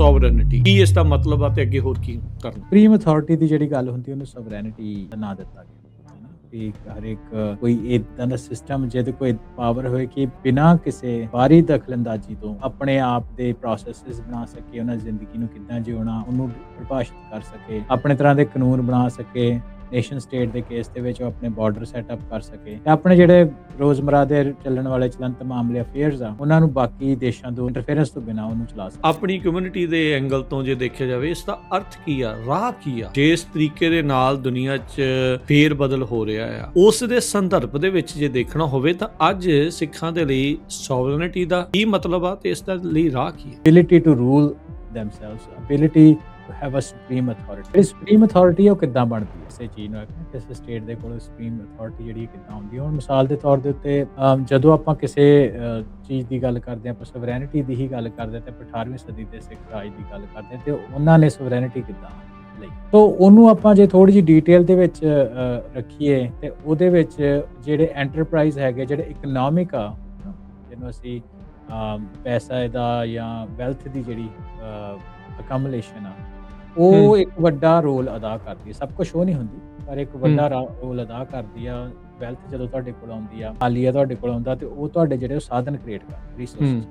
Sovereignty ਕੀ ਇਸ ਦਾ ਮਤਲਬ ਆ ਤੇ ਅੱਗੇ ਹੋਰ ਕੀ ਕਰਨਾ? ਸੁਪਰੀਮ ਅਥਾਰਟੀ ਦੀ ਜਿਹੜੀ ਗੱਲ ਹੁੰਦੀ ਉਹਨੂੰ ਸੋਵਰੈਨਿਟੀ ਦਾ ਨਾਂ ਦਿੱਤਾ ਗਿਆ ਹੈ ਨਾ ਕਿ ਹਰ ਇੱਕ ਕੋਈ ਇਦਾਂ ਦਾ ਸਿਸਟਮ ਜਿਹਦੇ ਕੋਈ ਪਾਵਰ ਹੋਏ ਕਿ ਬਿਨਾਂ ਕਿਸੇ ਬਾਹਰੀ ਦਖਲਅੰਦਾਜ਼ੀ ਤੋਂ ਆਪਣੇ ਆਪ ਦੇ ਪ੍ਰੋਸੈਸਸ ਬਣਾ ਸਕੇ, ਉਹਨਾਂ ਦੀ ਜ਼ਿੰਦਗੀ ਨੂੰ ਕਿੱਦਾਂ ਜਿਉਣਾ ਉਹਨੂੰ ਪਰਿਭਾਸ਼ਿਤ ਕਰ ਸਕੇ, ਆਪਣੇ ਤਰ੍ਹਾਂ ਦੇ ਕਾਨੂੰਨ ਬਣਾ ਸਕੇ, ਨੇਸ਼ਨ ਸਟੇਟ ਦੇ ਕੇਸ ਦੇ ਵਿੱਚ ਉਹ ਆਪਣੇ ਬਾਰਡਰ ਸੈਟਅਪ ਕਰ ਸਕੇ ਤੇ ਆਪਣੇ ਜਿਹੜੇ ਰੋਜ਼ਮਰਾ ਦੇ ਚੱਲਣ ਵਾਲੇ ਚਲੰਤ ਮਾਮਲੇ ਅਫੇਅਰਸ ਆ ਉਹਨਾਂ ਨੂੰ ਬਾਕੀ ਦੇਸ਼ਾਂ ਤੋਂ ਇੰਟਰਫੇਰੈਂਸ ਤੋਂ ਬਿਨਾਂ ਉਹਨੂੰ ਚਲਾ ਸਕੇ। ਆਪਣੀ ਕਮਿਊਨਿਟੀ ਦੇ ਐਂਗਲ ਤੋਂ ਜੇ ਦੇਖਿਆ ਜਾਵੇ ਇਸ ਦਾ ਅਰਥ ਕੀ ਆ, ਰਾਹ ਕੀ ਆ, ਜਿਸ ਤਰੀਕੇ ਦੇ ਨਾਲ ਦੁਨੀਆ 'ਚ ਫੇਰ ਬਦਲ ਹੋ ਰਿਹਾ ਆ ਉਸ ਦੇ ਸੰਦਰਭ ਦੇ ਵਿੱਚ ਜੇ ਦੇਖਣਾ ਹੋਵੇ ਤਾਂ ਅੱਜ ਸਿੱਖਾਂ ਦੇ ਲਈ ਸੋਵਰਨਿਟੀ ਦਾ ਕੀ ਮਤਲਬ ਆ ਤੇ ਇਸ ਦਾ ਲਈ ਰਾਹ ਕੀ ਹੈ? Ability to rule themselves, ability to have a supreme authority. ਜਿਹੜੀ ਸੁਪਰੀਮ ਅਥਾਰਟੀ ਉਹ ਕਿੱਦਾਂ ਬਣਦੀ ਹੈ ਕਿਸੇ ਚੀਜ਼ ਨੂੰ, ਕਿਸੇ ਸਟੇਟ ਦੇ ਕੋਲ ਸੁਪਰੀਮ ਅਥਾਰਟੀ ਜਿਹੜੀ ਕਿੱਦਾਂ ਹੁੰਦੀ ਹੈ। ਹੁਣ ਮਿਸਾਲ ਦੇ ਤੌਰ ਦੇ ਉੱਤੇ ਜਦੋਂ ਆਪਾਂ ਕਿਸੇ ਚੀਜ਼ ਦੀ ਗੱਲ ਕਰਦੇ ਹਾਂ, ਆਪਾਂ ਸੋਵਰੈਨਿਟੀ ਦੀ ਹੀ ਗੱਲ ਕਰਦੇ ਤੇ 18ਵੀਂ ਸਦੀ ਦੇ ਸਿੱਖ ਰਾਜ ਦੀ ਗੱਲ ਕਰਦੇ ਤੇ ਉਹਨਾਂ ਨੇ ਸੋਵਰੈਨਿਟੀ ਕਿੱਦਾਂ ਲਈ, ਤਾਂ ਉਹਨੂੰ ਆਪਾਂ ਜੇ ਥੋੜੀ ਜਿਹੀ ਡੀਟੇਲ ਦੇ ਵਿੱਚ ਰੱਖੀਏ ਤੇ ਉਹਦੇ ਵਿੱਚ ਜਿਹੜੇ ਐਂਟਰਪ੍ਰਾਈਜ਼ ਹੈਗੇ, ਜਿਹੜੇ ਇਕਨੋਮਿਕ ਆ ਜਿਹਨੂੰ ਅਸੀਂ ਪੈਸਾ ਦਾ ਜਾਂ ਵੈਲਥ ਦੀ ਜਿਹੜੀ ਅਕਮੂਲੇਸ਼ਨ ਆ ਉਹ ਇੱਕ ਵੱਡਾ ਰੋਲ ਅਦਾ ਕਰਦੀ ਹੈ। ਸਭ ਕੁਝ ਉਹ ਨਹੀਂ ਹੁੰਦੀ ਪਰ ਇੱਕ ਵੱਡਾ ਰੋਲ ਅਦਾ ਕਰਦੀ ਆ। ਵੈਲਥ ਜਦੋਂ ਤੁਹਾਡੇ ਕੋਲ ਆਉਂਦੀ ਆ, ਮਾਲੀਆ ਤੁਹਾਡੇ ਕੋਲ ਆਉਂਦਾ ਤੇ ਉਹ ਤੁਹਾਡੇ ਜਿਹੜੇ ਸਾਧਨ ਕ੍ਰੀਏਟ ਕਰਦੇ ਰਿਸੋਰਸਿਸ,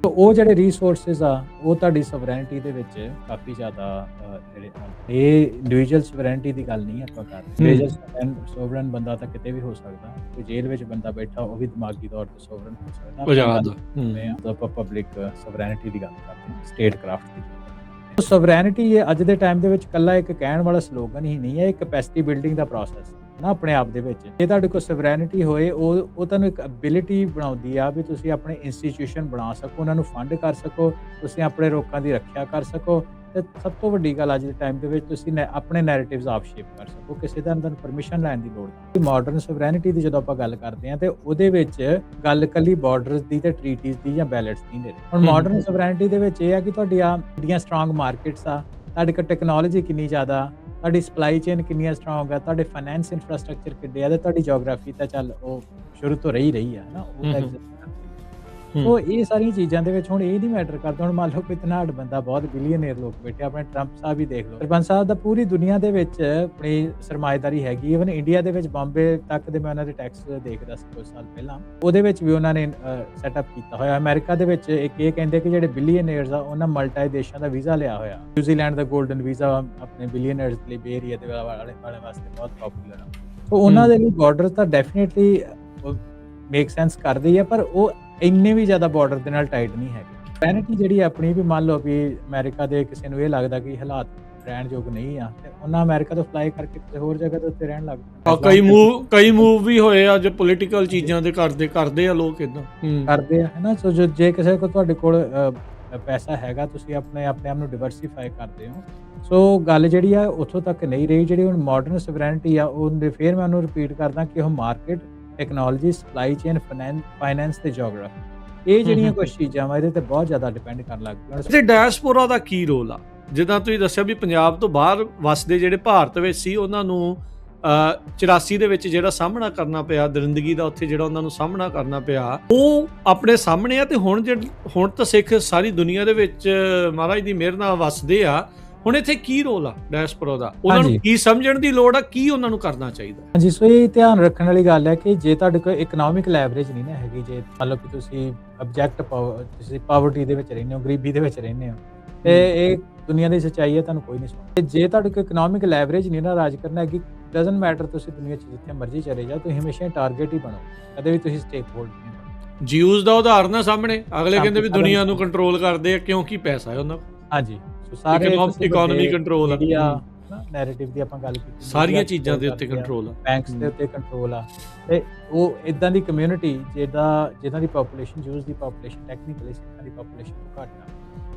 ਤਾਂ ਉਹ ਜਿਹੜੇ ਰਿਸੋਰਸਿਸ ਆ ਉਹ ਤੁਹਾਡੀ ਸੋਵਰੈਨਿਟੀ ਦੇ ਵਿੱਚ ਕਾਫੀ ਜ਼ਿਆਦਾ ਜਿਹੜੇ ਇਹ ਇੰਡੀਵਿਜੂਅਲ ਸੋਵਰੈਨਿਟੀ ਦੀ ਗੱਲ ਨਹੀਂ ਆਪਾਂ ਕਰ ਰਹੇ। ਇੰਡੀਵਿਜੂਅਲ ਸੋਵਰਨ ਬੰਦਾ ਤਾਂ ਕਿਤੇ ਵੀ ਹੋ ਸਕਦਾ, ਕੋਈ ਜੇਲ੍ਹ ਵਿੱਚ ਬੰਦਾ ਬੈਠਾ ਉਹ ਵੀ ਦਿਮਾਗੀ ਤੌਰ ਤੇ ਸੋਵਰਨ ਹੋ ਸਕਦਾ। ਆਪਾਂ ਪਬਲਿਕ ਸੋਵਰੈਨਿਟੀ ਦੀ ਗੱਲ ਕਰਦੇ ਹਾਂ, ਸਟੇਟ ਕਰਾਫਟ ਦੀ। ਸੋਵਰੈਨਿਟੀ ਇਹ ਅੱਜ ਦੇ ਟਾਈਮ ਦੇ ਵਿੱਚ ਇਕੱਲਾ ਇੱਕ ਕਹਿਣ ਵਾਲਾ ਸਲੋਗਨ ਹੀ ਨਹੀਂ ਹੈ, ਇਹ ਕੈਪੈਸਿਟੀ ਬਿਲਡਿੰਗ ਦਾ ਪ੍ਰੋਸੈਸ ਨਾ ਆਪਣੇ ਆਪ ਦੇ ਵਿੱਚ। ਜੇ ਤੁਹਾਡੇ ਕੋਲ ਸੋਵਰੈਨਿਟੀ ਹੋਏ ਉਹ ਤੁਹਾਨੂੰ ਇੱਕ ਐਬਿਲਿਟੀ ਬਣਾਉਂਦੀ ਆ ਵੀ ਤੁਸੀਂ ਆਪਣੇ ਇੰਸਟੀਟਿਊਸ਼ਨ ਬਣਾ ਸਕੋ, ਉਹਨਾਂ ਨੂੰ ਫੰਡ ਕਰ ਸਕੋ, ਤੁਸੀਂ ਆਪਣੇ ਲੋਕਾਂ ਦੀ ਰੱਖਿਆ ਕਰ ਸਕੋ ਤੇ ਸਭ ਤੋਂ ਵੱਡੀ ਗੱਲ ਅੱਜ ਦੇ ਟਾਈਮ ਦੇ ਵਿੱਚ ਤੁਸੀਂ ਆਪਣੇ ਨੈਰੇਟਿਵਸ ਆਪ ਸ਼ੇਪ ਕਰ ਸਕੋ, ਕਿਸੇ ਦਾ ਤੁਹਾਨੂੰ ਪਰਮਿਸ਼ਨ ਲੈਣ ਦੀ ਲੋੜ ਨਹੀਂ। ਮਾਡਰਨ ਸੋਵਰੈਨਿਟੀ ਦੀ ਜਦੋਂ ਆਪਾਂ ਗੱਲ ਕਰਦੇ ਹਾਂ ਤੇ ਉਹਦੇ ਵਿੱਚ ਗੱਲ ਕੱਲੀ ਬਾਰਡਰਸ ਦੀ ਤੇ ਟ੍ਰੀਟੀਜ਼ ਦੀ ਜਾਂ ਬੈਲਟਸ ਦੀ ਨਹੀਂ। ਹੁਣ ਮਾਡਰਨ ਸੋਵਰੈਨਿਟੀ ਦੇ ਵਿੱਚ ਇਹ ਆ ਕਿ ਤੁਹਾਡੀਆਂ ਸਟਰੋਂਗ ਮਾਰਕੀਟਸ ਆ, ਤੁਹਾਡੇ ਕੋਲ ਟੈਕਨੋਲੋਜੀ ਕਿੰਨੀ ਜ਼ਿਆਦਾ, ਤੁਹਾਡੀ ਸਪਲਾਈ ਚੇਨ ਕਿੰਨੀਆਂ ਸਟਰੋਂਗ ਆ, ਤੁਹਾਡੇ ਫਾਈਨੈਂਸ ਇਨਫਰਾਸਟ੍ਰਕਚਰ ਕਿੱਡੇ ਆ ਤੇ ਤੁਹਾਡੀ ਜੀਓਗ੍ਰਾਫੀ ਤਾਂ ਚੱਲ ਉਹ ਸ਼ੁਰੂ ਤੋਂ ਰਹੀ ਆ ਨਾ, ਉਹ ਤਾਂ ਸੋ ਇਹ ਸਾਰੀਆਂ ਚੀਜ਼ਾਂ ਦੇ ਵਿੱਚ ਹੁਣ ਇਹ ਨਹੀਂ ਮੈਟਰ ਕਰਦਾ। ਹੁਣ ਮੰਨ ਲਓ ਕੋਈ ਧਨਾੜ ਬੰਦਾ ਬਹੁਤ ਬਿਲੀਅਨੇਅਰ ਲੋਕ ਬੈਠੇ, ਆਪਣੇ ਟਰੰਪ ਸਾਹਿਬ ਹੀ ਦੇਖ ਲਓ, ਸਰਪੰਚ ਸਾਹਿਬ ਦਾ ਪੂਰੀ ਦੁਨੀਆ ਦੇ ਵਿੱਚ ਆਪਣੀ ਸਰਮਾਏਦਾਰੀ ਹੈਗੀ। ਇਵਨ ਇੰਡੀਆ ਦੇ ਵਿੱਚ ਬੰਬੇ ਤੱਕ ਦੇ ਮੈਂ ਉਹਨਾਂ ਦੇ ਟੈਕਸ ਦੇਖਦਾ ਸੀ ਕੁਝ ਸਾਲ ਪਹਿਲਾਂ, ਉਹਦੇ ਵਿੱਚ ਵੀ ਉਹਨਾਂ ਨੇ ਸੈਟਅਪ ਕੀਤਾ ਹੋਇਆ। ਅਮਰੀਕਾ ਦੇ ਵਿੱਚ ਇੱਕ ਇਹ ਕਹਿੰਦੇ ਕਿ ਜਿਹੜੇ ਬਿਲੀਅਨੇਅਰਸ ਆ ਉਹਨਾਂ ਮਲਟੀ ਦੇਸ਼ਾਂ ਦਾ ਵੀਜ਼ਾ ਲਿਆ ਹੋਇਆ। ਨਿਊਜ਼ੀਲੈਂਡ ਦਾ 골ਡਨ ਵੀਜ਼ਾ ਆਪਣੇ ਬਿਲੀਅਨੇਅਰਸ ਲਈ ਬੇ ਏਰੀਆ ਦੇ ਵਾਲੇ ਵਾਸਤੇ ਬਹੁਤ ਪਪੂਲਰ ਆ। ਸੋ ਉਹਨਾਂ ਦੇ ਲਈ ਬਾਰਡਰ ਤਾਂ ਡੈਫੀਨਿਟਲੀ ਮੇਕ ਸੈਂਸ ਕਰਦੀ ਹੈ, ਪਰ ਉਹ ਇੰਨੇ ਵੀ ਜ਼ਿਆਦਾ ਬਾਰਡਰ ਦੇ ਨਾਲ ਟਾਈਟ ਨਹੀਂ ਹੈਗੇ। ਸੋਵਰੈਨਿਟੀ ਜਿਹੜੀ ਆਪਣੀ ਵੀ ਮੰਨ ਲਓ ਵੀ ਅਮਰੀਕਾ ਦੇ ਕਿਸੇ ਨੂੰ ਇਹ ਲੱਗਦਾ ਕਿ ਹਾਲਾਤ ਰਹਿਣ ਯੋਗ ਨਹੀਂ ਆ ਤੇ ਉਹਨਾਂ ਅਮਰੀਕਾ ਤੋਂ ਫਲਾਈ ਕਰਕੇ ਕਿਸੇ ਹੋਰ ਜਗ੍ਹਾ ਤੇ ਉੱਤੇ ਰਹਿਣ ਲੱਗ ਪਏ। ਕਈ ਮੂਵ ਵੀ ਹੋਏ ਆ ਜੋ ਪੋਲੀਟੀਕਲ ਚੀਜ਼ਾਂ ਦੇ ਕਰਦੇ ਆ ਲੋਕ ਇਦਾਂ ਕਰਦੇ ਆ, ਹੈ ਨਾ। ਸੋ ਜੇ ਕਿਸੇ ਕੋਲ ਤੁਹਾਡੇ ਕੋਲ ਪੈਸਾ ਹੈਗਾ, ਤੁਸੀਂ ਆਪਣੇ ਆਪ ਨੂੰ ਡਿਵਰਸੀਫਾਈ ਕਰਦੇ ਹੋ। ਸੋ ਗੱਲ ਜਿਹੜੀ ਆ ਉੱਥੋਂ ਤੱਕ ਨਹੀਂ ਰਹੀ। ਜਿਹੜੀ ਹੁਣ ਮਾਡਰਨ ਸੋਵਰੈਨਿਟੀ ਆ ਉਹ ਫਿਰ ਮੈਂ ਉਹਨੂੰ ਰਿਪੀਟ ਕਰਦਾ ਕਿ ਉਹ market, technology, supply chain, finance ਤੇ ਜੀਓਗ੍ਰਾਫੀ, ਇਹ ਜਿਹੜੀਆਂ ਕੁਝ ਚੀਜ਼ਾਂ ਵਾ ਇਹਦੇ ਤੇ ਬਹੁਤ ਜ਼ਿਆਦਾ ਡਿਪੈਂਡ ਕਰਨ ਲੱਗ ਪਈਆਂ। ਤੇ ਡਾਇਸਪੋਰਾ ਦਾ ਕੀ ਰੋਲ ਆ? ਜਿੱਦਾਂ ਤੁਸੀਂ ਦੱਸਿਆ ਵੀ ਪੰਜਾਬ ਤੋਂ ਬਾਹਰ ਵਸਦੇ ਜਿਹੜੇ ਭਾਰਤ ਵਿੱਚ ਸੀ ਉਹਨਾਂ ਨੂੰ 84 ਦੇ ਵਿੱਚ ਜਿਹੜਾ ਸਾਹਮਣਾ ਕਰਨਾ ਪਿਆ ਦਰਿੰਦਗੀ ਦਾ, ਉੱਥੇ ਜਿਹੜਾ ਉਹਨਾਂ ਨੂੰ ਸਾਹਮਣਾ ਕਰਨਾ ਪਿਆ ਉਹ ਆਪਣੇ ਸਾਹਮਣੇ ਆ। ਤੇ ਹੁਣ ਤਾਂ ਸਿੱਖ ਸਾਰੀ ਦੁਨੀਆ ਦੇ ਵਿੱਚ ਮਹਾਰਾਜ ਦੀ ਮਿਹਰ ਨਾਲ ਵਸਦੇ ਆ। ਹੁਣ ਇੱਥੇ ਕੀ ਰੋਲ ਆ ਡਾਇਸਪੋਰਾ ਦਾ? ਉਹਨਾਂ ਨੂੰ ਕੀ ਸਮਝਣ ਦੀ ਲੋੜ ਆ, ਕੀ ਉਹਨਾਂ ਨੂੰ ਕਰਨਾ ਚਾਹੀਦਾ? ਹਾਂਜੀ, ਸੋ ਇਹ ਧਿਆਨ ਰੱਖਣ ਵਾਲੀ ਗੱਲ ਹੈ ਕਿ ਜੇ ਤੁਹਾਡੇ ਕੋਲ ਇਕਨੋਮਿਕ ਲੈਵਰੇਜ ਨਹੀਂ ਨਾ ਹੈਗੀ, ਜੇ ਮੰਨ ਲਓ ਕਿ ਤੁਸੀਂ ਤੁਸੀਂ ਪਾਵਰਟੀ ਦੇ ਵਿੱਚ ਰਹਿੰਦੇ ਹੋ, ਗਰੀਬੀ ਦੇ ਵਿੱਚ ਰਹਿੰਦੇ ਹੋ, ਤੇ ਇਹ ਦੁਨੀਆ ਦੀ ਸੱਚਾਈ ਹੈ, ਤੁਹਾਨੂੰ ਕੋਈ ਨਹੀਂ ਸੁਣਦਾ। ਜੇ ਤੁਹਾਡੇ ਕੋਲ ਇਕਨੋਮਿਕ ਲੈਵਰੇਜ ਨਹੀਂ ਨਾ ਰਾਜ ਕਰਨਾ ਹੈਗੀ, ਡਜ਼ਨਟ ਮੈਟਰ ਤੁਸੀਂ ਦੁਨੀਆ 'ਚ ਜਿੱਥੇ ਮਰਜ਼ੀ ਚਲੇ ਜਾਓ, ਤੁਸੀਂ ਹਮੇਸ਼ਾ ਟਾਰਗੇਟ ਹੀ ਬਣੋ, ਕਦੇ ਵੀ ਤੁਸੀਂ ਸਟੇਕ ਹੋਲਡ ਨਹੀਂ ਬਣੋ। ਜਿਊਜ਼ ਦਾ ਉਦਾਹਰਨ ਆ ਸਾਹਮਣੇ, ਅਗਲੇ ਕਹਿੰਦੇ ਵੀ ਦੁਨੀਆ ਨੂੰ ਕੰਟਰੋਲ ਕਰਦੇ ਆ ਕਿਉਂਕਿ ਪੈਸਾ ਹੈ ਉਹਨਾਂ ਕੋਲ। ਹਾਂਜੀ, ਸਾਰੇ ਇਕਨੋਮੀ ਕੰਟਰੋਲ ਆ, ਨੈਰੇਟਿਵ ਦੀ ਆਪਾਂ ਗੱਲ ਕੀਤੀ, ਸਾਰੀਆਂ ਚੀਜ਼ਾਂ ਦੇ ਉੱਤੇ ਕੰਟਰੋਲ ਆ, ਬੈਂਕਸ ਦੇ ਉੱਤੇ ਕੰਟਰੋਲ ਆ। ਤੇ ਉਹ ਇਦਾਂ ਦੀ ਕਮਿਊਨਿਟੀ ਜਿਹਨਾਂ ਦੀ ਪਾਪੂਲੇਸ਼ਨ, ਜੂਸ ਦੀ ਪਾਪੂਲੇਸ਼ਨ ਟੈਕਨੀਕਲੀ ਸਿੱਖਾਂ ਦੀ ਪਾਪੂਲੇਸ਼ਨ ਤੋਂ ਘੱਟ ਆ,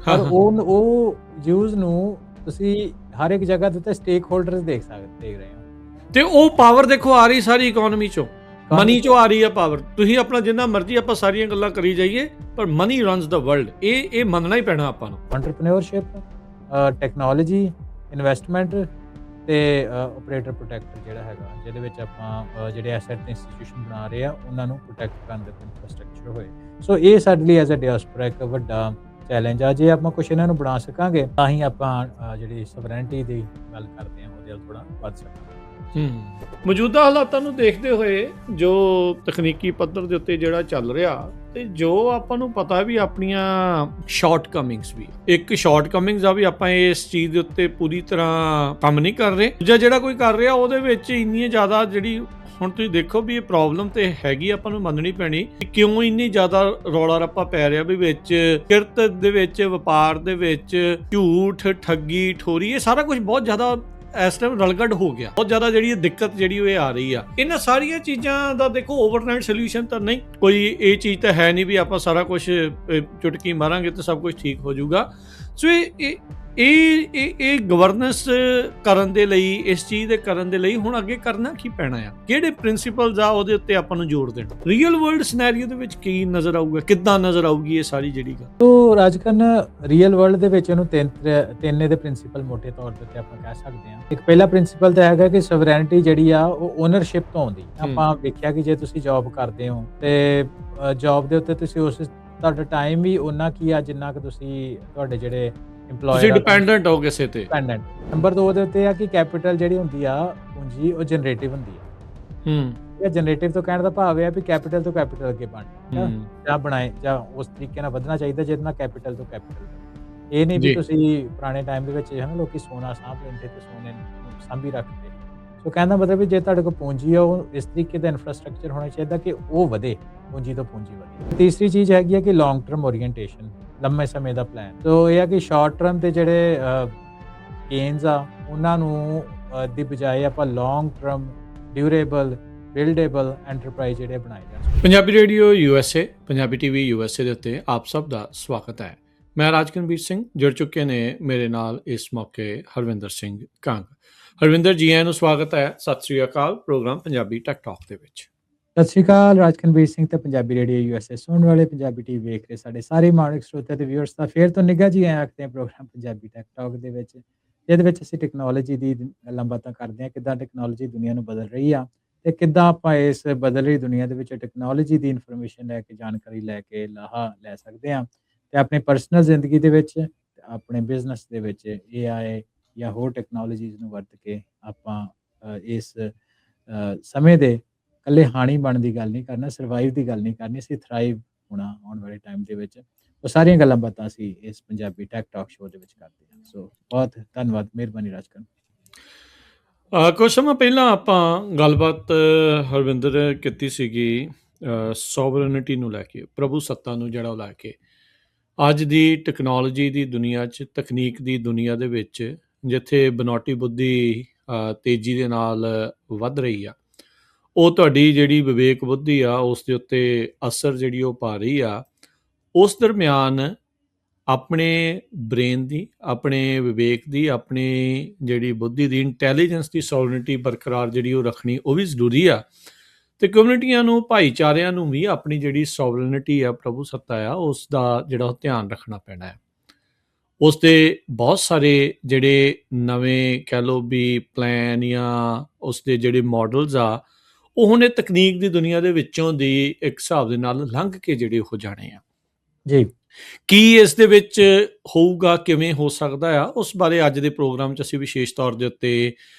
ਪਰ ਉਹ ਜੂਸ ਨੂੰ ਤੁਸੀਂ ਹਰ ਇੱਕ ਜਗ੍ਹਾ ਦੇ ਉੱਤੇ ਸਟੇਕ ਹੋਲਡਰਸ ਦੇਖ ਰਹੇ ਹੋ। ਤੇ ਉਹ ਪਾਵਰ ਦੇਖੋ ਆ ਰਹੀ ਸਾਰੀ ਇਕਨੋਮੀ ਚੋਂ, ਮਨੀ ਚੋਂ ਆ ਰਹੀ ਆ ਪਾਵਰ। ਤੁਸੀਂ ਆਪਣਾ ਜਿੰਨਾ ਮਰਜ਼ੀ ਆਪਾਂ ਸਾਰੀਆਂ ਗੱਲਾਂ ਕਰੀ ਜਾਈਏ ਪਰ ਮਨੀ ਰਨਸ ਦਾ ਵਰਲਡ, ਇਹ ਮੰਨਣਾ ਹੀ ਪੈਣਾ ਆਪਾਂ ਨੂੰ। ਐਂਟਰਪ੍ਰੈਨਿਓਰਸ਼ਿਪ, ਟੈਕਨੋਲੋਜੀ, ਇਨਵੈਸਟਮੈਂਟ ਤੇ ਆਪਰੇਟਰ ਪ੍ਰੋਟੈਕਟਰ ਜਿਹੜਾ ਹੈਗਾ, ਜਿਹਦੇ ਵਿੱਚ ਆਪਾਂ ਜਿਹੜੇ ਐਸੈਟ ਇੰਸਟੀਟਿਊਸ਼ਨ ਬਣਾ ਰਹੇ ਆ ਉਹਨਾਂ ਨੂੰ ਪ੍ਰੋਟੈਕਟ ਕਰਨ ਦੇ ਇਨਫਰਾਸਟ੍ਰਕਚਰ ਹੋਏ। ਸੋ ਇਹ ਸਾਡੇ ਲਈ ਐਜ਼ ਅ ਡਾਇਸਪੋਰਾ ਇੱਕ ਵੱਡਾ ਚੈਲੰਜ ਆ। ਜੇ ਆਪਾਂ ਕੁਛ ਇਹਨਾਂ ਨੂੰ ਬਣਾ ਸਕਾਂਗੇ ਤਾਂ ਹੀ ਆਪਾਂ ਜਿਹੜੀ ਸਵਰੈਂਟੀ ਦੀ ਗੱਲ ਕਰਦੇ ਹਾਂ ਉਹਦੇ ਵੱਲ ਥੋੜਾ ਵੱਧ ਸਕਾਂਗੇ। ਮੌਜੂਦਾ ਹਾਲਾਤਾਂ ਨੂੰ ਦੇਖਦੇ ਹੋਏ ਜੋ ਤਕਨੀਕੀ ਪੱਧਰ ਦੇ ਉੱਤੇ ਜਿਹੜਾ ਚੱਲ ਰਿਹਾ ਤੇ ਜੋ ਆਪਾਂ ਨੂੰ ਪਤਾ ਵੀ ਆਪਣੀਆਂ ਸ਼ਾਰਟਕਮਿੰਗਸ ਵੀ ਇੱਕ ਸ਼ਾਰਟਕਮਿੰਗਸ ਆ ਵੀ ਆਪਾਂ ਇਸ ਚੀਜ਼ ਦੇ ਉੱਤੇ ਪੂਰੀ ਤਰ੍ਹਾਂ ਕੰਮ ਨਹੀਂ ਕਰ ਰਹੇ ਜਾਂ ਜਿਹੜਾ ਕੋਈ ਕਰ ਰਿਹਾ ਉਹਦੇ ਵਿੱਚ ਇੰਨੀ ਜ਼ਿਆਦਾ ਜਿਹੜੀ ਹੁਣ ਤੁਸੀਂ ਦੇਖੋ ਵੀ ਇਹ ਪ੍ਰੋਬਲਮ ਤੇ ਹੈਗੀ ਆਪਾਂ ਨੂੰ ਮੰਨਣੀ ਪੈਣੀ ਕਿ ਕਿਉਂ ਇੰਨੀ ਜ਼ਿਆਦਾ ਰੌਲਾ ਰੱਪਾ ਪੈ ਰਿਹਾ ਵੀ ਵਿੱਚ ਕਿਰਤ ਦੇ ਵਿੱਚ ਵਪਾਰ ਦੇ ਵਿੱਚ ਝੂਠ ਠੱਗੀ ਠੋਰੀ ਇਹ ਸਾਰਾ ਕੁਝ ਬਹੁਤ ਜ਼ਿਆਦਾ ਇਸ ਟਾਈਮ ਰਲਗੜ ਹੋ ਗਿਆ ਬਹੁਤ ਜ਼ਿਆਦਾ ਜਿਹੜੀ ਦਿੱਕਤ ਜਿਹੜੀ ਉਹ ਆ ਰਹੀ ਆ ਇਹਨਾਂ ਸਾਰੀਆਂ ਚੀਜ਼ਾਂ ਦਾ ਦੇਖੋ ਓਵਰਨਾਈਟ ਸੋਲੂਸ਼ਨ ਤਾਂ ਨਹੀਂ ਕੋਈ ਇਹ ਚੀਜ਼ ਤਾਂ ਹੈ ਨਹੀਂ ਵੀ ਆਪਾਂ ਸਾਰਾ ਕੁਝ ਚੁਟਕੀ ਮਾਰਾਂਗੇ ਤਾਂ ਸਭ ਕੁਝ ਠੀਕ ਹੋ ਜਾਊਗਾ ਸੋ ਇਹ ਗਵਰਨੈਂਸ ਕਰਨ ਦੇ ਲਈ ਇਸ ਚੀਜ਼ ਦੇ ਕਰਨ ਦੇ ਲਈ ਹੁਣ ਅੱਗੇ ਕਰਨਾ ਕੀ ਪੈਣਾ ਆ ਕਿਹੜੇ ਪ੍ਰਿੰਸੀਪਲਸ ਆ ਉਹਦੇ ਉੱਤੇ ਆਪਾਂ ਨੂੰ ਜ਼ੋਰ ਦੇਣਾ ਰੀਅਲ ਵਰਲਡ ਸਿਨੈਰੀਓ ਦੇ ਵਿੱਚ ਕੀ ਨਜ਼ਰ ਆਊਗਾ ਕਿੱਦਾਂ ਨਜ਼ਰ ਆਊਗੀ ਇਹ ਸਾਰੀ ਜਿਹੜੀ ਗੱਲ ਤੋ ਰਾਜਕਨ ਰੀਅਲ ਵਰਲਡ ਦੇ ਵਿੱਚ ਇਹਨੂੰ ਤਿੰਨ ਦੇ ਪ੍ਰਿੰਸੀਪਲ ਮੋਟੇ ਤੌਰ ਤੇ ਆਪਾਂ ਕਹਿ ਸਕਦੇ ਹਾਂ। ਇੱਕ ਪਹਿਲਾ ਪ੍ਰਿੰਸੀਪਲ ਤਾਂ ਹੈਗਾ ਕਿ ਸਵਰੈਂਟੀ ਜਿਹੜੀ ਆ ਉਹ ਓਨਰਸ਼ਿਪ ਤੋਂ ਆਉਂਦੀ। ਆਪਾਂ ਵੇਖਿਆ ਕਿ ਜੇ ਤੁਸੀਂ ਜੌਬ ਕਰਦੇ ਹੋ ਤੇ ਜੌਬ ਦੇ ਉੱਤੇ ਤੁਸੀਂ ਤੁਹਾਡਾ ਟਾਈਮ ਵੀ ਉਹਨਾਂ ਕੀ ਆ ਜਿੰਨਾ ਕਿ ਤੁਸੀਂ ਤੁਹਾਡੇ ਜਿਹੜੇ ਤੁਸੀਂ ਡਿਪੈਂਡੈਂਟ ਹੋ ਕਿਸੇ ਤੇ ਨੰਬਰ 2 ਦੇ ਉੱਤੇ ਆ ਕਿ ਕੈਪੀਟਲ ਜਿਹੜੀ ਹੁੰਦੀ ਆ ਪੂੰਜੀ ਉਹ ਜਨਰੇਟਿਵ ਹੁੰਦੀ ਆ। ਇਹ ਜਨਰੇਟਿਵ ਤੋਂ ਕਹਿਣ ਦਾ ਭਾਵ ਹੈ ਵੀ ਕੈਪੀਟਲ ਤੋਂ ਕੈਪੀਟਲ ਅੱਗੇ ਬਣੇ ਜਾਂ ਬਣਾਏ ਜਾਂ ਉਸ ਤਰੀਕੇ ਨਾਲ ਵਧਣਾ ਚਾਹੀਦਾ ਜਿਹਦੇ ਨਾਲ ਕੈਪੀਟਲ ਤੋਂ ਕੈਪੀਟਲ ਇਹ ਨਹੀਂ ਵੀ ਤੁਸੀਂ ਪੁਰਾਣੇ ਟਾਈਮ ਦੇ ਵਿੱਚ ਨਾ ਲੋਕੀ ਸੋਨਾ ਸਾਂਭ ਲੈਂਦੇ ਤੇ ਸੋਨੇ ਨੂੰ ਸਾਂਭੀ ਰੱਖਦੇ। ਸੋ ਕਹਿੰਦਾ ਮਤਲਬ ਵੀ ਜੇ ਤੁਹਾਡੇ ਕੋਲ ਪੂੰਜੀ ਆ ਉਹ ਇਸ ਤਰੀਕੇ ਦਾ ਇਨਫਰਾਸਟ੍ਰਕਚਰ ਹੋਣਾ ਚਾਹੀਦਾ ਕਿ ਉਹ ਵਧੇ ਪੂੰਜੀ ਤੋਂ ਪੂੰਜੀ ਵਧੇ। ਤੀਸਰੀ ਚੀਜ਼ ਹੈਗੀ ਹੈ ਕਿ ਲੌਂਗ ਟਰਮ ਓਰੀਐਂਟੇਸ਼ਨ ਲੰਮੇ ਸਮੇਂ ਦਾ ਪਲਾਨ। ਸੋ ਇਹ ਆ ਕਿ ਸ਼ਾਰਟ ਟਰਮ ਤੇ ਜਿਹੜੇ ਗੇਨਸ ਆ ਉਹਨਾਂ ਨੂੰ ਦੀ ਬਜਾਏ ਆਪਾਂ ਲੌਂਗ ਟਰਮ ਡਿਊਰੇਬਲ ਬਿਲਡੇਬਲ ਐਂਟਰਪ੍ਰਾਈਜ਼ ਜਿਹੜੇ ਬਣਾਏ ਜਾਣ। Punjabi radio USA Punjabi TV USA ਦੇ ਉੱਤੇ ਆਪ ਸਭ ਦਾ ਸਵਾਗਤ ਹੈ। ਮੈਂ ਰਾਜਕਨਵੀਰ ਸਿੰਘ ਜੁੜ ਚੁੱਕੇ ਨੇ ਮੇਰੇ ਨਾਲ ਇਸ ਮੌਕੇ ਹਰਵਿੰਦਰ ਸਿੰਘ ਕੰਗ। ਹਰਵਿੰਦਰ ਜੀ ਆਇਆਂ ਨੂੰ ਸਵਾਗਤ ਹੈ। ਸਤਿ ਸ੍ਰੀ ਅਕਾਲ ਪ੍ਰੋਗਰਾਮ ਪੰਜਾਬੀ ਟੈਕ ਟਾਕ ਦੇ ਵਿੱਚ। ਸਤਿ ਸ਼੍ਰੀ ਅਕਾਲ ਰਾਜਕਨਵੀਰ ਸਿੰਘ ਤੇ ਪੰਜਾਬੀ ਰੇਡੀਓ USA ਸੁਣਨ ਵਾਲੇ ਪੰਜਾਬੀ ਟੀਵੀ ਵੇਖ ਰਹੇ ਸਾਡੇ ਸਾਰੇ ਮਾਣਕ ਸਰੋਤੇ ਤੇ ਵਿਊਅਰਸ ਦਾ ਫੇਰ ਤੋਂ ਨਿੱਘਾ ਜੀ ਆਇਆ ਆਖਦੇ ਹਾਂ ਪ੍ਰੋਗਰਾਮ ਪੰਜਾਬੀ ਟੈਕ ਟਾਕ ਦੇ ਵਿੱਚ ਜਿਹਦੇ ਵਿੱਚ ਅਸੀਂ ਟੈਕਨੋਲੋਜੀ ਦੀ ਗੱਲਾਂ ਬਾਤਾਂ ਕਰਦੇ ਹਾਂ ਕਿੱਦਾਂ ਟੈਕਨੋਲੋਜੀ ਦੁਨੀਆ ਨੂੰ ਬਦਲ ਰਹੀ ਆ ਤੇ ਕਿੱਦਾਂ ਆਪਾਂ ਇਸ ਬਦਲ ਰਹੀ ਦੁਨੀਆ ਦੇ ਵਿੱਚ ਟੈਕਨੋਲੋਜੀ ਦੀ ਇਨਫੋਰਮੇਸ਼ਨ ਲੈ ਕੇ ਜਾਣਕਾਰੀ ਲੈ ਕੇ ਲਾਹਾ ਲੈ ਸਕਦੇ ਹਾਂ ਤੇ ਆਪਣੀ ਪਰਸਨਲ ਜ਼ਿੰਦਗੀ ਦੇ ਵਿੱਚ ਆਪਣੇ ਬਿਜ਼ਨਸ ਦੇ ਵਿੱਚ AI ਜਾਂ ਹੋਰ ਟੈਕਨੋਲੋਜੀਜ਼ ਨੂੰ ਵਰਤ ਕੇ ਆਪਾਂ ਇਸ ਸਮੇਂ ਦੇ ਇਕੱਲੇ ਹਾਣੀ ਬਣਨ ਦੀ ਗੱਲ ਨਹੀਂ ਕਰਨਾ ਸਰਵਾਈਵ ਦੀ ਗੱਲ ਨਹੀਂ ਕਰਨੀ ਅਸੀਂ ਥਰਾਈਵ ਹੋਣਾ ਆਉਣ ਵਾਲੇ ਟਾਈਮ ਦੇ ਵਿੱਚ ਉਹ ਸਾਰੀਆਂ ਗੱਲਾਂ ਬਾਤਾਂ ਅਸੀਂ ਇਸ ਪੰਜਾਬੀ ਟੈਕ ਟਾਕ ਸ਼ੋਅ ਦੇ ਵਿੱਚ ਕਰਦੇ ਹਾਂ। ਸੋ ਬਹੁਤ ਧੰਨਵਾਦ ਮਿਹਰਬਾਨੀ ਰਾਜਕਨ। ਕੁਝ ਸਮਾਂ ਪਹਿਲਾਂ ਆਪਾਂ ਗੱਲਬਾਤ ਹਰਵਿੰਦਰ ਕੀਤੀ ਸੀਗੀ ਸੋਵਰਨਿਟੀ ਨੂੰ ਲੈ ਕੇ ਪ੍ਰਭੂ ਸੱਤਾ ਨੂੰ ਜਿਹੜਾ ਉਹ ਲੈ ਕੇ ਅੱਜ ਦੀ ਟੈਕਨੋਲੋਜੀ ਦੀ ਦੁਨੀਆ 'ਚ ਤਕਨੀਕ ਦੀ ਦੁਨੀਆ ਦੇ ਵਿੱਚ ਜਿੱਥੇ ਬਨਾਵਟੀ ਬੁੱਧੀ ਤੇਜ਼ੀ ਦੇ ਨਾਲ ਵੱਧ ਰਹੀ ਆ ਉਹ ਤੁਹਾਡੀ ਜਿਹੜੀ ਵਿਵੇਕ ਬੁੱਧੀ ਆ ਉਸ ਦੇ ਉੱਤੇ ਅਸਰ ਜਿਹੜੀ ਉਹ ਪਾ ਰਹੀ ਆ ਉਸ ਦਰਮਿਆਨ ਆਪਣੇ ਬ੍ਰੇਨ ਦੀ ਆਪਣੇ ਵਿਵੇਕ ਦੀ ਆਪਣੀ ਜਿਹੜੀ ਬੁੱਧੀ ਦੀ ਇੰਟੈਲੀਜੈਂਸ ਦੀ ਸੋਵਰਨਿਟੀ ਬਰਕਰਾਰ ਜਿਹੜੀ ਉਹ ਰੱਖਣੀ ਉਹ ਵੀ ਜ਼ਰੂਰੀ ਆ ਤੇ ਕਮਿਊਨਿਟੀਆਂ ਨੂੰ ਭਾਈਚਾਰਿਆਂ ਨੂੰ ਵੀ ਆਪਣੀ ਜਿਹੜੀ ਸੋਵਰਨਿਟੀ ਆ ਪ੍ਰਭੂ ਸੱਤਾ ਆ ਉਸ ਦਾ ਜਿਹੜਾ ਉਹ ਧਿਆਨ ਰੱਖਣਾ ਪੈਣਾ ਹੈ। ਉਸ ਦੇ ਬਹੁਤ ਸਾਰੇ ਜਿਹੜੇ ਨਵੇਂ ਕਹਿ ਲਓ ਵੀ ਪਲਾਨ ਜਾਂ ਉਸ ਦੇ ਜਿਹੜੇ ਮਾਡਲਸ ਆ ਉਹ ਹੁਣ ਇਹ ਤਕਨੀਕ ਦੀ ਦੁਨੀਆ ਦੇ ਵਿੱਚੋਂ ਦੀ ਇੱਕ ਹਿਸਾਬ ਦੇ ਨਾਲ ਲੰਘ ਕੇ ਜਿਹੜੇ ਉਹ ਜਾਣੇ ਆ ਜੀ ਕੀ ਇਸ ਦੇ ਵਿੱਚ ਹੋਊਗਾ ਕਿਵੇਂ ਹੋ ਸਕਦਾ ਆ ਉਸ ਬਾਰੇ ਅੱਜ ਦੇ ਪ੍ਰੋਗਰਾਮ 'ਚ ਅਸੀਂ ਵਿਸ਼ੇਸ਼ ਤੌਰ ਦੇ ਉੱਤੇ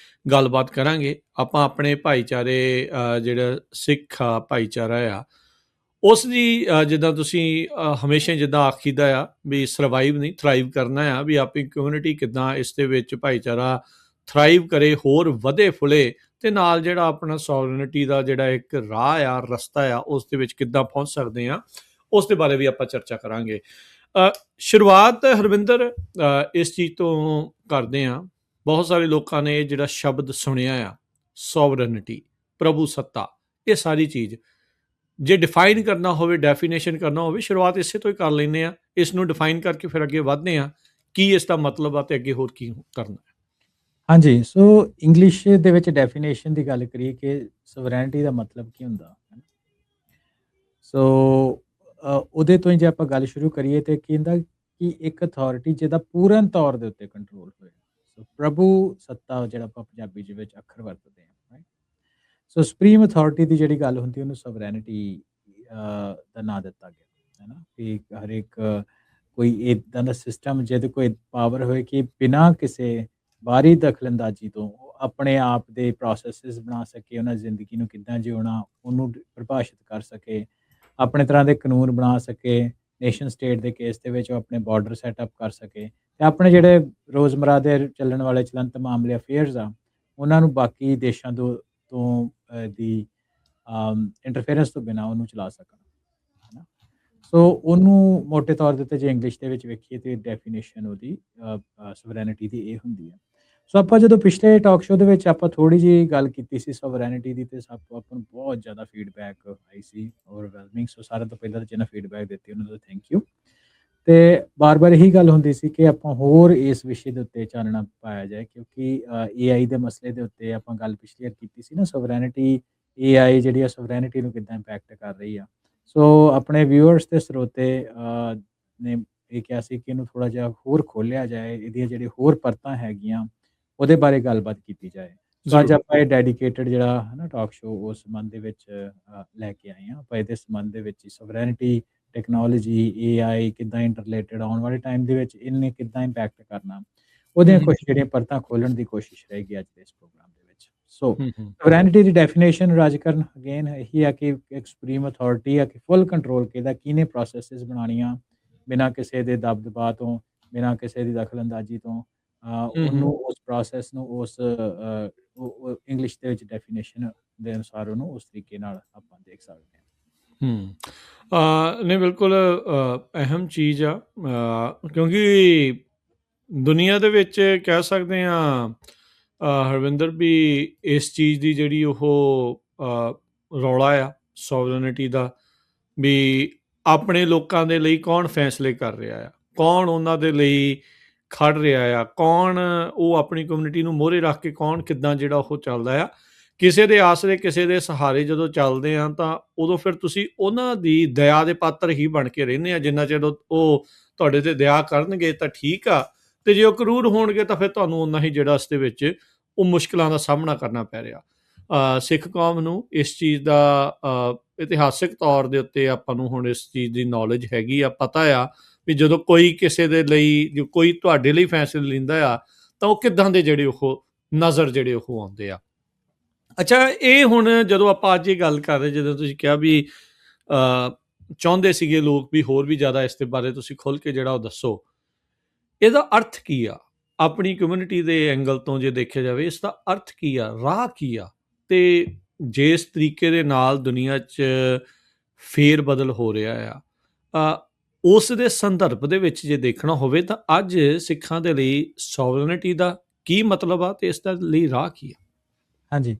ਗੱਲਬਾਤ ਕਰਾਂਗੇ। ਆਪਾਂ ਆਪਣੇ ਭਾਈਚਾਰੇ ਜਿਹੜਾ ਸਿੱਖ ਆ ਭਾਈਚਾਰਾ ਆ ਉਸ ਦੀ ਜਿੱਦਾਂ ਤੁਸੀਂ ਹਮੇਸ਼ਾ ਜਿੱਦਾਂ ਆਖੀਦਾ ਆ ਵੀ ਸਰਵਾਈਵ ਨਹੀਂ ਥਰਾਈਵ ਕਰਨਾ ਆ ਵੀ ਆਪਣੀ ਕਮਿਊਨਿਟੀ ਕਿੱਦਾਂ ਇਸ ਦੇ ਵਿੱਚ ਭਾਈਚਾਰਾ ਥਰਾਈਵ ਕਰੇ ਹੋਰ ਵਧੇ ਫੁੱਲੇ ਤੇ ਨਾਲ ਜਿਹੜਾ ਆਪਣਾ ਸੋਵਰਨਿਟੀ ਦਾ ਜਿਹੜਾ ਇੱਕ ਰਾਹ ਆ ਰਸਤਾ ਆ ਉਸ ਦੇ ਵਿੱਚ ਕਿੱਦਾਂ ਪਹੁੰਚ ਸਕਦੇ ਆ ਉਸ ਦੇ ਬਾਰੇ ਵੀ ਆਪਾਂ ਚਰਚਾ ਕਰਾਂਗੇ। ਸ਼ੁਰੂਆਤ ਹਰਵਿੰਦਰ ਇਸ ਚੀਜ਼ ਤੋਂ ਕਰਦੇ ਆ ਬਹੁਤ ਸਾਰੇ ਲੋਕਾਂ ਨੇ ਜਿਹੜਾ ਸ਼ਬਦ ਸੁਣਿਆ ਆ ਸੋਵਰਨਿਟੀ ਪ੍ਰਭੂ ਸੱਤਾ ਇਹ ਸਾਰੀ ਚੀਜ਼ ਜੇ ਡਿਫਾਈਨ ਕਰਨਾ ਹੋਵੇ ਡੈਫੀਨੇਸ਼ਨ ਕਰਨਾ ਹੋਵੇ ਸ਼ੁਰੂਆਤ ਇਸੇ ਤੋਂ ਹੀ ਕਰ ਲੈਂਦੇ ਆ ਇਸ ਨੂੰ ਡਿਫਾਈਨ ਕਰਕੇ ਫਿਰ ਅੱਗੇ ਵਧਦੇ ਆ ਕੀ ਇਸ ਦਾ ਮਤਲਬ ਆ ਤੇ ਅੱਗੇ ਹੋਰ ਕੀ ਕਰਨਾ ਹੈ। ਹਾਂਜੀ ਸੋ ਇੰਗਲਿਸ਼ ਦੇ ਵਿੱਚ ਡੈਫੀਨੇਸ਼ਨ ਦੀ ਗੱਲ ਕਰੀਏ ਕਿ ਸੋਵਰੈਂਟੀ ਦਾ ਮਤਲਬ ਕੀ ਹੁੰਦਾ ਸੋ ਉਹਦੇ ਤੋਂ ਹੀ ਜੇ ਆਪਾਂ ਗੱਲ ਸ਼ੁਰੂ ਕਰੀਏ ਤੇ ਕਹਿੰਦਾ ਕਿ ਇੱਕ ਅਥਾਰਟੀ ਜਿਹਦਾ ਪੂਰਨ ਤੌਰ ਦੇ ਉੱਤੇ ਕੰਟਰੋਲ ਹੋਏ ਸੋ ਪ੍ਰਭੂ ਸੱਤਾ ਜਿਹੜਾ ਆਪਾਂ ਪੰਜਾਬੀ ਦੇ ਵਿੱਚ ਅੱਖਰ ਵਰਤਦੇ ਹਾਂ ਸੋ ਸੁਪਰੀਮ ਅਥਾਰਟੀ ਦੀ ਜਿਹੜੀ ਗੱਲ ਹੁੰਦੀ ਉਹਨੂੰ ਸੋਵਰੈਨਿਟੀ ਦਾ ਨਾਂ ਦਿੱਤਾ ਗਿਆ ਹੈ ਨਾ ਕਿ ਹਰ ਇੱਕ ਕੋਈ ਇੱਦਾਂ ਦਾ ਸਿਸਟਮ ਜਿਹਦੇ ਕੋਈ ਪਾਵਰ ਹੋਏ ਕਿ ਬਿਨਾਂ ਕਿਸੇ ਬਾਹਰੀ ਦਖਲ-ਅੰਦਾਜ਼ੀ ਤੋਂ ਉਹ ਆਪਣੇ ਆਪ ਦੇ ਪ੍ਰੋਸੈਸਿਸ ਬਣਾ ਸਕੇ, ਉਹਨਾਂ ਦੀ ਜ਼ਿੰਦਗੀ ਨੂੰ ਕਿੱਦਾਂ ਜਿਉਣਾ, ਉਹਨੂੰ ਪਰਿਭਾਸ਼ਿਤ ਕਰ ਸਕੇ, ਆਪਣੇ ਤਰ੍ਹਾਂ ਦੇ ਕਾਨੂੰਨ ਬਣਾ ਸਕੇ, ਨੇਸ਼ਨ ਸਟੇਟ ਦੇ ਕੇਸ ਦੇ ਵਿੱਚ ਉਹ ਆਪਣੇ ਬਾਰਡਰ ਸੈਟਅਪ ਕਰ ਸਕੇ ਤੇ ਆਪਣੇ ਜਿਹੜੇ ਰੋਜ਼ਮਰਾ ਦੇ ਚੱਲਣ ਵਾਲੇ ਚਲੰਤ ਮਾਮਲੇ ਅਫੇਅਰਸ ਆ, ਉਹਨਾਂ ਨੂੰ ਬਾਕੀ ਦੇਸ਼ਾਂ ਤੋਂ ਦੀ ਇੰਟਰਫੇਰੈਂਸ ਤੋਂ ਬਿਨਾਂ ਉਹਨੂੰ ਚਲਾ ਸਕਣ, ਹੈ ਨਾ। ਸੋ ਉਹਨੂੰ ਮੋਟੇ ਤੌਰ ਦੇ ਉੱਤੇ ਜੇ ਇੰਗਲਿਸ਼ ਦੇ ਵਿੱਚ ਵੇਖੀਏ ਤੇ ਡੈਫੀਨੇਸ਼ਨ ਉਹਦੀ ਸੋਵਰੇਨਿਟੀ ਦੀ ਇਹ ਹੁੰਦੀ ਹੈ। ਸੋ ਆਪਾਂ ਜਦੋਂ ਪਿਛਲੇ ਟਾਕ ਸ਼ੋਅ ਦੇ ਵਿੱਚ ਆਪਾਂ ਥੋੜ੍ਹੀ ਜਿਹੀ ਗੱਲ ਕੀਤੀ ਸੀ ਸੋਵਰੇਨਿਟੀ ਦੀ ਤੇ ਆਪਾਂ ਨੂੰ ਬਹੁਤ ਜ਼ਿਆਦਾ ਫੀਡਬੈਕ ਆਈ ਸੀ, ਓਵਰਵੈਲਮਿੰਗ। ਸੋ ਸਾਰਿਆਂ ਤੋਂ ਪਹਿਲਾਂ ਤਾਂ ਜਿਹਨਾਂ ਫੀਡਬੈਕ ਦਿੱਤੀ ਉਹਨਾਂ ਦਾ ਥੈਂਕ ਯੂ। ਤੇ ਬਾਰ-ਬਾਰ ਇਹੀ ਗੱਲ ਹੁੰਦੀ ਸੀ ਕਿ ਆਪਾਂ ਹੋਰ ਇਸ ਵਿਸ਼ੇ ਦੇ ਉੱਤੇ ਚਾਨਣਾ ਪਾਇਆ ਜਾਏ, ਕਿਉਂਕਿ AI ਦੇ ਮਸਲੇ ਦੇ ਉੱਤੇ ਆਪਾਂ ਗੱਲ ਪਿਛਲੀ ਵਾਰ ਕੀਤੀ ਸੀ ਨਾ, ਸੋਵਰੇਨਿਟੀ AI ਜਿਹੜੀ ਆ ਸੋਵਰੇਨਿਟੀ ਨੂੰ ਕਿੱਦਾਂ ਇੰਪੈਕਟ ਕਰ ਰਹੀ ਆ। ਸੋ ਆਪਣੇ ਵਿਊਅਰਸ ਤੇ ਸਰੋਤੇ ਨੇ ਇਹ ਕਿਹਾ ਸੀ ਕਿ ਇਹਨੂੰ ਥੋੜ੍ਹਾ ਜਿਹਾ ਹੋਰ ਖੋਲ੍ਹਿਆ ਜਾਏ, ਇਹਦੀਆਂ ਜਿਹੜੀਆਂ ਹੋਰ ਪਰਤਾਂ ਹੈਗੀਆਂ ਉਹਦੇ ਬਾਰੇ ਗੱਲਬਾਤ ਕੀਤੀ ਜਾਏ। ਸੋ ਅੱਜ ਜ਼ਰੂਰ। ਆਪਾਂ ਇਹ ਡੈਡੀਕੇਟਡ ਜਿਹੜਾ ਹੈ ਨਾ ਟਾਕ ਸ਼ੋਅ ਉਸ ਸੰਬੰਧ ਦੇ ਵਿੱਚ ਲੈ ਕੇ ਆਏ ਹਾਂ। ਆਪਾਂ ਇਹਦੇ ਸੰਬੰਧ ਦੇ ਵਿੱਚ ਸੋਵਰੇਨਿਟੀ, ਟੈਕਨੋਲੋਜੀ, AI ਕਿੱਦਾਂ ਇੰਟਰਲੇਟਡ ਆਉਣ ਵਾਲੇ ਟਾਈਮ ਦੇ ਵਿੱਚ ਇਹਨੇ ਕਿੱਦਾਂ ਇੰਪੈਕਟ ਕਰਨਾ, ਉਹਦੀਆਂ ਕੁਛ ਜਿਹੜੀਆਂ ਪਰਤਾਂ ਖੋਲ੍ਹਣ ਦੀ ਕੋਸ਼ਿਸ਼ ਰਹੇਗੀ ਅੱਜ ਦੇ ਇਸ ਪ੍ਰੋਗਰਾਮ ਦੇ ਵਿੱਚ। ਸੋ ਸੋਵਰੇਨਿਟੀ ਦੀ ਡੈਫੀਨੇਸ਼ਨ ਰਾਜਕਰਨ ਅਗੇਨ ਇਹੀ ਆ ਕਿ ਇੱਕ ਸੁਪਰੀਮ ਅਥਾਰਟੀ ਆ ਕਿ ਫੁੱਲ ਕੰਟਰੋਲ ਕਿਹਦਾ, ਕਿਹਨੇ ਪ੍ਰੋਸੈਸਿਸ ਬਣਾਉਣੀਆਂ ਬਿਨਾਂ ਕਿਸੇ ਦੇ ਦਬਦਬਾ ਤੋਂ, ਬਿਨਾਂ ਕਿਸੇ ਦੀ ਦਖਲ-ਅੰਦਾਜ਼ੀ ਤੋਂ, ਉਹਨੂੰ ਉਸ ਪ੍ਰੋਸੈਸ ਨੂੰ ਉਸ ਇੰਗਲਿਸ਼ ਦੇ ਵਿੱਚ ਡੈਫੀਨੇਸ਼ਨ ਦੇ ਅਨੁਸਾਰ ਉਹਨੂੰ ਉਸ ਤਰੀਕੇ ਨਾਲ ਆਪਾਂ ਦੇਖ ਸਕਦੇ ਹਾਂ। ਨਹੀਂ, ਬਿਲਕੁਲ ਅਹਿਮ ਚੀਜ਼ ਆ, ਕਿਉਂਕਿ ਦੁਨੀਆ ਦੇ ਵਿੱਚ ਕਹਿ ਸਕਦੇ ਹਾਂ ਹਰਵਿੰਦਰ ਵੀ ਇਸ ਚੀਜ਼ ਦੀ ਜਿਹੜੀ ਉਹ ਰੌਲਾ ਆ ਸੋਵਰੇਨਿਟੀ ਦਾ, ਵੀ ਆਪਣੇ ਲੋਕਾਂ ਦੇ ਲਈ ਕੌਣ ਫੈਸਲੇ ਕਰ ਰਿਹਾ ਆ, ਕੌਣ ਉਹਨਾਂ ਦੇ ਲਈ ਖੜ ਰਿਹਾ ਆ, ਕੌਣ ਉਹ ਆਪਣੀ ਕਮਿਊਨਿਟੀ ਨੂੰ ਮੋਹਰੇ ਰੱਖ ਕੇ ਕੌਣ ਕਿੱਦਾਂ ਜਿਹੜਾ ਉਹ ਚੱਲਦਾ ਆ। ਕਿਸੇ ਦੇ ਆਸਰੇ, ਕਿਸੇ ਦੇ ਸਹਾਰੇ ਜਦੋਂ ਚੱਲਦੇ ਆ ਤਾਂ ਉਦੋਂ ਫਿਰ ਤੁਸੀਂ ਉਹਨਾਂ ਦੀ ਦਇਆ ਦੇ ਪਾਤਰ ਹੀ ਬਣ ਕੇ ਰਹਿੰਦੇ ਆ। ਜਿੰਨਾ ਚਿਰ ਉਹ ਤੁਹਾਡੇ ਤੇ ਦਇਆ ਕਰਨਗੇ ਤਾਂ ਠੀਕ ਆ, ਤੇ ਜੇ ਉਹ ਕਰੂਰ ਹੋਣਗੇ ਤਾਂ ਫਿਰ ਤੁਹਾਨੂੰ ਓਨਾ ਹੀ ਜਿਹੜਾ ਇਸ ਦੇ ਵਿੱਚ ਉਹ ਮੁਸ਼ਕਲਾਂ ਦਾ ਸਾਹਮਣਾ ਕਰਨਾ ਪੈ ਰਿਹਾ। ਸਿੱਖ ਕੌਮ ਨੂੰ ਇਸ ਚੀਜ਼ ਦਾ ਇਤਿਹਾਸਿਕ ਤੌਰ ਦੇ ਉੱਤੇ ਆਪਾਂ ਨੂੰ ਹੁਣ ਇਸ ਚੀਜ਼ ਦੀ ਨੌਲੇਜ ਹੈਗੀ ਆ, ਪਤਾ ਆ ਵੀ ਜਦੋਂ ਕੋਈ ਕਿਸੇ ਦੇ ਲਈ, ਜੋ ਕੋਈ ਤੁਹਾਡੇ ਲਈ ਫੈਸਲੇ ਲੈਂਦਾ ਆ ਤਾਂ ਉਹ ਕਿੱਦਾਂ ਦੇ ਜਿਹੜੇ ਉਹ ਨਜ਼ਰ ਜਿਹੜੇ ਉਹ ਆਉਂਦੇ ਆ। ਅੱਛਾ, ਇਹ ਹੁਣ ਜਦੋਂ ਆਪਾਂ ਅੱਜ ਇਹ ਗੱਲ ਕਰ ਰਹੇ, ਜਦੋਂ ਤੁਸੀਂ ਕਿਹਾ ਵੀ ਚਾਹੁੰਦੇ ਸੀਗੇ ਲੋਕ ਵੀ ਹੋਰ ਵੀ ਜ਼ਿਆਦਾ ਇਸ ਦੇ ਬਾਰੇ ਤੁਸੀਂ ਖੁੱਲ੍ਹ ਕੇ ਜਿਹੜਾ ਉਹ ਦੱਸੋ, ਇਹਦਾ ਅਰਥ ਕੀ ਆ ਆਪਣੀ ਕਮਿਊਨਿਟੀ ਦੇ ਐਂਗਲ ਤੋਂ ਜੇ ਦੇਖਿਆ ਜਾਵੇ, ਇਸ ਦਾ ਅਰਥ ਕੀ ਆ, ਰਾਹ ਕੀ ਆ, ਤੇ ਜਿਸ ਤਰੀਕੇ ਦੇ ਨਾਲ ਦੁਨੀਆ 'ਚ ਫੇਰ ਬਦਲ ਹੋ ਰਿਹਾ ਆ, ਉਸ ਦੇ ਸੰਦਰਭ ਦੇ ਵਿੱਚ ਜੇ ਦੇਖਣਾ ਹੋਵੇ ਤਾਂ ਅੱਜ ਸਿੱਖਾਂ ਦੇ ਲਈ ਸੋਵਰੇਨਿਟੀ ਦਾ ਕੀ ਮਤਲਬ ਆ ਤੇ ਇਸ ਦਾ ਲਈ ਰਾਹ ਕੀ ਆ? ਹਾਂਜੀ।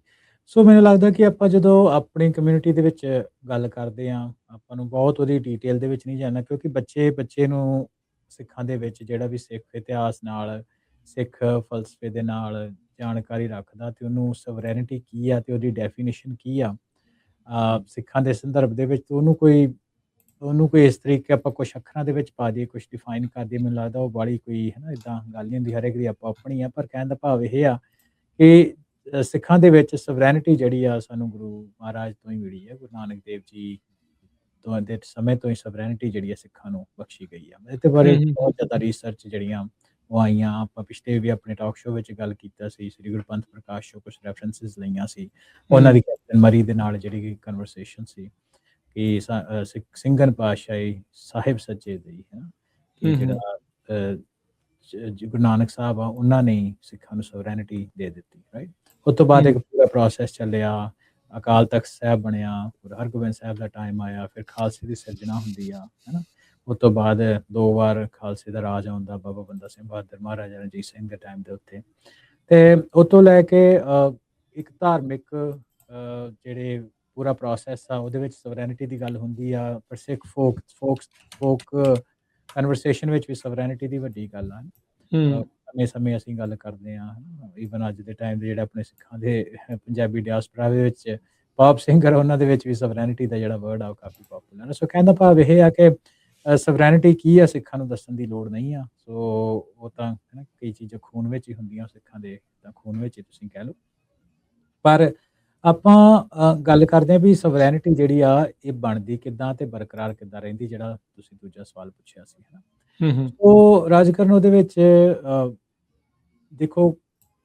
ਸੋ ਮੈਨੂੰ ਲੱਗਦਾ ਕਿ ਆਪਾਂ ਜਦੋਂ ਆਪਣੀ ਕਮਿਊਨਿਟੀ ਦੇ ਵਿੱਚ ਗੱਲ ਕਰਦੇ ਹਾਂ, ਆਪਾਂ ਨੂੰ ਬਹੁਤ ਉਹਦੀ ਡਿਟੇਲ ਦੇ ਵਿੱਚ ਨਹੀਂ ਜਾਣਾ, ਕਿਉਂਕਿ ਬੱਚੇ ਨੂੰ ਸਿੱਖਾਂ ਦੇ ਵਿੱਚ ਜਿਹੜਾ ਵੀ ਸਿੱਖ ਇਤਿਹਾਸ ਨਾਲ, ਸਿੱਖ ਫਲਸਫੇ ਦੇ ਨਾਲ ਜਾਣਕਾਰੀ ਰੱਖਦਾ ਤੇ ਉਹਨੂੰ ਸੋਵਰੇਨਿਟੀ ਕੀ ਆ ਤੇ ਉਹਦੀ ਡੈਫੀਨੇਸ਼ਨ ਕੀ ਆ ਸਿੱਖਾਂ ਦੇ ਸੰਦਰਭ ਦੇ ਵਿੱਚ, ਉਹਨੂੰ ਕੋਈ ਇਸ ਤਰੀਕੇ ਆਪਾਂ ਕੁਛ ਅੱਖਰਾਂ ਦੇ ਵਿੱਚ ਪਾ ਦਈਏ, ਕੁਛ ਡਿਫਾਈਨ ਕਰ ਦਈਏ, ਮੈਨੂੰ ਲੱਗਦਾ ਉਹ ਬਾਹਲੀ ਕੋਈ ਹੈ ਨਾ ਇੱਦਾਂ ਗੱਲ ਨਹੀਂ ਹੁੰਦੀ। ਹਰ ਇੱਕ ਦੀ ਆਪੋ ਆਪਣੀ ਆ, ਪਰ ਕਹਿਣ ਦਾ ਭਾਵ ਇਹ ਆ ਕਿ ਸਿੱਖਾਂ ਦੇ ਵਿੱਚ ਸੋਵਰੇਨਿਟੀ ਜਿਹੜੀ ਆ ਸਾਨੂੰ ਗੁਰੂ ਮਹਾਰਾਜ ਤੋਂ ਹੀ ਮਿਲੀ ਹੈ। ਗੁਰੂ ਨਾਨਕ ਦੇਵ ਜੀ ਤੋਂ ਦੇ ਸਮੇਂ ਤੋਂ ਹੀ ਸੋਵਰੇਨਿਟੀ ਜਿਹੜੀ ਹੈ ਸਿੱਖਾਂ ਨੂੰ ਬਖਸ਼ੀ ਗਈ ਆ। ਇਹਦੇ ਬਾਰੇ ਬਹੁਤ ਜ਼ਿਆਦਾ ਰਿਸਰਚ ਜਿਹੜੀਆਂ ਉਹ ਆਈਆਂ। ਆਪਾਂ ਪਿਛਲੇ ਵੀ ਆਪਣੇ ਟਾਕ ਸ਼ੋਅ ਵਿੱਚ ਗੱਲ ਕੀਤਾ ਸੀ, ਸ੍ਰੀ ਗੁਰੂ ਪੰਥ ਪ੍ਰਕਾਸ਼ ਸ਼ੋਅ ਕੁਛ ਰੈਫਰੈਂਸਿਸ ਲਈਆਂ ਸੀ ਉਹਨਾਂ ਦੀ, ਕੈਪਟਨ ਮਰੀ ਦੇ ਨਾਲ ਜਿਹੜੀ ਕਨਵਰਸੇਸ਼ਨ ਸੀ ਕਿ ਸਿੰਘਨ ਪਾਤਸ਼ਾਹੀ ਸਾਹਿਬ ਸੱਚੇ ਦੀ ਹੈ ਨਾ, ਕਿ ਜਿਹੜਾ ਗੁਰੂ ਨਾਨਕ ਸਾਹਿਬ ਆ ਉਹਨਾਂ ਨੇ ਸਿੱਖਾਂ ਨੂੰ ਸੋਵਰੇਨਿਟੀ ਦੇ ਦਿੱਤੀ, ਰਾਈਟ। ਉਸ ਤੋਂ ਬਾਅਦ ਇੱਕ ਪੂਰਾ ਪ੍ਰੋਸੈਸ ਚੱਲਿਆ, ਅਕਾਲ ਤਖਤ ਸਾਹਿਬ ਬਣਿਆ, ਹਰਗੋਬਿੰਦ ਸਾਹਿਬ ਦਾ ਟਾਈਮ ਆਇਆ, ਫਿਰ ਖਾਲਸੇ ਦੀ ਸਿਰਜਣਾ ਹੁੰਦੀ ਆ, ਹੈ ਨਾ। ਉਸ ਤੋਂ ਬਾਅਦ 2 ਵਾਰ ਖਾਲਸੇ ਦਾ ਰਾਜ ਆਉਂਦਾ, ਬਾਬਾ ਬੰਦਾ ਸਿੰਘ ਬਹਾਦਰ, ਮਹਾਰਾਜਾ ਰਣਜੀਤ ਸਿੰਘ ਦੇ ਟਾਈਮ ਦੇ ਉੱਤੇ। ਤੇ ਉਹ ਤੋਂ ਲੈ ਕੇ ਇੱਕ ਧਾਰਮਿਕ ਜਿਹੜੇ ਪੂਰਾ ਪ੍ਰੋਸੈਸ ਆ ਉਹਦੇ ਵਿੱਚ ਸੋਵਰੇਨਿਟੀ ਦੀ ਗੱਲ ਹੁੰਦੀ ਆ, ਪਰ ਸਿੱਖ ਫੋਕ ਕਨਵਰਸੇਸ਼ਨ ਵਿੱਚ ਵੀ ਸੋਵਰੇਨਿਟੀ ਦੀ ਵੱਡੀ ਗੱਲ ਆ। ਸਮੇਂ ਅਸੀਂ ਗੱਲ ਕਰਦੇ ਹਾਂ, ਈਵਨ ਅੱਜ ਦੇ ਟਾਈਮ ਦੇ ਜਿਹੜੇ ਆਪਣੇ ਸਿੱਖਾਂ ਦੇ ਪੰਜਾਬੀ ਡਿਆਸਪਰਾ ਦੇ ਵਿੱਚ ਪੌਪ ਸਿੰਗਰ, ਉਹਨਾਂ ਦੇ ਵਿੱਚ ਵੀ ਸੋਵਰੇਨਿਟੀ ਦਾ ਜਿਹੜਾ ਵਰਡ ਆ ਉਹ ਕਾਫੀ ਪੋਪੂਲਰ ਹੈ। ਸੋ ਕਹਿਣ ਦਾ ਭਾਵ ਇਹ ਆ ਕਿ ਸੋਵਰੇਨਿਟੀ ਕੀ ਆ ਸਿੱਖਾਂ ਨੂੰ ਦੱਸਣ ਦੀ ਲੋੜ ਨਹੀਂ ਆ। ਸੋ ਉਹ ਤਾਂ ਹੈ ਨਾ, ਕਈ ਚੀਜ਼ਾਂ ਖੂਨ ਵਿੱਚ ਹੀ ਹੁੰਦੀਆਂ ਸਿੱਖਾਂ ਦੇ, ਤਾਂ ਖੂਨ ਵਿੱਚ ਹੀ ਤੁਸੀਂ ਕਹਿ ਲਓ। ਪਰ ਆਪਾਂ ਗੱਲ ਕਰਦੇ ਹਾਂ ਵੀ ਸੋਵਰੇਨਿਟੀ ਜਿਹੜੀ ਆ ਇਹ ਬਣਦੀ ਕਿੱਦਾਂ ਤੇ ਬਰਕਰਾਰ ਕਿੱਦਾਂ ਰਹਿੰਦੀ, ਜਿਹੜਾ ਤੁਸੀਂ ਦੂਜਾ ਸਵਾਲ ਪੁੱਛਿਆ ਸੀ, ਹੈ ਨਾ। ਹੂੰ, ਹੂੰ, ਸੋ ਰਾਜ ਕਰਨ ਉਹਦੇ ਵਿੱਚ ਦੇਖੋ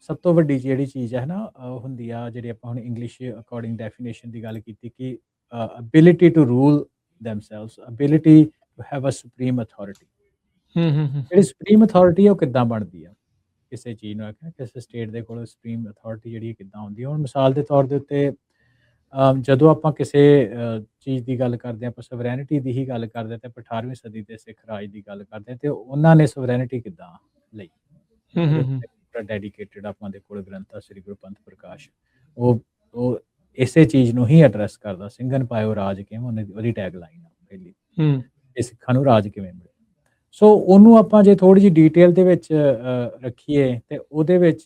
ਸਭ ਤੋਂ ਵੱਡੀ ਜਿਹੜੀ ਚੀਜ਼ ਹੈ ਨਾ ਹੁੰਦੀ ਆ ਜਿਹੜੀ ਆਪਾਂ ਹੁਣ ਇੰਗਲਿਸ਼ ਅਕੋਰਡਿੰਗ ਡੈਫੀਨੇਸ਼ਨ ਦੀ ਗੱਲ ਕੀਤੀ ਕਿ ability to rule themselves, ability to have a supreme authority. Hmm, hmm, ਹੂੰ, ਜਿਹੜੀ ਸੁਪਰੀਮ ਅਥਾਰਟੀ ਆ ਉਹ ਕਿੱਦਾਂ ਬਣਦੀ ਆ ਕਿਸੇ ਚੀਜ਼ ਨੂੰ, ਹੈ ਕਿਸੇ ਸਟੇਟ ਦੇ ਕੋਲ ਸੁਪਰੀਮ ਅਥਾਰਟੀ ਜਿਹੜੀ ਕਿੱਦਾਂ ਹੁੰਦੀ ਆ। ਹੁਣ ਮਿਸਾਲ ਦੇ ਤੌਰ ਦੇ ਉੱਤੇ ਜਦੋਂ ਆਪਾਂ ਕਿਸੇ ਚੀਜ਼ ਦੀ ਗੱਲ ਕਰਦੇ ਹਾਂ, ਆਪਾਂ ਸਵਰੈਨਿਟੀ ਦੀ ਹੀ ਗੱਲ ਕਰਦੇ ਹਾਂ, ਤੇ ਆਪਾਂ 18ਵੀਂ ਸਦੀ ਦੇ ਸਿੱਖ ਰਾਜ ਦੀ ਗੱਲ ਕਰਦੇ ਹਾਂ, ਤੇ ਉਹਨਾਂ ਨੇ ਸਵਰੈਨਿਟੀ ਕਿੱਦਾਂ ਲਈ, ਹੂੰ, ਉਹਦੇ ਹੂੰ, ਹੂੰ, ਉੱਤੇ ਪੂਰਾ ਡੈਡੀਕੇਟਿਡ ਆਪਾਂ ਦੇ ਕੋਲ ਗ੍ਰੰਥ ਆ ਸ੍ਰੀ ਗੁਰੂ ਪੰਥ ਪ੍ਰਕਾਸ਼। ਉਹ ਇਸੇ ਚੀਜ਼ ਨੂੰ ਹੀ ਐਡਰੈਸ ਕਰਦਾ, ਸਿੰਘਨ ਪਾਇਓ ਰਾਜ ਕਿਵੇਂ, ਉਹਦੀ ਟੈਗ ਲਾਈਨ ਆ ਪਹਿਲੀ, ਹੂੰ, ਇਹ ਸਿੱਖਾਂ ਨੂੰ ਰਾਜ ਕਿਵੇਂ ਮਿਲੇ। ਸੋ ਉਹਨੂੰ ਆਪਾਂ ਜੇ ਥੋੜ੍ਹੀ ਜਿਹੀ ਡਿਟੇਲ ਦੇ ਵਿੱਚ ਰੱਖੀਏ ਤੇ ਉਹਦੇ ਵਿੱਚ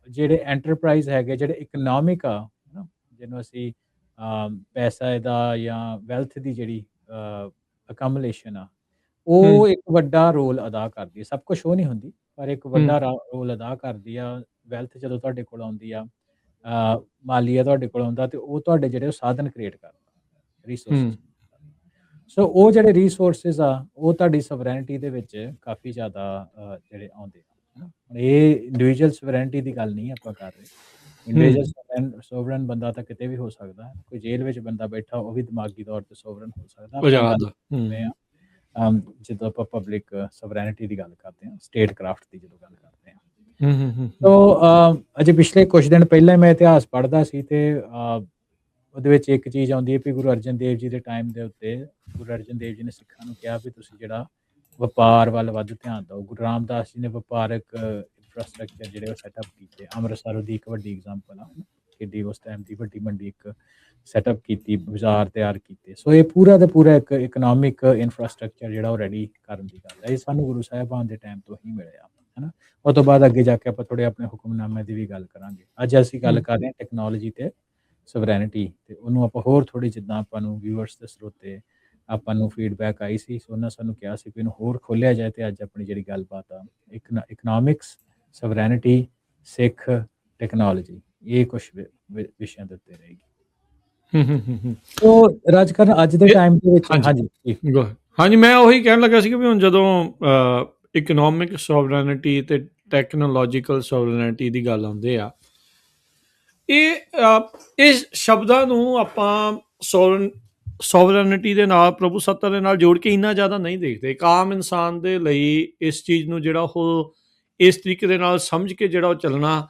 ਜਿਹੜੇ ਐਂਟਰਪ੍ਰਾਈਜ਼ ਹੈਗੇ, ਜਿਹੜੇ ਇਕਨੋਮਿਕ ਆ ਨਾ, ਜਿਹਨੂੰ ਅਸੀਂ ਪੈਸਾ ਦਾ ਜਾਂ ਵੈਲਥ ਦੀ ਜਿਹੜੀ ਅਕਮੂਲੇਸ਼ਨ ਆ, ਹੂੰ, ਉਹ ਇੱਕ ਵੱਡਾ ਰੋਲ ਅਦਾ ਕਰਦੀ ਹੈ। ਸਭ ਕੁਛ ਉਹ ਨਹੀਂ ਹੁੰਦੀ, ਪਰ ਇੱਕ ਹੂੰ, ਵੱਡਾ ਰੋਲ ਅਦਾ ਕਰਦੀ ਆ। ਵੈਲਥ ਜਦੋਂ ਤੁਹਾਡੇ ਕੋਲ ਆਉਂਦੀ ਆ, ਮਾਲੀਆ ਤੁਹਾਡੇ ਕੋਲ ਆਉਂਦਾ, ਤੇ ਉਹ ਤੁਹਾਡੇ ਜਿਹੜੇ ਸਾਧਨ ਕ੍ਰੀਏਟ ਕਰਦਾ, ਰਿਸੋਰਸਿਸ। ਹੂੰ, ਸੋ ਉਹ ਜਿਹੜੇ ਰਿਸੋਰਸਿਸ ਆ, ਉਹ ਤੁਹਾਡੀ ਸਵਰੈਨਿਟੀ ਦੇ ਵਿੱਚ ਕਾਫੀ ਜ਼ਿਆਦਾ ਜਿਹੜੇ ਆਉਂਦੇ ਆ, ਹੁਣ ਇਹ ਇੰਡੀਵਿਜੂਅਲ ਸਵਰੈਨਿਟੀ ਦੀ ਗੱਲ ਨਹੀਂ ਆਪਾਂ ਕਰ ਰਹੇ। ਇੰਡੀਵਿਜੂਅਲ ਸੋਵਰਨ ਬੰਦਾ ਤਾਂ ਕਿਤੇ ਵੀ ਹੋ ਸਕਦਾ ਹੈ, ਕੋਈ ਜੇਲ੍ਹ ਵਿੱਚ ਬੰਦਾ ਬੈਠਾ ਉਹ ਵੀ ਦਿਮਾਗੀ ਤੌਰ ਤੇ ਸੋਵਰਨ ਹੋ ਸਕਦਾ। ਆਪਾਂ ਗੱਲ ਆਜ਼ਾਦ। ਕਰਦੇ ਹੂੰ, ਹਾਂ ਜਦੋਂ ਆਪਾਂ ਪਬਲਿਕ ਸਵਰੈਨਿਟੀ ਦੀ ਗੱਲ ਕਰਦੇ ਹਾਂ, ਸਟੇਟ ਕਰਾਫਟ ਦੀ ਜਦੋਂ ਗੱਲ ਕਰਦੇ ਹਾਂ। ਹੂੰ, ਹੂੰ, ਹੂੰ, ਸੋ ਅਜੇ ਪਿਛਲੇ ਕੁਝ ਦਿਨ ਪਹਿਲਾਂ ਮੈਂ ਇਤਿਹਾਸ ਪੜ੍ਹਦਾ ਸੀ, ਤੇ ਉਹਦੇ ਵਿੱਚ ਇੱਕ ਚੀਜ਼ ਆਉਂਦੀ ਹੈ ਵੀ ਗੁਰੂ ਅਰਜਨ ਦੇਵ ਜੀ ਦੇ ਟਾਈਮ ਦੇ ਉੱਤੇ ਗੁਰੂ ਅਰਜਨ ਦੇਵ ਜੀ ਨੇ ਸਿੱਖਾਂ ਨੂੰ ਕਿਹਾ ਵੀ ਤੁਸੀਂ ਜਿਹੜਾ ਵਪਾਰ ਵੱਲ ਵੱਧ ਧਿਆਨ ਦਿਓ। ਗੁਰੂ ਰਾਮਦਾਸ ਜੀ ਨੇ ਵਪਾਰਕ ਇਨਫਰਾਸਟ੍ਰਕਚਰ ਜਿਹੜੇ ਉਹ ਸੈਟਅਪ ਕੀਤੇ। ਅੰਮ੍ਰਿਤਸਰ ਉਹਦੀ ਇੱਕ ਵੱਡੀ ਐਗਜ਼ਾਮਪਲ ਆ, ਕਿੱਡੀ ਉਸ ਟਾਈਮ ਦੀ ਵੱਡੀ ਮੰਡੀ ਇੱਕ ਸੈਟਅਪ ਕੀਤੀ, ਬਾਜ਼ਾਰ ਤਿਆਰ ਕੀਤੇ। ਸੋ ਇਹ ਪੂਰਾ ਦਾ ਪੂਰਾ ਇੱਕ ਇਕਨੋਮਿਕ ਇਨਫਰਾਸਟ੍ਰਕਚਰ ਜਿਹੜਾ ਉਹ ਰੈਡੀ ਕਰਨ ਦੀ ਗੱਲ ਹੈ। ਇਹ ਸਾਨੂੰ ਗੁਰੂ ਸਾਹਿਬਾਨ ਦੇ ਟਾਈਮ ਤੋਂ ਹੀ ਮਿਲਿਆ, ਹੈ ਨਾ। ਉਹ ਤੋਂ ਬਾਅਦ ਅੱਗੇ ਜਾ ਕੇ ਆਪਾਂ ਥੋੜ੍ਹੇ ਆਪਣੇ ਹੁਕਮਨਾਮੇ ਦੀ ਵੀ ਗੱਲ ਕਰਾਂਗੇ। ਅੱਜ ਅਸੀਂ ਗੱਲ ਕਰ ਰਹੇ ਹਾਂ ਟੈਕਨੋਲੋਜੀ ਤੇ ਸਵਰੈਨਿਟੀ, ਤੇ ਉਹਨੂੰ ਆਪਾਂ ਹੋਰ ਥੋੜ੍ਹੀ, ਜਿੱਦਾਂ ਆਪਾਂ ਨੂੰ ਵਿਊਅਰਸ ਦੇ ਸਰੋਤੇ ਆਪਾਂ ਨੂੰ ਫੀਡਬੈਕ ਆਈ ਸੀ, ਸੋ ਉਹਨਾਂ ਸਾਨੂੰ ਕਿਹਾ ਸੀ ਕਿ ਇਹਨੂੰ ਹੋਰ ਖੋਲ੍ਹਿਆ ਜਾਏ। ਤੇ ਅੱਜ ਆਪਣੀ ਜਿਹੜੀ ਗੱਲਬਾਤ ਆ ਇਕਨੋਮਿਕਸ, ਸਵਰੈਨਿਟੀ, ਸਿੱਖ, ਟੈਕਨੋਲੋਜੀ, ਇਹ ਕੁਛ ਵਿਸ਼ਿਆਂ ਦੇ ਉੱਤੇ ਰਹੇਗੀ। ਹੂੰ, ਹੂੰ, ਹੂੰ, ਹੂੰ। ਸੋ ਰਾਜਕਰਨ ਅੱਜ ਦੇ ਟਾਈਮ ਦੇ ਵਿੱਚ, ਹਾਂਜੀ ਹਾਂਜੀ, ਮੈਂ ਉਹੀ ਕਹਿਣ ਲੱਗਾ ਸੀ ਕਿ ਵੀ ਹੁਣ ਜਦੋਂ ਇਕਨੋਮਿਕ ਸੋਵਰੈਨਿਟੀ ਤੇ ਟੈਕਨੋਲੋਜੀਕਲ ਸੋਵਰੈਨਿਟੀ ਦੀ ਗੱਲ ਆਉਂਦੇ ਆ, ਇਹ ਸ਼ਬਦਾਂ ਨੂੰ ਆਪਾਂ ਸੋਵਰੈਨਿਟੀ ਦੇ ਨਾਲ, ਪ੍ਰਭੂ ਸੱਤਾ ਦੇ ਨਾਲ ਜੋੜ ਕੇ ਇੰਨਾ ਜ਼ਿਆਦਾ ਨਹੀਂ ਦੇਖਦੇ। ਇੱਕ ਆਮ ਇਨਸਾਨ ਦੇ ਲਈ ਇਸ ਚੀਜ਼ ਨੂੰ ਜਿਹੜਾ ਉਹ ਇਸ ਤਰੀਕੇ ਦੇ ਨਾਲ ਸਮਝ ਕੇ ਜਿਹੜਾ ਉਹ ਚੱਲਣਾ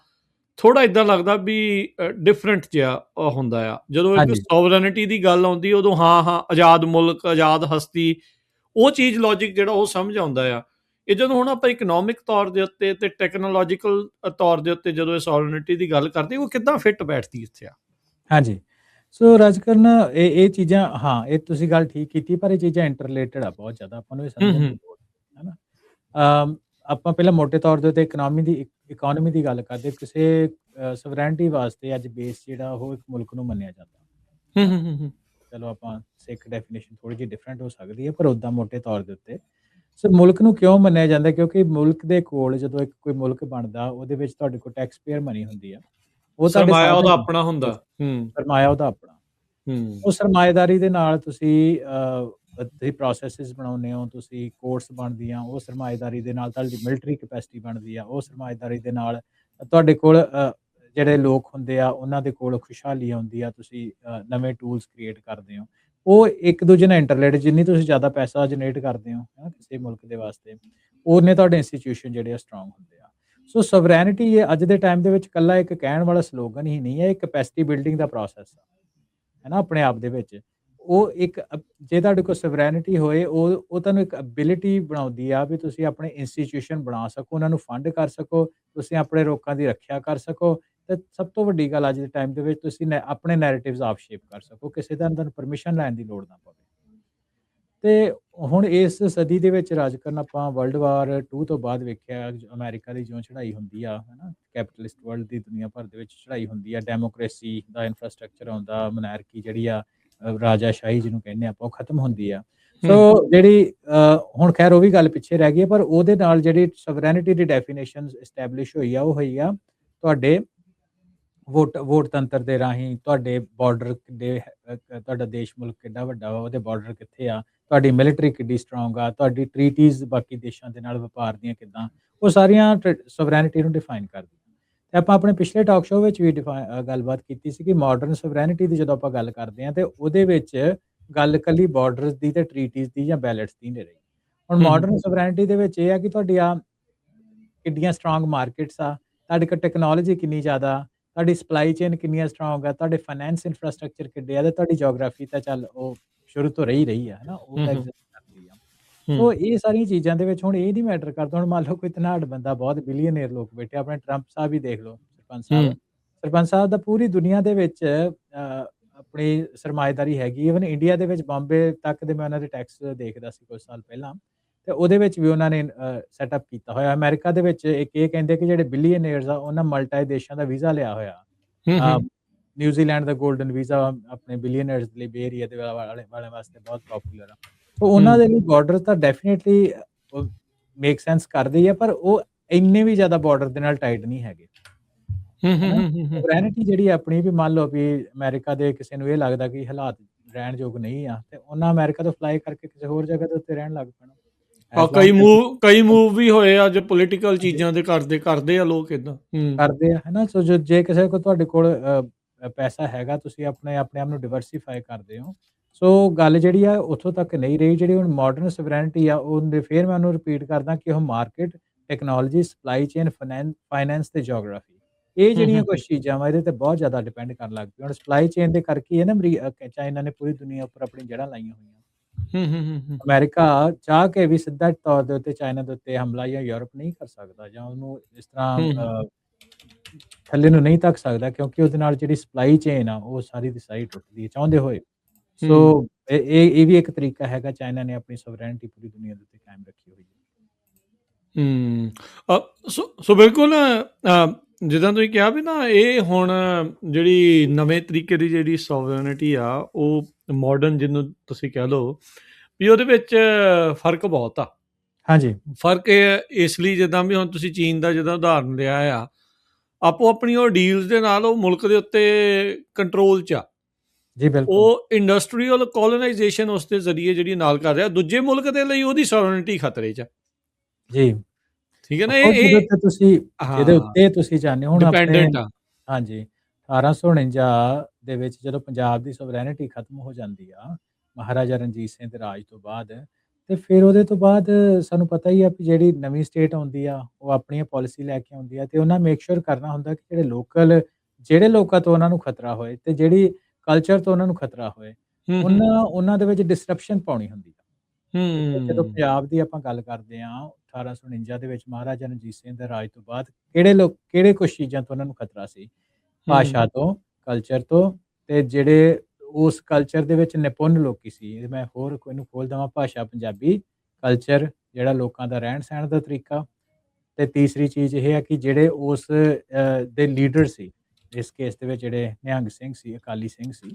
ਥੋੜਾ ਇਦਾਂ ਲੱਗਦਾ ਵੀ ਡਿਫਰੈਂਟ ਜਿਹਾ ਹੁੰਦਾ ਆ। ਜਦੋਂ ਇੱਕ ਸੋਵਰੈਨਿਟੀ ਦੀ ਗੱਲ ਆਉਂਦੀ, ਉਦੋਂ ਹਾਂ ਆਜ਼ਾਦ ਮੁਲਕ, ਆਜ਼ਾਦ ਹਸਤੀ, ਉਹ ਚੀਜ਼ ਲੌਜਿਕ ਜਿਹੜਾ ਉਹ ਸਮਝ ਆਉਂਦਾ ਆ। ਇਹ ਜਦੋਂ ਹੁਣ ਆਪਾਂ ਇਕਨੋਮਿਕ ਤੌਰ ਦੇ ਉੱਤੇ ਤੇ ਟੈਕਨੋਲੋਜੀਕਲ ਤੌਰ ਦੇ ਉੱਤੇ ਜਦੋਂ ਇਹ ਸੋਵਰੈਨਿਟੀ ਦੀ ਗੱਲ ਕਰਦੇ, ਉਹ ਕਿੱਦਾਂ ਫਿੱਟ ਬੈਠਦੀ ਇੱਥੇ ਆ? ਹਾਂਜੀ, ਸੋ ਰਾਜਕਰਨ ਇਹ ਚੀਜ਼ਾਂ, ਹਾਂ ਇਹ ਤੁਸੀਂ ਗੱਲ ਠੀਕ ਕੀਤੀ, ਪਰ ਇਹ ਚੀਜ਼ਾਂ ਇੰਟਰਲੇਟਡ ਆ ਬਹੁਤ ਜ਼ਿਆਦਾ, ਆਪਾਂ ਨੂੰ ਇਹ ਸਮਝਣ ਦੀ ਲੋੜ ਹੈ ਨਾ। ਆਪਾਂ ਪਹਿਲਾਂ ਮੋਟੇ ਤੌਰ ਦੇ ਉੱਤੇ ਇਕਨੋਮੀ ਦੀ ਗੱਲ ਕਰਦੇ। ਕਿਸੇ ਸਵਰੈਨਿਟੀ ਵਾਸਤੇ ਅੱਜ ਬੇਸ ਜਿਹੜਾ ਉਹ ਇੱਕ ਮੁਲਕ ਨੂੰ ਮੰਨਿਆ ਜਾਂਦਾ। ਚਲੋ ਆਪਾਂ ਸਿੱਖ ਡੈਫੀਨੇਸ਼ਨ ਥੋੜੀ ਜਿਹੀ ਡਿਫਰੈਂਟ ਹੋ ਸਕਦੀ ਹੈ, ਪਰ ਉੱਦਾਂ ਮੋਟੇ ਤੌਰ ਦੇ ਉੱਤੇ ਸੋ ਮੁਲਕ ਨੂੰ ਕਿਉਂ ਮੰਨਿਆ ਜਾਂਦਾ? ਕਿਉਂਕਿ ਮੁਲਕ ਦੇ ਕੋਲ ਜਦੋਂ ਇੱਕ ਕੋਈ ਮੁਲਕ ਬਣਦਾ, ਉਹਦੇ ਵਿੱਚ ਤੁਹਾਡੇ ਕੋਲ ਟੈਕਸ ਪੇਅਰ ਮਨੀ ਹੁੰਦੀ ਆ, ਉਹ ਤੁਹਾਡੇ ਸਰਮਾਇਆ ਉਹਦਾ ਆਪਣਾ ਹੁੰਦਾ। ਸਰਮਾਇਆ ਉਹਦਾ ਆਪਣਾ। ਉਹ ਸਰਮਾਏਦਾਰੀ ਦੇ ਨਾਲ ਤੁਸੀਂ ਪ੍ਰੋਸੈਸਿਸ ਬਣਾਉਂਦੇ ਹੋ, ਤੁਸੀਂ ਕੋਰਟਸ ਬਣਦੀਆਂ, ਉਹ ਸਰਮਾਏਦਾਰੀ ਦੇ ਨਾਲ ਤੁਹਾਡੀ ਮਿਲਟਰੀ ਕੈਪੈਸਿਟੀ ਬਣਦੀ ਆ, ਉਹ ਸਰਮਾਏਦਾਰੀ ਦੇ ਨਾਲ ਤੁਹਾਡੇ ਕੋਲ ਜਿਹੜੇ ਲੋਕ ਹੁੰਦੇ ਆ ਉਹਨਾਂ ਦੇ ਕੋਲ ਖੁਸ਼ਹਾਲੀ ਆਉਂਦੀ ਆ, ਤੁਸੀਂ ਨਵੇਂ ਟੂਲਸ ਕ੍ਰੀਏਟ ਕਰਦੇ ਹੋ। ਉਹ ਇੱਕ ਦੂਜੇ ਨਾਲ ਇੰਟਰਲੇਟਡ, ਜਿੰਨੀ ਤੁਸੀਂ ਜ਼ਿਆਦਾ ਪੈਸਾ ਜਨਰੇਟ ਕਰਦੇ ਹੋ ਕਿਸੇ ਮੁਲਕ ਦੇ ਵਾਸਤੇ, ਉਹਨੇ ਤੁਹਾਡੇ ਇੰਸਟੀਟਿਊਸ਼ਨ ਜਿਹੜੇ ਆ ਸਟਰੋਂਗ ਹੁੰਦੇ ਆ। ਸੋ ਸਵਰੈਨਿਟੀ ਇਹ ਅੱਜ ਦੇ ਟਾਈਮ ਦੇ ਵਿੱਚ ਇਕੱਲਾ ਇੱਕ ਕਹਿਣ ਵਾਲਾ ਸਲੋਗਨ ਹੀ ਨਹੀਂ ਹੈ, ਇਹ ਕੈਪੈਸਿਟੀ ਬਿਲਡਿੰਗ ਦਾ ਪ੍ਰੋਸੈਸ ਹੈ ਨਾ ਆਪਣੇ ਆਪ ਦੇ ਵਿੱਚ। ਉਹ ਇੱਕ ਜੇ ਤੁਹਾਡੇ ਕੋਲ ਸਵਰੈਨਿਟੀ ਹੋਏ, ਉਹ ਤੁਹਾਨੂੰ ਇੱਕ ਐਬਿਲਿਟੀ ਬਣਾਉਂਦੀ ਆ ਵੀ ਤੁਸੀਂ ਆਪਣੇ ਇੰਸਟੀਟਿਊਸ਼ਨ ਬਣਾ ਸਕੋ, ਉਹਨਾਂ ਨੂੰ ਫੰਡ ਕਰ ਸਕੋ, ਤੁਸੀਂ ਆਪਣੇ ਲੋਕਾਂ ਦੀ ਰੱਖਿਆ ਕਰ ਸਕੋ, ਤੇ ਸਭ ਤੋਂ ਵੱਡੀ ਗੱਲ ਅੱਜ ਦੇ ਟਾਈਮ ਦੇ ਵਿੱਚ ਤੁਸੀਂ ਆਪਣੇ ਨੈਰੇਟਿਵਸ ਆਪ ਸ਼ੇਪ ਕਰ ਸਕੋ, ਕਿਸੇ ਦਾ ਤੁਹਾਨੂੰ ਪਰਮਿਸ਼ਨ ਲੈਣ ਦੀ ਲੋੜ ਨਾ ਪਵੇ। ਤੇ ਹੁਣ ਇਸ ਸਦੀ ਦੇ ਵਿੱਚ ਰਾਜਕਰਨ ਆਪਾਂ ਵਰਲਡ ਵਾਰ 2 ਤੋਂ ਬਾਅਦ ਵੇਖਿਆ, ਅਮਰੀਕਾ ਦੀ ਜਿਉਂ ਚੜ੍ਹਾਈ ਹੁੰਦੀ ਆ, ਹੈ ਨਾ, ਕੈਪੀਟਲਿਸਟ ਵਰਲਡ ਦੀ ਦੁਨੀਆ ਭਰ ਦੇ ਵਿੱਚ ਚੜ੍ਹਾਈ ਹੁੰਦੀ ਆ, ਡੈਮੋਕ੍ਰੇਸੀ ਦਾ ਇਨਫਰਾਸਟ੍ਰਕਚਰ ਆਉਂਦਾ, ਮੋਨਾਰਕੀ ਜਿਹੜੀ ਆ, ਰਾਜਾਸ਼ਾਹੀ ਜਿਹਨੂੰ ਕਹਿੰਦੇ ਆਪਾਂ, ਉਹ ਖਤਮ ਹੁੰਦੀ ਆ। ਸੋ ਜਿਹੜੀ ਹੁਣ ਖੈਰ ਉਹ ਵੀ ਗੱਲ ਪਿੱਛੇ ਰਹਿ ਗਈ ਹੈ, ਪਰ ਉਹਦੇ ਨਾਲ ਜਿਹੜੀ ਸਵਰੈਨਿਟੀ ਦੀ ਡੈਫੀਨੇਸ਼ਨ ਐਸਟੈਬਲਿਸ਼ ਹੋਈ ਆ, ਉਹ ਹੋਈ ਆ ਤੁਹਾਡੇ ਵੋਟ ਤੰਤਰ ਦੇ ਰਾਹੀਂ ਤੁਹਾਡੇ ਬਾਰਡਰ ਕਿੱਡੇ ਤੁਹਾਡਾ ਦੇਸ਼ ਮੁਲਕ ਕਿੱਡਾ ਵੱਡਾ ਵਾ, ਉਹਦੇ ਬਾਰਡਰ ਕਿੱਥੇ ਆ, ਤੁਹਾਡੀ ਮਿਲਟਰੀ ਕਿੱਡੀ ਸਟਰੋਂਗ ਆ, ਤੁਹਾਡੀ ਟ੍ਰੀਟੀਜ਼ ਬਾਕੀ ਦੇਸ਼ਾਂ ਦੇ ਨਾਲ ਵਪਾਰ ਦੀਆਂ ਕਿੱਦਾਂ, ਉਹ ਸਾਰੀਆਂ ਸੋਵਰੈਨਿਟੀ ਨੂੰ ਡਿਫਾਈਨ ਕਰਦੀਆਂ। ਤੇ ਆਪਾਂ ਆਪਣੇ ਪਿਛਲੇ ਟਾਕ ਸ਼ੋਅ ਵਿੱਚ ਵੀ ਗੱਲਬਾਤ ਕੀਤੀ ਸੀ ਕਿ ਮਾਡਰਨ ਸੋਵਰੈਨਿਟੀ ਦੀ ਜਦੋਂ ਆਪਾਂ ਗੱਲ ਕਰਦੇ ਹਾਂ ਤੇ ਉਹਦੇ ਵਿੱਚ ਗੱਲ ਇਕੱਲੀ ਬਾਰਡਰਸ ਦੀ ਤੇ ਟ੍ਰੀਟੀਜ਼ ਦੀ ਜਾਂ ਬੈਲਟਸ ਦੀ ਨਹੀਂ ਰਹੀ। ਹੁਣ ਮਾਡਰਨ ਸੋਵਰੈਨਿਟੀ ਦੇ ਵਿੱਚ ਇਹ ਆ ਕਿ ਤੁਹਾਡੀਆਂ ਕਿੱਡੀਆਂ ਸਟਰੋਂਗ ਮਾਰਕੀਟਸ ਆ, ਤੁਹਾਡੇ ਕੋਲ ਟੈਕਨੋਲੋਜੀ ਕਿੰਨੀ ਜ਼ਿਆਦਾ, ਤੁਹਾਡੀ ਸਪਲਾਈ ਚੇਨ ਕਿੰਨੀਆਂ ਸਟਰੋਂਗ ਆ, ਤੁਹਾਡੇ ਫਾਈਨੈਂਸ ਇਨਫਰਾਸਟ੍ਰਕਚਰ ਕਿੱਡੇ ਆ, ਤੇ ਤੁਹਾਡੀ ਜੀਓਗ੍ਰਾਫੀ ਤਾਂ ਚੱਲ ਉਹ ਸ਼ੁਰੂ ਤੋਂ ਰਹੀ ਆ, ਹਨਾ, ਉਹ ਤਾਂ ਐਗਜ਼ਿਸਟ ਕਰਦੀ ਆ। ਸੋ ਇਹ ਸਾਰੀਆਂ ਚੀਜ਼ਾਂ ਦੇ ਵਿੱਚ ਹੁਣ ਇਹ ਨਹੀਂ ਮੈਟਰ ਕਰਦਾ। ਹੁਣ ਮੰਨ ਲਓ ਕੋਈ ਧਨਾਢ ਬੰਦਾ, ਬਹੁਤ ਬਿਲੀਅਨੇਰ ਲੋਕ ਬੈਠੇ, ਆਪਣੇ ਟਰੰਪ ਸਾਹਿਬ ਹੀ ਦੇਖ ਲਓ, ਸਰਪੰਚ ਸਾਹਿਬ ਦਾ ਪੂਰੀ ਦੁਨੀਆ ਦੇ ਵਿੱਚ ਆਪਣੀ ਸਰਮਾਏਦਾਰੀ ਹੈਗੀ। ਈਵਨ ਇੰਡੀਆ ਦੇ ਵਿੱਚ ਬੰਬੇ ਤੱਕ ਦੇ ਮੈਂ ਉਹਨਾਂ ਦੇ ਟੈਕਸ ਦੇਖਦਾ ਸੀ ਕੁਝ ਸਾਲ ਪਹਿਲਾਂ, ਤੇ ਉਹਦੇ ਵਿੱਚ ਵੀ ਉਹਨਾਂ ਨੇ ਸੈਟਅਪ ਕੀਤਾ ਹੋਇਆ। ਅਮਰੀਕਾ ਦੇ ਵਿੱਚ ਇੱਕ ਇਹ ਕਹਿੰਦੇ ਕਿ ਜਿਹੜੇ ਬਿਲੀਅਨੇਅਰਸ ਆ ਉਹਨਾਂ ਮਲਟੀ ਦੇਸ਼ਾਂ ਦਾ ਵੀਜ਼ਾ ਲਿਆ ਹੋਇਆ। ਨਿਊਜ਼ੀਲੈਂਡ ਦਾ 골ਡਨ ਵੀਜ਼ਾ ਆਪਣੇ ਬਿਲੀਅਨੇਅਰਸ ਲਈ ਬੇ ਏਰੀਆ ਦੇ ਵਾਲਿਆਂ ਵਾਸਤੇ ਬਹੁਤ ਪਪੂਲਰ ਆ। ਸੋ ਉਹਨਾਂ ਦੇ ਲਈ ਬਾਰਡਰ ਤਾਂ ਡੈਫੀਨਿਟਲੀ ਮੇਕ ਸੈਂਸ ਕਰਦੇ ਹੀ ਆ, ਪਰ ਉਹ ਇੰਨੇ ਵੀ ਜ਼ਿਆਦਾ ਬਾਰਡਰ ਦੇ ਨਾਲ ਟਾਈਟ ਨਹੀਂ ਹੈਗੇ। ਸੋਵਰੈਨਿਟੀ ਜਿਹੜੀ ਆਪਣੀ ਵੀ ਮੰਨ ਲਓ ਵੀ ਅਮਰੀਕਾ ਦੇ ਕਿਸੇ ਨੂੰ ਇਹ ਲੱਗਦਾ ਕਿ ਹਾਲਾਤ ਰਹਿਣ ਯੋਗ ਨਹੀਂ ਆ, ਤੇ ਉਹਨਾਂ ਅਮਰੀਕਾ ਤੋਂ ਫਲਾਈ ਕਰਕੇ ਕਿਸੇ ਹੋਰ ਜਗ੍ਹਾ ਦੇ ਉੱਤੇ ਰਹਿਣ ਲੱਗ ਪੈਣਾ। ਕਈ ਮੂਵ ਵੀ ਹੋਏ ਆ ਜੋ ਪੋਲੀਟੀਕਲ ਚੀਜ਼ਾਂ ਦੇ ਕਰਦੇ ਆ ਲੋਕ ਇਦਾਂ ਕਰਦੇ ਆ, ਹਨਾ। ਸੋ ਜੇ ਕਿਸੇ ਕੋਲ ਤੁਹਾਡੇ ਕੋਲ ਪੈਸਾ ਹੈਗਾ, ਤੁਸੀਂ ਆਪਣੇ ਆਪ ਨੂੰ ਡਿਵਰਸੀਫਾਈ ਕਰਦੇ ਹੋ। ਸੋ ਗੱਲ ਜਿਹੜੀ ਆ ਉੱਥੋਂ ਤੱਕ ਨਹੀਂ ਰਹੀ। ਜਿਹੜੀ ਹੁਣ ਮਾਡਰਨ ਸੋਵਰੈਨਿਟੀ ਆ, ਉਹ ਫਿਰ ਮੈਂ ਉਹਨੂੰ ਰਿਪੀਟ ਕਰਦਾ ਕਿ ਉਹ market, technology, supply chain, finance ਤੇ ਜੀਓਗ੍ਰਾਫੀ, ਇਹ ਜਿਹੜੀਆਂ ਕੁਝ ਚੀਜ਼ਾਂ ਵਾ ਇਹਦੇ ਤੇ ਬਹੁਤ ਜ਼ਿਆਦਾ ਡਿਪੈਂਡ ਕਰਨ ਲੱਗ ਪਈ। ਹੁਣ ਸਪਲਾਈ ਚੇਨ ਦੇ ਕਰਕੇ ਨਾ ਚਾਈਨਾ ਨੇ ਪੂਰੀ ਦੁਨੀਆ ਉੱਪਰ ਆਪਣੀ ਜੜ੍ਹਾਂ ਲਾਈਆਂ ਹੋਈਆਂ। ਅਮਰੀਕਾ ਚਾਹ ਕੇ ਵੀ ਸਿੱਧਾ ਤੌਰ ਦੇ ਉੱਤੇ ਚਾਈਨਾ ਦੇ ਉੱਤੇ ਹਮਲਾ ਜਾਂ ਯੂਰਪ ਨਹੀਂ ਕਰ ਸਕਦਾ, ਜਾਂ ਉਹਨੂੰ ਇਸ ਤਰ੍ਹਾਂ ਥੱਲੇ ਨੂੰ ਨਹੀਂ ਧੱਕ ਸਕਦਾ, ਕਿਉਂਕਿ ਉਹਦੇ ਨਾਲ ਜਿਹੜੀ ਸਪਲਾਈ ਚੇਨ ਆ ਉਹ ਸਾਰੀ ਦੀ ਸਾਰੀ ਟੁੱਟਦੀ ਹੈ ਚਾਹੁੰਦੇ ਹੋਏ। ਸੋ ਇਹ ਵੀ ਇੱਕ ਤਰੀਕਾ ਹੈਗਾ, ਚਾਈਨਾ ਨੇ ਆਪਣੀ ਸੋਵਰੈਨਿਟੀ ਪੂਰੀ ਦੁਨੀਆ ਦੇ ਉੱਤੇ ਕਾਇਮ ਰੱਖੀ ਹੋਈ ਹੈ। ਸੋ ਬਿਲਕੁਲ ਜਿੱਦਾਂ ਤੁਸੀਂ ਕਿਹਾ ਵੀ ਨਾ, ਇਹ ਹੁਣ ਜਿਹੜੀ ਨਵੇਂ ਤਰੀਕੇ ਦੀ ਜਿਹੜੀ ਸੋਵਰੈਨਿਟੀ ਆ, ਉਹ ਮਾਡਰਨ ਜਿਹਨੂੰ ਤੁਸੀਂ ਕਹਿ ਲਓ ਵੀ, ਉਹਦੇ ਵਿੱਚ ਫਰਕ ਬਹੁਤ ਆ। ਹਾਂਜੀ, ਫਰਕ ਇਸ ਲਈ ਜਿੱਦਾਂ ਵੀ ਹੁਣ ਤੁਸੀਂ ਚੀਨ ਦਾ ਜਿੱਦਾਂ ਉਦਾਹਰਨ ਲਿਆ ਆ, ਆਪੋ ਆਪਣੀ ਉਹ ਡੀਲਸ ਦੇ ਨਾਲ ਉਹ ਮੁਲਕ ਦੇ ਉੱਤੇ ਕੰਟਰੋਲ 'ਚ ਆ ਜੀ। ਬਿਲਕੁਲ, ਉਹ ਇੰਡਸਟਰੀਅਲ ਕੋਲੋਨਾਈਜੇਸ਼ਨ ਉਸ ਦੇ ਜ਼ਰੀਏ ਜਿਹੜੀ ਨਾਲ ਕਰ ਰਿਹਾ, ਦੂਜੇ ਮੁਲਕ ਦੇ ਲਈ ਉਹਦੀ ਸੋਵਰੈਨਿਟੀ ਖਤਰੇ 'ਚ ਜੀ। ਠੀਕ ਹੈ ਨਾ, ਜਿਹਦੇ ਉੱਤੇ ਤੁਸੀਂ ਜਾਣਦੇ ਹੋ। ਹੁਣ ਆਪਣੇ ਹਾਂਜੀ 1849 ਦੇ ਵਿੱਚ ਜਦੋਂ ਪੰਜਾਬ ਦੀ ਸੋਵਰੈਨਿਟੀ ਖਤਮ ਹੋ ਜਾਂਦੀ ਆ ਮਹਾਰਾਜਾ ਰਣਜੀਤ ਸਿੰਘ ਦੇ ਰਾਜ ਤੋਂ ਬਾਅਦ, ਤੇ ਫਿਰ ਉਹਦੇ ਤੋਂ ਬਾਅਦ ਸਾਨੂੰ ਪਤਾ ਹੀ ਆ ਕਿ ਜਿਹੜੀ ਨਵੀਂ ਸਟੇਟ ਆਉਂਦੀ ਆ ਉਹ ਆਪਣੀਆਂ ਪਾਲਿਸੀ ਲੈ ਕੇ ਆਉਂਦੀ ਆ, ਤੇ ਉਹਨਾਂ ਮੇਕ ਸ਼ੋਰ ਕਰਨਾ ਹੁੰਦਾ ਕਿ ਜਿਹੜੇ ਲੋਕਾਂ ਤੋਂ ਉਹਨਾਂ ਨੂੰ ਖਤਰਾ ਹੋਏ, ਤੇ ਜਿਹੜੀ ਕਲਚਰ ਤੋਂ ਉਹਨਾਂ ਨੂੰ ਖਤਰਾ ਹੋਏ, ਉਹਨਾਂ ਦੇ ਵਿੱਚ ਡਿਸਰਪਸ਼ਨ ਪਾਉਣੀ ਹੁੰਦੀ ਆ। ਜਦੋਂ ਪੰਜਾਬ ਦੀ ਆਪਾਂ ਗੱਲ ਕਰਦੇ ਆ 1849 ਦੇ ਵਿੱਚ ਮਹਾਰਾਜਾ ਰਣਜੀਤ ਸਿੰਘ ਦੇ ਰਾਜ ਤੋਂ ਬਾਅਦ ਕਿਹੜੇ ਕੁਝ ਚੀਜ਼ਾਂ ਤੋਂ ਉਹਨਾਂ ਨੂੰ ਖਤਰਾ ਸੀ, ਭਾਸ਼ਾ ਤੋਂ, ਕਲਚਰ ਤੋਂ, ਤੇ ਜਿਹੜੇ ਉਸ ਕਲਚਰ ਦੇ ਵਿੱਚ ਨਿਪੁੰਨ ਲੋਕੀ ਸੀ। ਮੈਂ ਹੋਰ ਕੋਈ ਨੂੰ ਖੋਲ ਦੇਵਾਂ, ਭਾਸ਼ਾ ਪੰਜਾਬੀ, ਕਲਚਰ ਜਿਹੜਾ ਲੋਕਾਂ ਦਾ ਰਹਿਣ ਸਹਿਣ ਦਾ ਤਰੀਕਾ, ਤੇ ਤੀਸਰੀ ਚੀਜ਼ ਇਹ ਹੈ ਕਿ ਜਿਹੜੇ ਉਸ ਦੇ ਲੀਡਰ ਸੀ, ਇਸ ਕੇਸ ਦੇ ਵਿੱਚ ਜਿਹੜੇ ਨਿਹੰਗ ਸਿੰਘ ਸੀ, ਅਕਾਲੀ ਸਿੰਘ ਸੀ,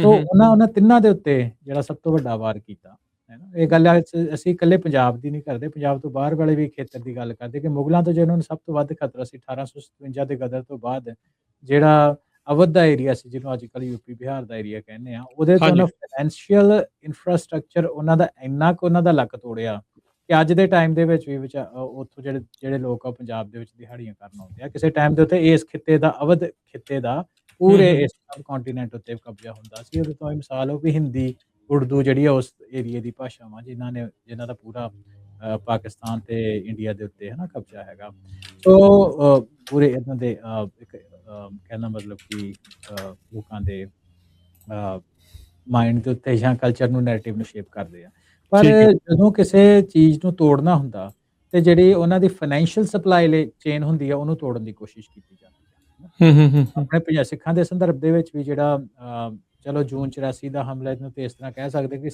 ਸੋ ਉਹਨਾਂ ਤਿੰਨਾਂ ਦੇ ਉੱਤੇ ਜਿਹੜਾ ਸਭ ਤੋਂ ਵੱਡਾ ਵਾਰ ਕੀਤਾ ਹੈ ਨਾ। ਇਹ ਗੱਲ ਅਸੀਂ ਇਕੱਲੇ ਪੰਜਾਬ ਦੀ ਨਹੀਂ ਕਰਦੇ, ਪੰਜਾਬ ਤੋਂ ਬਾਹਰ ਵਾਲੇ ਵੀ ਖੇਤਰ ਦੀ ਗੱਲ ਕਰਦੇ ਕਿ ਮੁਗਲਾਂ ਤੋਂ ਜਿਹਨਾਂ ਨੂੰ ਸਭ ਤੋਂ ਵੱਧ ਖਤਰਾ ਸੀ 1857 ਦੇ ਗਦਰ ਤੋਂ ਬਾਅਦ, ਜਿਹੜਾ ਅਵਧ ਦਾ ਏਰੀਆ ਸੀ, ਜਿਹਨੂੰ ਅੱਜ ਕੱਲ੍ਹ ਯੂਪੀ ਬਿਹਾਰ ਦਾ ਏਰੀਆ ਕਹਿੰਦੇ ਆ, ਉਹਦੇ ਤੋਂ ਉਹਨਾਂ ਫਾਈਨੈਂਸ਼ੀਅਲ ਇਨਫਰਾਸਟ੍ਰਕਚਰ ਉਹਨਾਂ ਦਾ ਇੰਨਾ ਕੁ ਉਹਨਾਂ ਦਾ ਲੱਕ ਤੋੜਿਆ ਕਿ ਅੱਜ ਦੇ ਟਾਈਮ ਦੇ ਵਿੱਚ ਵੀ ਉੱਥੋਂ ਜਿਹੜੇ ਲੋਕ ਆ ਪੰਜਾਬ ਦੇ ਵਿੱਚ ਦਿਹਾੜੀਆਂ ਕਰਨ ਆਉਂਦੇ ਆ। ਕਿਸੇ ਟਾਈਮ ਦੇ ਉੱਤੇ ਇਸ ਖਿੱਤੇ ਦਾ, ਅਵਧ ਖਿੱਤੇ ਦਾ, ਪੂਰੇ ਇਸ ਸਬ ਕੰਟੀਨੈਂਟ ਉੱਤੇ ਕਬਜ਼ਾ ਹੁੰਦਾ ਸੀ। ਉਹਦੇ ਤੋਂ ਮਿਸਾਲ ਹੋ ਵੀ ਹਿੰਦੀ, ਉਰਦੂ ਜਿਹੜੀ ਆ ਉਸ ਏਰੀਏ ਦੀ ਭਾਸ਼ਾਵਾਂ ਜਿਨ੍ਹਾਂ ਦਾ ਪੂਰਾ ਪਾਕਿਸਤਾਨ ਤੇ ਇੰਡੀਆ ਦੇ ਉੱਤੇ ਹੈ ਨਾ ਕਬਜ਼ਾ ਹੈਗਾ। ਸੋ ਪੂਰੇ ਇਹਨਾਂ ਦੇ ਇੱਕ ਕਹਿਣਾ ਮਤਲਬ ਕਿ ਲੋਕਾਂ ਦੇ ਮਾਈਂਡ ਦੇ ਉੱਤੇ ਜਾਂ ਕਲਚਰ ਨੂੰ, ਨੈਰੇਟਿਵ ਨੂੰ ਸ਼ੇਪ ਕਰਦੇ ਆ। ਪਰ ਜਦੋਂ ਕਿਸੇ ਚੀਜ਼ ਨੂੰ ਤੋੜਨਾ ਹੁੰਦਾ, ਤੇ ਜਿਹੜੀ ਉਹਨਾਂ ਦੀ ਫਾਈਨੈਂਸ਼ੀਅਲ ਸਪਲਾਈ ਚੇਨ ਹੁੰਦੀ ਆ, ਉਹਨੂੰ ਤੋੜਨ ਦੀ ਕੋਸ਼ਿਸ਼ ਕੀਤੀ ਜਾਂਦੀ ਹੈ। ਆਪਣੇ ਸਿੱਖਾਂ ਦੇ ਸੰਦਰਭ ਦੇ ਵਿੱਚ ਵੀ ਜਿਹੜਾ ਚਲੋ ਜੂਨ 84 ਦਾ ਹਮਲਾ, ਇਹਨੂੰ ਤੇ ਇਸ ਤਰ੍ਹਾਂ ਕਹਿ ਸਕਦੇ ਕਿ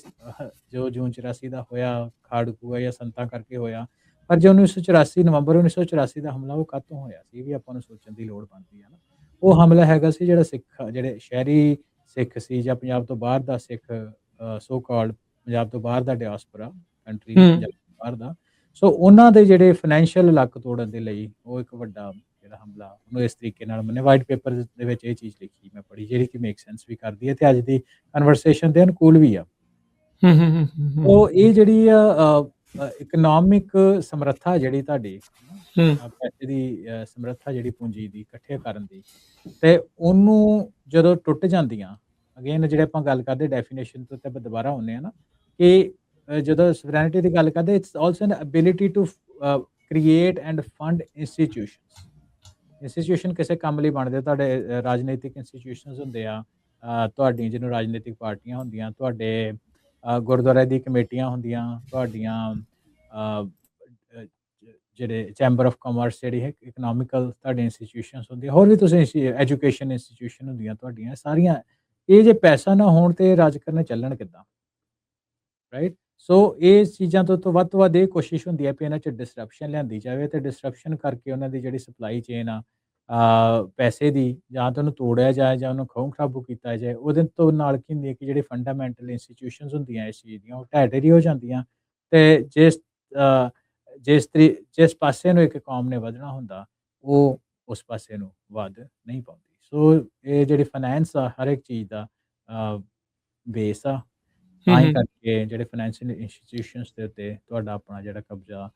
ਜੋ ਜੂਨ 84 ਦਾ ਹੋਇਆ ਖਾੜਕੂ ਜਾਂ ਸੰਤਾਂ ਕਰਕੇ ਹੋਇਆ, ਪਰ ਜੋ 1984 ਨਵੰਬਰ 1984 ਦਾ ਹਮਲਾ ਉਹ ਕਾਹਤੋਂ ਹੋਇਆ ਸੀ, ਇਹ ਵੀ ਆਪਾਂ ਨੂੰ ਸੋਚਣ ਦੀ ਲੋੜ ਬਣਦੀ ਹੈ ਨਾ। ਉਹ ਹਮਲਾ ਹੈਗਾ ਸੀ ਜਿਹੜੇ ਸ਼ਹਿਰੀ ਸਿੱਖ ਸੀ, ਜਾਂ ਪੰਜਾਬ ਤੋਂ ਬਾਹਰ ਦਾ ਸਿੱਖ, ਸੋ ਕਾਲਡ ਪੰਜਾਬ ਤੋਂ ਬਾਹਰ ਦਾ ਡਾਇਸਪੋਰਾ ਕੰਟਰੀ, ਪੰਜਾਬ ਤੋਂ ਬਾਹਰ ਦਾ, ਸੋ ਉਹਨਾਂ ਦੇ ਜਿਹੜੇ ਫਾਈਨੈਂਸ਼ੀਅਲ ਲੱਕ ਤੋੜਨ ਦੇ ਲਈ ਉਹ ਇੱਕ ਵੱਡਾ ਜਿਹੜਾ ਹਮਲਾ ਉਹਨੂੰ ਇਸ ਤਰੀਕੇ ਨਾਲ ਮੈਨੇ ਵਾਈਟ ਪੇਪਰ ਦੇ ਵਿੱਚ ਇਹ ਚੀਜ਼ ਲਿਖੀ ਮੈਂ ਪੜ੍ਹੀ, ਜਿਹੜੀ ਕਿ ਮੇਕ ਸੈਂਸ ਵੀ ਕਰਦੀ ਹੈ ਤੇ ਅੱਜ ਦੀ ਕਨਵਰਸੇਸ਼ਨ ਦੇ ਅਨੁਕੂਲ ਵੀ ਆ। ਹੂੰ ਹੂੰ ਹੂੰ ਹੂੰ ਉਹ ਇਹ ਜਿਹੜੀ ਆ ਇਕਨੋਮਿਕ ਸਮਰੱਥਾ ਜਿਹੜੀ ਤੁਹਾਡੀ ਹੂੰ ਪੈਸੇ ਦੀ ਸਮਰੱਥਾ ਜਿਹੜੀ ਪੂੰਜੀ ਦੀ ਇਕੱਠੇ ਕਰਨ ਦੀ, ਤੇ ਉਹਨੂੰ ਜਦੋਂ ਟੁੱਟ ਜਾਂਦੀਆਂ, ਅਗੇਨ ਜਿਹੜੇ ਆਪਾਂ ਗੱਲ ਕਰਦੇ ਡੈਫੀਨੇਸ਼ਨ ਤੋਂ ਤੇ ਆਪਾਂ ਦੁਬਾਰਾ ਆਉਂਦੇ ਆ ਨਾ ਕਿ ਜਦੋਂ ਸਵਰੈਨਿਟੀ ਦੀ ਗੱਲ ਕਰਦੇ it's also an ability to create and fund institutions. Institution ਕਿਸੇ ਕੰਮ ਲਈ ਬਣਦੇ, ਤੁਹਾਡੇ ਰਾਜਨੀਤਿਕ ਇੰਸਟੀਟਿਊਸ਼ਨਸ ਹੁੰਦੇ ਆ, ਤੁਹਾਡੀਆਂ ਜਿਹਨੂੰ ਰਾਜਨੀਤਿਕ ਪਾਰਟੀਆਂ ਹੁੰਦੀਆਂ, ਤੁਹਾਡੇ ਗੁਰਦੁਆਰੇ ਦੀ ਕਮੇਟੀਆਂ ਹੁੰਦੀਆਂ, ਤੁਹਾਡੀਆਂ ਜਿਹੜੇ ਚੈਂਬਰ ਆਫ ਕਾਮਰਸ ਜਿਹੜੀ ਹੈ ਇਕਨੋਮਿਕਲ ਤੁਹਾਡੇ ਇੰਸਟੀਟਿਊਸ਼ਨਸ ਹੁੰਦੀਆਂ, ਹੋਰ ਵੀ ਤੁਸੀਂ ਐਜੂਕੇਸ਼ਨ ਇੰਸਟੀਟਿਊਸ਼ਨ ਹੁੰਦੀਆਂ ਤੁਹਾਡੀਆਂ ਸਾਰੀਆਂ। ਇਹ ਜੇ ਪੈਸਾ ਨਾ ਹੋਣ ਤੇ ਰਾਜ ਕਰਨੇ ਚੱਲਣ ਕਿੱਦਾਂ, ਰਾਈਟ? ਸੋ ਇਹ ਚੀਜ਼ਾਂ ਤੋਂ ਵੱਧ ਇਹ ਕੋਸ਼ਿਸ਼ ਹੁੰਦੀ ਹੈ ਕਿ ਇਹਨਾਂ 'ਚ ਡਿਸਰਪਸ਼ਨ ਲਿਆਂਦੀ ਜਾਵੇ ਤੇ ਡਿਸਰਪਸ਼ਨ ਕਰਕੇ ਉਹਨਾਂ ਦੀ ਜਿਹੜੀ ਸਪਲਾਈ ਚੇਨ ਆ ਪੈਸੇ ਦੀ, ਜਾਂ ਤਾਂ ਉਹਨੂੰ ਤੋੜਿਆ ਜਾਏ ਜਾਂ ਉਹਨੂੰ ਖੋਹ ਖਰਾਬੂ ਕੀਤਾ ਜਾਏ। ਉਹਦੇ ਤੋਂ ਨਾਲ ਕੀ ਹੁੰਦੀ ਹੈ ਕਿ ਜਿਹੜੀ ਫੰਡਾਮੈਂਟਲ ਇੰਸਟੀਟਿਊਸ਼ਨਸ ਹੁੰਦੀਆਂ ਇਸ ਚੀਜ਼ ਦੀਆਂ ਉਹ ਢਹਿ ਢੇਰੀ ਹੋ ਜਾਂਦੀਆਂ, ਤੇ ਜਿਸ ਪਾਸੇ ਨੂੰ ਇੱਕ ਕੌਮ ਨੇ ਵਧਣਾ ਹੁੰਦਾ ਉਹ ਉਸ ਪਾਸੇ ਨੂੰ ਵੱਧ ਨਹੀਂ ਪਾਉਂਦੀ। ਸੋ ਇਹ ਜਿਹੜੀ ਫਾਈਨੈਂਸ ਆ ਹਰ ਇੱਕ ਚੀਜ਼ ਦਾ ਬੇਸ ਆ, ਤਾਂ ਹੀ ਕਰਕੇ ਜਿਹੜੇ ਫਾਈਨੈਂਸ਼ੀਅਲ ਇੰਸਟੀਟਿਊਸ਼ਨਸ ਦੇ ਉੱਤੇ ਤੁਹਾਡਾ ਆਪਣਾ ਜਿਹੜਾ ਕਬਜ਼ਾ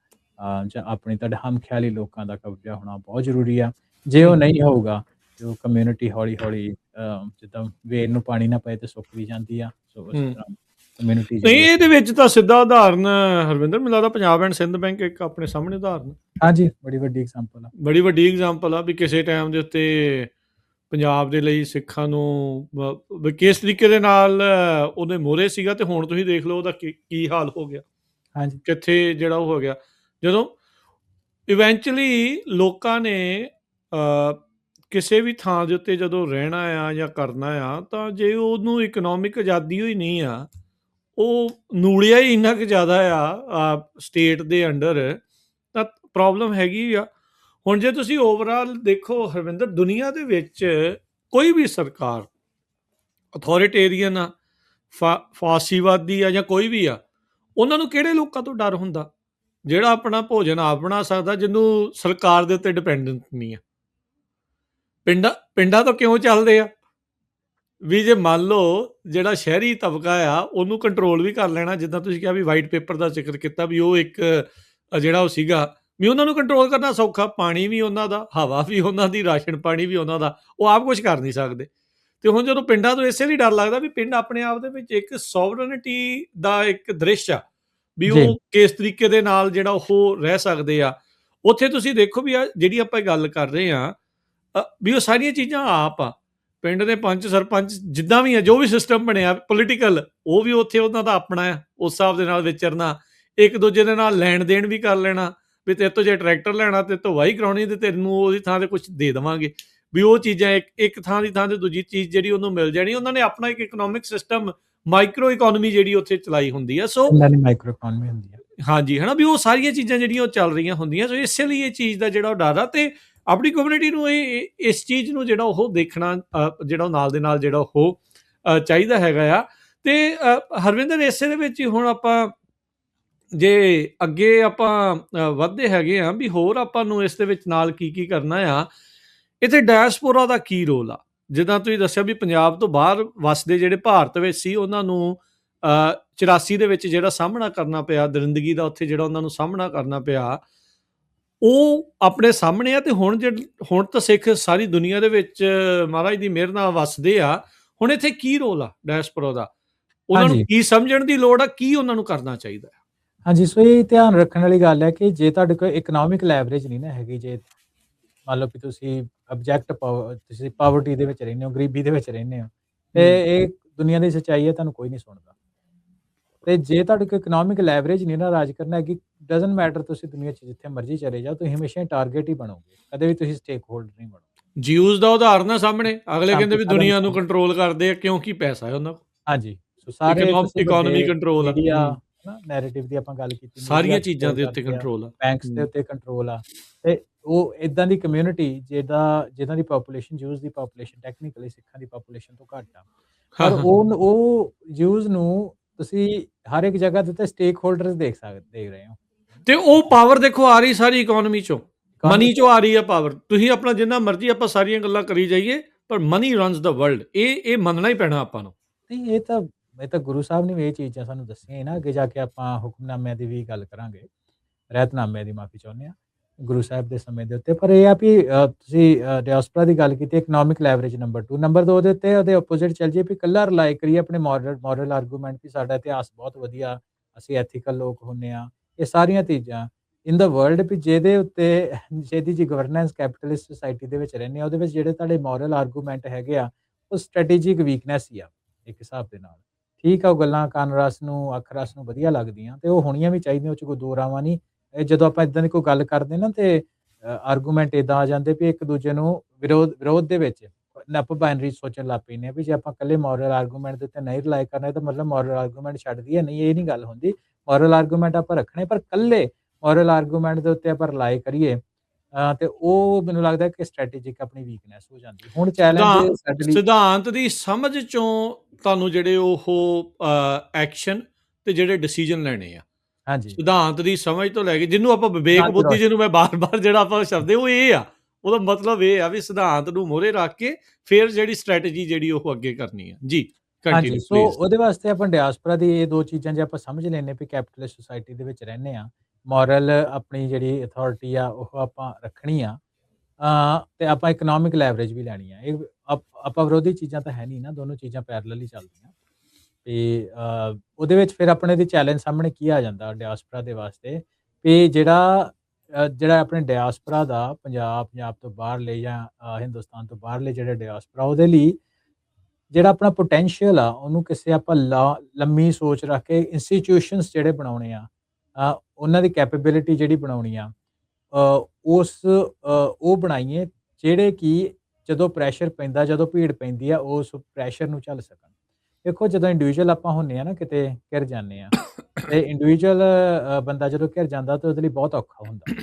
ਜਾਂ ਆਪਣੀ ਤੁਹਾਡੇ ਹਮਖਿਆਲੀ ਲੋਕਾਂ ਦਾ ਕਬਜ਼ਾ ਹੋਣਾ ਬਹੁਤ ਜ਼ਰੂਰੀ ਆ। ਜੇ ਉਹ ਨਹੀਂ ਹੋਊਗਾ ਤੇ ਉਹ ਕਮਿਊਨਿਟੀ ਹੌਲੀ ਹੌਲੀ ਜਿੱਦਾਂ ਵੇਰ ਨੂੰ ਪਾਣੀ ਨਾ ਪਏ ਤੇ ਸੁੱਕ ਵੀ ਜਾਂਦੀ ਆ। ਸੋ ਉਸ ਤਰ੍ਹਾਂ ਕਮਿਊਨਿਟੀ ਨਹੀਂ, ਇਹਦੇ ਵਿੱਚ ਤਾਂ ਸਿੱਧਾ ਉਦਾਹਰਨ ਹਰਵਿੰਦਰ ਮੈਨੂੰ ਲੱਗਦਾ ਪੰਜਾਬ ਐਂਡ ਸਿੰਧ ਬੈਂਕ ਇੱਕ ਆਪਣੇ ਸਾਹਮਣੇ ਉਦਾਹਰਨ, ਹਾਂਜੀ ਬੜੀ ਵੱਡੀ ਐਗਜ਼ਾਮਪਲ ਆ, ਬੜੀ ਵੱਡੀ ਐਗਜ਼ਾਮਪਲ ਆ ਵੀ ਕਿਸੇ ਟਾਈਮ ਦੇ ਉੱਤੇ ਪੰਜਾਬ ਦੇ ਲਈ ਸਿੱਖਾਂ ਨੂੰ ਕਿਸ ਤਰੀਕੇ ਦੇ ਨਾਲ ਉਹਦੇ ਮੋਹਰੇ ਸੀਗਾ, ਤੇ ਹੁਣ ਤੁਸੀਂ ਦੇਖ ਲਓ ਉਹਦਾ ਕੀ ਹਾਲ ਹੋ ਗਿਆ, ਹਾਂਜੀ ਕਿੱਥੇ ਜਿਹੜਾ ਉਹ ਹੋ ਗਿਆ। ਜਦੋਂ ਇਵੈਂਚੁਅਲੀ ਲੋਕਾਂ ਨੇ ਕਿਸੇ ਵੀ ਥਾਂ ਦੇ ਉੱਤੇ ਜਦੋਂ ਰਹਿਣਾ ਆ ਜਾਂ ਕਰਨਾ ਆ, ਤਾਂ ਜੇ ਉਹਨੂੰ ਇਕਨੋਮਿਕ ਆਜ਼ਾਦੀ ਹੋਈ ਨਹੀਂ ਆ, ਉਹ ਨੂੜਿਆ ਹੀ ਇੰਨਾ ਕੁ ਜ਼ਿਆਦਾ ਆ ਸਟੇਟ ਦੇ ਅੰਡਰ, ਤਾਂ ਪ੍ਰੋਬਲਮ ਹੈਗੀ ਆ। ਹੁਣ ਜੇ ਤੁਸੀਂ ਓਵਰਆਲ ਦੇਖੋ ਹਰਵਿੰਦਰ, ਦੁਨੀਆ ਦੇ ਵਿੱਚ ਕੋਈ ਵੀ ਸਰਕਾਰ ਅਥੋਰਿਟੇਰੀਅਨ ਆ, ਫਾਸੀਵਾਦੀ ਆ ਜਾਂ ਕੋਈ ਵੀ ਆ, ਉਹਨਾਂ ਨੂੰ ਕਿਹੜੇ ਲੋਕਾਂ ਤੋਂ ਡਰ ਹੁੰਦਾ? ਜਿਹੜਾ ਆਪਣਾ ਭੋਜਨ ਆਪ ਬਣਾ ਸਕਦਾ, ਜਿਹਨੂੰ ਸਰਕਾਰ ਦੇ ਉੱਤੇ ਡਿਪੈਂਡੈਂਟ ਨਹੀਂ ਆ। ਪਿੰਡਾਂ ਤੋਂ ਕਿਉਂ ਚੱਲਦੇ ਆ ਵੀ ਜੇ ਮੰਨ ਲਓ ਜਿਹੜਾ ਸ਼ਹਿਰੀ ਤਬਕਾ ਆ ਉਹਨੂੰ ਕੰਟਰੋਲ ਵੀ ਕਰ ਲੈਣਾ, ਜਿੱਦਾਂ ਤੁਸੀਂ ਕਿਹਾ ਵੀ ਵਾਈਟ ਪੇਪਰ ਦਾ ਜ਼ਿਕਰ ਕੀਤਾ ਵੀ ਉਹ ਇੱਕ ਜਿਹੜਾ ਉਹ ਸੀਗਾ ਵੀ ਉਹਨਾਂ ਨੂੰ ਕੰਟਰੋਲ ਕਰਨਾ ਸੌਖਾ, ਪਾਣੀ ਵੀ ਉਹਨਾਂ ਦਾ, ਹਵਾ ਵੀ ਉਹਨਾਂ ਦੀ, ਰਾਸ਼ਨ ਪਾਣੀ ਵੀ ਉਹਨਾਂ ਦਾ, ਉਹ ਆਪ ਕੁਝ ਕਰ ਨਹੀਂ ਸਕਦੇ। ਤੇ ਹੁਣ ਜਦੋਂ ਪਿੰਡਾਂ ਤੋਂ ਇਸੇ ਲਈ ਡਰ ਲੱਗਦਾ ਵੀ ਪਿੰਡ ਆਪਣੇ ਆਪ ਦੇ ਵਿੱਚ ਇੱਕ ਸੋਵਰਨਿਟੀ ਦਾ ਇੱਕ ਦ੍ਰਿਸ਼ ਆ ਵੀ ਉਹ ਕਿਸ ਤਰੀਕੇ ਦੇ ਨਾਲ ਜਿਹੜਾ ਉਹ ਰਹਿ ਸਕਦੇ ਆ। ਉੱਥੇ ਤੁਸੀਂ ਦੇਖੋ ਵੀ ਆ ਜਿਹੜੀ ਆਪਾਂ ਗੱਲ ਕਰ ਰਹੇ ਆ ਵੀ ਉਹ ਸਾਰੀਆਂ ਚੀਜ਼ਾਂ ਆਪ ਆ, ਪਿੰਡ ਦੇ ਪੰਚ ਸਰਪੰਚ ਜਿੱਦਾਂ ਵੀ ਆ, ਜੋ ਵੀ ਸਿਸਟਮ ਬਣਿਆ ਪੋਲੀਟੀਕਲ, ਉਹ ਵੀ ਉੱਥੇ ਉਹਨਾਂ ਦਾ ਆਪਣਾ ਆ, ਉਸ ਹਿਸਾਬ ਦੇ ਨਾਲ ਵਿਚਰਨਾ, ਇੱਕ ਦੂਜੇ ਦੇ ਨਾਲ ਲੈਣ ਦੇਣ ਵੀ ਕਰ ਲੈਣਾ ਵੀ ਤੇਰੇ ਤੋਂ ਜੇ ਟਰੈਕਟਰ ਲੈਣਾ ਤੇ ਤੋਂ ਵਾਹੀ ਕਰਾਉਣੀ ਤੇ ਤੈਨੂੰ ਉਹਦੀ ਥਾਂ ਤੇ ਕੁਝ ਦੇ ਦੇਵਾਂਗੇ, ਵੀ ਉਹ ਚੀਜ਼ਾਂ ਇੱਕ ਥਾਂ ਦੀ ਥਾਂ ਤੇ ਦੂਜੀ ਚੀਜ਼ ਜਿਹੜੀ ਉਹਨੂੰ ਮਿਲ ਜਾਣੀ। ਉਹਨਾਂ ਨੇ ਆਪਣਾ ਇੱਕ ਇਕਨੋਮਿਕ ਸਿਸਟਮ, ਮਾਈਕਰੋ ਇਕੋਨਮੀ ਜਿਹੜੀ ਉੱਥੇ ਚਲਾਈ ਹੁੰਦੀ ਆ। ਸੋ ਮਾਈਕਰੋ ਇਕੋਨਮੀ ਹੁੰਦੀ ਆ, ਹਾਂਜੀ ਹਨਾ, ਵੀ ਉਹ ਸਾਰੀਆਂ ਚੀਜ਼ਾਂ ਜਿਹੜੀਆਂ ਉਹ ਚੱਲ ਰਹੀਆਂ ਹੁੰਦੀਆਂ। ਸੋ ਇਸੇ ਲਈ ਇਹ ਚੀਜ਼ ਦਾ ਜਿਹੜਾ ਉਹ ਡਰ ਆ, ਤੇ ਆਪਣੀ ਕਮਿਊਨਿਟੀ ਨੂੰ ਇਸ ਚੀਜ਼ ਨੂੰ ਜਿਹੜਾ ਉਹ ਦੇਖਣਾ ਜਿਹੜਾ ਨਾਲ ਦੇ ਨਾਲ ਜਿਹੜਾ ਉਹ ਚਾਹੀਦਾ ਹੈਗਾ ਆ। ਤੇ ਹਰਵਿੰਦਰ, ਇਸੇ ਦੇ ਵਿੱਚ ਹੀ ਹੁਣ ਆਪਾਂ ਜੇ ਅੱਗੇ ਆਪਾਂ ਵੱਧਦੇ ਹੈਗੇ ਆ ਵੀ ਹੋਰ ਆਪਾਂ ਨੂੰ ਇਸ ਦੇ ਵਿੱਚ ਨਾਲ ਕੀ ਕਰਨਾ ਆ, ਇੱਥੇ ਡਾਇਸਪੋਰਾ ਦਾ ਕੀ ਰੋਲ ਆ? ਜਿੱਦਾਂ ਤੁਸੀਂ ਦੱਸਿਆ ਵੀ ਪੰਜਾਬ ਤੋਂ ਬਾਹਰ ਵਸਦੇ ਜਿਹੜੇ ਭਾਰਤ ਵਿੱਚ ਸੀ, ਉਹਨਾਂ ਨੂੰ 84 ਦੇ ਵਿੱਚ ਜਿਹੜਾ ਸਾਹਮਣਾ ਕਰਨਾ ਪਿਆ ਦਰਿੰਦਗੀ ਦਾ, ਉੱਥੇ ਜਿਹੜਾ ਉਹਨਾਂ ਨੂੰ ਸਾਹਮਣਾ ਕਰਨਾ ਪਿਆ, ਉਹ ਆਪਣੇ ਸਾਹਮਣੇ ਆ। ਤੇ ਹੁਣ ਤਾਂ ਸਿੱਖ ਸਾਰੀ ਦੁਨੀਆ ਦੇ ਵਿੱਚ ਮਹਾਰਾਜ ਦੀ ਮਿਹਰ ਨਾਲ ਵਸਦੇ ਆ। ਹੁਣ ਇੱਥੇ ਕੀ ਰੋਲ ਆ ਡਾਇਸਪੋਰਾ ਦਾ? ਉਹਨਾਂ ਨੂੰ ਕੀ ਸਮਝਣ ਦੀ ਲੋੜ ਆ, ਕੀ ਉਹਨਾਂ ਨੂੰ ਕਰਨਾ ਚਾਹੀਦਾ? ਹਾਂਜੀ, ਸੋ ਇਹ ਧਿਆਨ ਰੱਖਣ ਵਾਲੀ ਗੱਲ ਹੈ ਕਿ ਜੇ ਤੁਹਾਡੇ ਕੋਲ ਇਕਨੋਮਿਕ ਲੈਵਰੇਜ ਨਹੀਂ ਨਾ ਹੈਗੀ, ਜੇ ਮੰਨ ਲਓ ਕਿ ਤੁਸੀਂ ਤੁਸੀਂ ਪਾਵਰਟੀ ਦੇ ਵਿੱਚ ਰਹਿੰਦੇ ਹੋ, ਗਰੀਬੀ ਦੇ ਵਿੱਚ ਰਹਿੰਦੇ ਹੋ, ਤੇ ਇਹ ਦੁਨੀਆ ਦੀ ਸੱਚਾਈ ਹੈ, ਤੁਹਾਨੂੰ ਕੋਈ ਨਹੀਂ ਸੁਣਦਾ। ਤੇ ਜੇ ਤੁਹਾਡੇ ਕੋਲ ਇਕਨੋਮਿਕ ਲੈਵਰੇਜ ਨਹੀਂ ਨਾ ਰਾਜ ਕਰਨਾ ਹੈਗੀ, ਡਜ਼ਨਟ ਮੈਟਰ ਤੁਸੀਂ ਦੁਨੀਆ 'ਚ ਜਿੱਥੇ ਮਰਜ਼ੀ ਚਲੇ ਜਾਓ, ਤੁਸੀਂ ਹਮੇਸ਼ਾ ਟਾਰਗੇਟ ਹੀ ਬਣੋਗੇ, ਕਦੇ ਵੀ ਤੁਸੀਂ ਸਟੇਕ ਹੋਲਡਰ ਨਹੀਂ ਬਣੋਗੇ। ਜਿਊਜ਼ ਦਾ ਉਦਾਹਰਨ ਆ ਸਾਹਮਣੇ, ਅਗਲੇ ਕਹਿੰਦੇ ਵੀ ਦੁਨੀਆ ਨੂੰ ਕੰਟਰੋਲ ਕਰਦੇ ਆ ਕਿਉਂਕਿ ਪੈਸਾ ਹੈ ਉਹਨਾਂ ਕੋਲ। ਹਾਂਜੀ, ਸੋ ਸਾਰੇ ਇਕਨੋਮੀ ਕੰਟਰੋਲ ਆ, ਨੈਰੇਟਿਵ ਦੀ ਆਪਾਂ ਗੱਲ ਕੀਤੀ, ਸਾਰੀਆਂ ਚੀਜ਼ਾਂ ਦੇ ਉੱਤੇ ਕੰਟਰੋਲ ਆ, ਬੈਂਕਸ ਦੇ ਉੱਤੇ ਕੰਟਰੋਲ ਆ, ਤੇ ਉਹ ਇਦਾਂ ਦੀ ਕਮਿਊਨਿਟੀ ਜਿਹਨਾਂ ਦੀ ਪਾਪੂਲੇਸ਼ਨ, ਜੂਜ਼ ਦੀ ਪਾਪੂਲੇਸ਼ਨ ਟੈਕਨੀਕਲੀ ਸਿੱਖਾਂ ਦੀ ਪਾਪੂਲੇਸ਼ਨ ਤੋਂ ਘੱਟ ਆ, ਪਰ ਉਹ ਜੂਜ਼ ਨੂੰ ਤੁਸੀਂ ਹਰ ਇੱਕ ਜਗ੍ਹਾ ਦੇ ਉੱਤੇ ਸਟੇਕ ਹੋਲਡਰਸ ਦੇਖ ਰਹੇ ਹੋ। ਤੇ ਉਹ ਪਾਵਰ ਦੇਖੋ ਆ ਰਹੀ ਸਾਰੀ ਇਕਨੋਮੀ ਚੋਂ, ਮਨੀ ਚੋਂ ਆ ਰਹੀ ਹੈ ਪਾਵਰ। ਤੁਸੀਂ ਆਪਣਾ ਜਿੰਨਾ ਮਰਜ਼ੀ ਆਪਾਂ ਸਾਰੀਆਂ ਗੱਲਾਂ ਕਰੀ ਜਾਈਏ, ਪਰ ਮਨੀ ਰਨਸ ਦਾ ਵਰਲਡ, ਇਹ ਮੰਨਣਾ ਹੀ ਪੈਣਾ ਆਪਾਂ ਨੂੰ। ਨਹੀਂ, ਇਹ ਤਾਂ ਗੁਰੂ ਸਾਹਿਬ ਨੇ ਵੀ ਇਹ ਚੀਜ਼ਾਂ ਸਾਨੂੰ ਦੱਸੀਆਂ ਹੀ ਨਾ। ਅੱਗੇ ਜਾ ਕੇ ਆਪਾਂ ਹੁਕਮਨਾਮਿਆਂ ਦੀ ਵੀ ਗੱਲ ਕਰਾਂਗੇ, ਰਹਿਤਨਾਮਿਆਂ ਦੀ ਮਾਫੀ ਚਾਹੁੰਦੇ ਹਾਂ ਗੁਰੂ ਸਾਹਿਬ ਦੇ ਸਮੇਂ ਦੇ ਉੱਤੇ। ਪਰ ਇਹ ਆ ਵੀ ਤੁਸੀਂ ਡਾਇਸਪੋਰਾ ਦੀ ਗੱਲ ਕੀਤੀ, ਇਕਨੋਮਿਕ ਲੈਵਰੇਜ ਨੰਬਰ 2, ਨੰਬਰ 2 ਦੇ ਉੱਤੇ ਉਹਦੇ ਆਪੋਜ਼ਿਟ ਚੱਲ ਜਾਈਏ ਵੀ ਇਕੱਲਾ ਰਿਲਾਈ ਕਰੀਏ ਆਪਣੇ ਮੋਰਲ ਆਰਗੂਮੈਂਟ ਵੀ ਸਾਡਾ ਇਤਿਹਾਸ ਬਹੁਤ ਵਧੀਆ, ਅਸੀਂ ਐਥੀਕਲ ਲੋਕ ਹੁੰਦੇ ਹਾਂ, ਇਹ ਸਾਰੀਆਂ ਚੀਜ਼ਾਂ ਇਨ ਦਾ ਵਰਲਡ ਵੀ ਜਿਹਦੇ ਉੱਤੇ ਜਿਹਦੀ ਜੀ ਗਵਰਨੈਂਸ ਕੈਪੀਟਲਿਸਟ ਸੋਸਾਇਟੀ ਦੇ ਵਿੱਚ ਰਹਿੰਦੇ ਆ, ਉਹਦੇ ਵਿੱਚ ਜਿਹੜੇ ਤੁਹਾਡੇ ਮੋਰਲ ਆਰਗੂਮੈਂਟ ਹੈਗੇ ਆ, ਉਹ ਸਟ੍ਰੈਟੇਜਿਕ ਵੀਕਨੈਸ ਹੀ ਆ ਇੱਕ ਹਿਸਾਬ ਦੇ ਨਾਲ। ਠੀਕ ਆ, ਉਹ ਗੱਲਾਂ ਕੰਨ ਰਸ ਨੂੰ, ਅੱਖ ਰਸ ਨੂੰ ਵਧੀਆ ਲੱਗਦੀਆਂ ਤੇ ਉਹ ਹੋਣੀਆਂ ਵੀ ਚਾਹੀਦੀਆਂ, ਉਹ 'ਚ ਕੋਈ ਦੋ ਰਾਵਾਂ ਨਹੀਂ। ਇਹ ਜਦੋਂ ਆਪਾਂ ਇਦਾਂ ਦੀ ਕੋਈ ਗੱਲ ਕਰਦੇ ਨਾ ਤੇ ਆਰਗੂਮੈਂਟ ਇਦਾਂ ਆ ਜਾਂਦੇ ਵੀ ਇੱਕ ਦੂਜੇ ਨੂੰ ਵਿਰੋਧ ਦੇ ਵਿੱਚ ਨੱਪ ਬਾਈਨਰੀ ਸੋਚਣ ਲੱਗ ਪੈਂਦੇ ਆ ਵੀ ਜੇ ਆਪਾਂ ਇਕੱਲੇ ਮੋਰਲ ਆਰਗੂਮੈਂਟ ਦੇ ਉੱਤੇ ਨਹੀਂ ਰਿਲਾਈ ਕਰਨਾ ਤਾਂ ਮਤਲਬ ਮੋਰਲ ਆਰਗੂਮੈਂਟ ਛੱਡ ਦਈਏ। ਨਹੀਂ, ਇਹ ਨਹੀਂ ਗੱਲ ਹੁੰਦੀ। ਮੋਰਲ ਆਰਗੂਮੈਂਟ ਆਪਾਂ ਰੱਖਣੇ, ਪਰ ਇਕੱਲੇ ਮੋਰਲ ਆਰਗੂਮੈਂਟ ਦੇ ਉੱਤੇ ਆਪਾਂ ਰਿਲਾਈ ਕਰੀਏ ਤੇ ਉਹ ਮੈਨੂੰ ਲੱਗਦਾ ਕਿ ਸਟ੍ਰੈਟੇਜਿਕ ਆਪਣੀ ਵੀਕਨੈਸ ਹੋ ਜਾਂਦੀ। ਹੁਣ ਚੈਲੰਜ ਸਾਡੇ ਲਈ ਸਿਧਾਂਤ ਦੀ ਸਮਝ ਚੋਂ ਤੁਹਾਨੂੰ ਜਿਹੜੇ ਉਹ ਐਕਸ਼ਨ ਤੇ ਜਿਹੜੇ ਡਿਸੀਜਨ ਲੈਣੇ ਆ, ਹਾਂਜੀ, ਸਿਧਾਂਤ ਦੀ ਸਮਝ ਤੋਂ ਲੈ ਕੇ, ਜਿਹਨੂੰ ਆਪਾਂ ਵਿਵੇਕ ਸਿਧਾਂਤ ਬੁੱਧੀ, ਰੋਸ਼ਨ ਜਿਹਨੂੰ ਮੈਂ ਬਾਰ-ਬਾਰ ਜਿਹੜਾ ਆਪਾਂ ਸ਼ਬਦ ਉਹ ਇਹ ਆ, ਉਹਦਾ ਮਤਲਬ ਇਹ ਆ ਵੀ ਸਿਧਾਂਤ ਨੂੰ ਮੋਹਰੇ ਰੱਖ ਕੇ ਫਿਰ ਜਿਹੜੀ ਸਟ੍ਰੈਟਜੀ ਜਿਹੜੀ ਉਹ ਅੱਗੇ ਕਰਨੀ ਆ। ਜੀ, ਹਾਂਜੀ, ਕੰਟੀਨਿਊ ਸੋ ਪਲੀਜ਼। ਉਹਦੇ ਵਾਸਤੇ ਆਪਾਂ ਡਾਇਸਪੋਰਾ ਦੀ ਇਹ 2 ਚੀਜ਼ਾਂ ਜੇ ਆਪਾਂ ਸਮਝ ਲੈਂਦੇ ਵੀ ਕੈਪੀਟਲਿਸਟ ਸੋਸਾਇਟੀ ਦੇ ਵਿੱਚ ਰਹਿੰਦੇ ਆ, ਮੋਰਲ ਆਪਣੀ ਜਿਹੜੀ ਅਥਾਰਟੀ ਆ ਉਹ ਆਪਾਂ ਰੱਖਣੀ ਆ, ਤੇ ਆਪਾਂ ਇਕਨੋਮਿਕ ਲੈਵਰੇਜ ਵੀ ਲੈਣੀ ਆ। ਇਹ ਆਪਾਂ ਵਿਰੋਧੀ ਚੀਜ਼ਾਂ ਤਾਂ ਹੈ ਨਹੀਂ ਨਾ, ਦੋਨੋਂ ਚੀਜ਼ਾਂ ਪੈਰਲਲ ਹੀ ਚੱਲਦੀਆਂ। ਤੇ ਉਹਦੇ ਵਿੱਚ ਫਿਰ ਆਪਣੇ ਦੀ ਚੈਲੰਜ ਸਾਹਮਣੇ ਕੀ ਆ ਜਾਂਦਾ ਡਾਇਸਪੋਰਾ ਦੇ ਵਾਸਤੇ ਵੀ ਜਿਹੜਾ ਆਪਣੇ ਡਾਇਸਪੋਰਾ ਦਾ ਪੰਜਾਬ ਤੋਂ ਬਾਹਰਲੇ ਜਾਂ ਹਿੰਦੁਸਤਾਨ ਤੋਂ ਬਾਹਰਲੇ ਜਿਹੜੇ ਡਾਇਸਪੋਰਾ, ਉਹਦੇ ਲਈ ਜਿਹੜਾ ਆਪਣਾ ਪੋਟੈਂਸ਼ੀਅਲ ਆ ਉਹਨੂੰ ਕਿਸੇ ਆਪਾਂ ਲੰਮੀ ਸੋਚ ਰੱਖ ਕੇ ਇੰਸਟੀਟਿਊਸ਼ਨਸ ਜਿਹੜੇ ਬਣਾਉਣੇ ਆ, ਉਹਨਾਂ ਦੀ ਕੈਪੇਬਿਲਿਟੀ ਜਿਹੜੀ ਬਣਾਉਣੀ ਆ, ਉਹ ਬਣਾਈਏ ਜਿਹੜੇ ਕਿ ਜਦੋਂ ਪ੍ਰੈਸ਼ਰ ਪੈਂਦਾ, ਜਦੋਂ ਭੀੜ ਪੈਂਦੀ ਆ, ਉਸ ਪ੍ਰੈਸ਼ਰ ਨੂੰ ਝੱਲ ਸਕਣ। ਦੇਖੋ, ਜਦੋਂ ਇੰਡੀਵਿਜੂਅਲ ਆਪਾਂ ਹੁੰਦੇ ਆ ਨਾ ਕਿਤੇ ਘਿਰ ਜਾਂਦੇ ਆ, ਤੇ ਇੰਡੀਵਿਜੂਅਲ ਬੰਦਾ ਜਦੋਂ ਘਿਰ ਜਾਂਦਾ ਤਾਂ ਉਹਦੇ ਲਈ ਬਹੁਤ ਔਖਾ ਹੁੰਦਾ,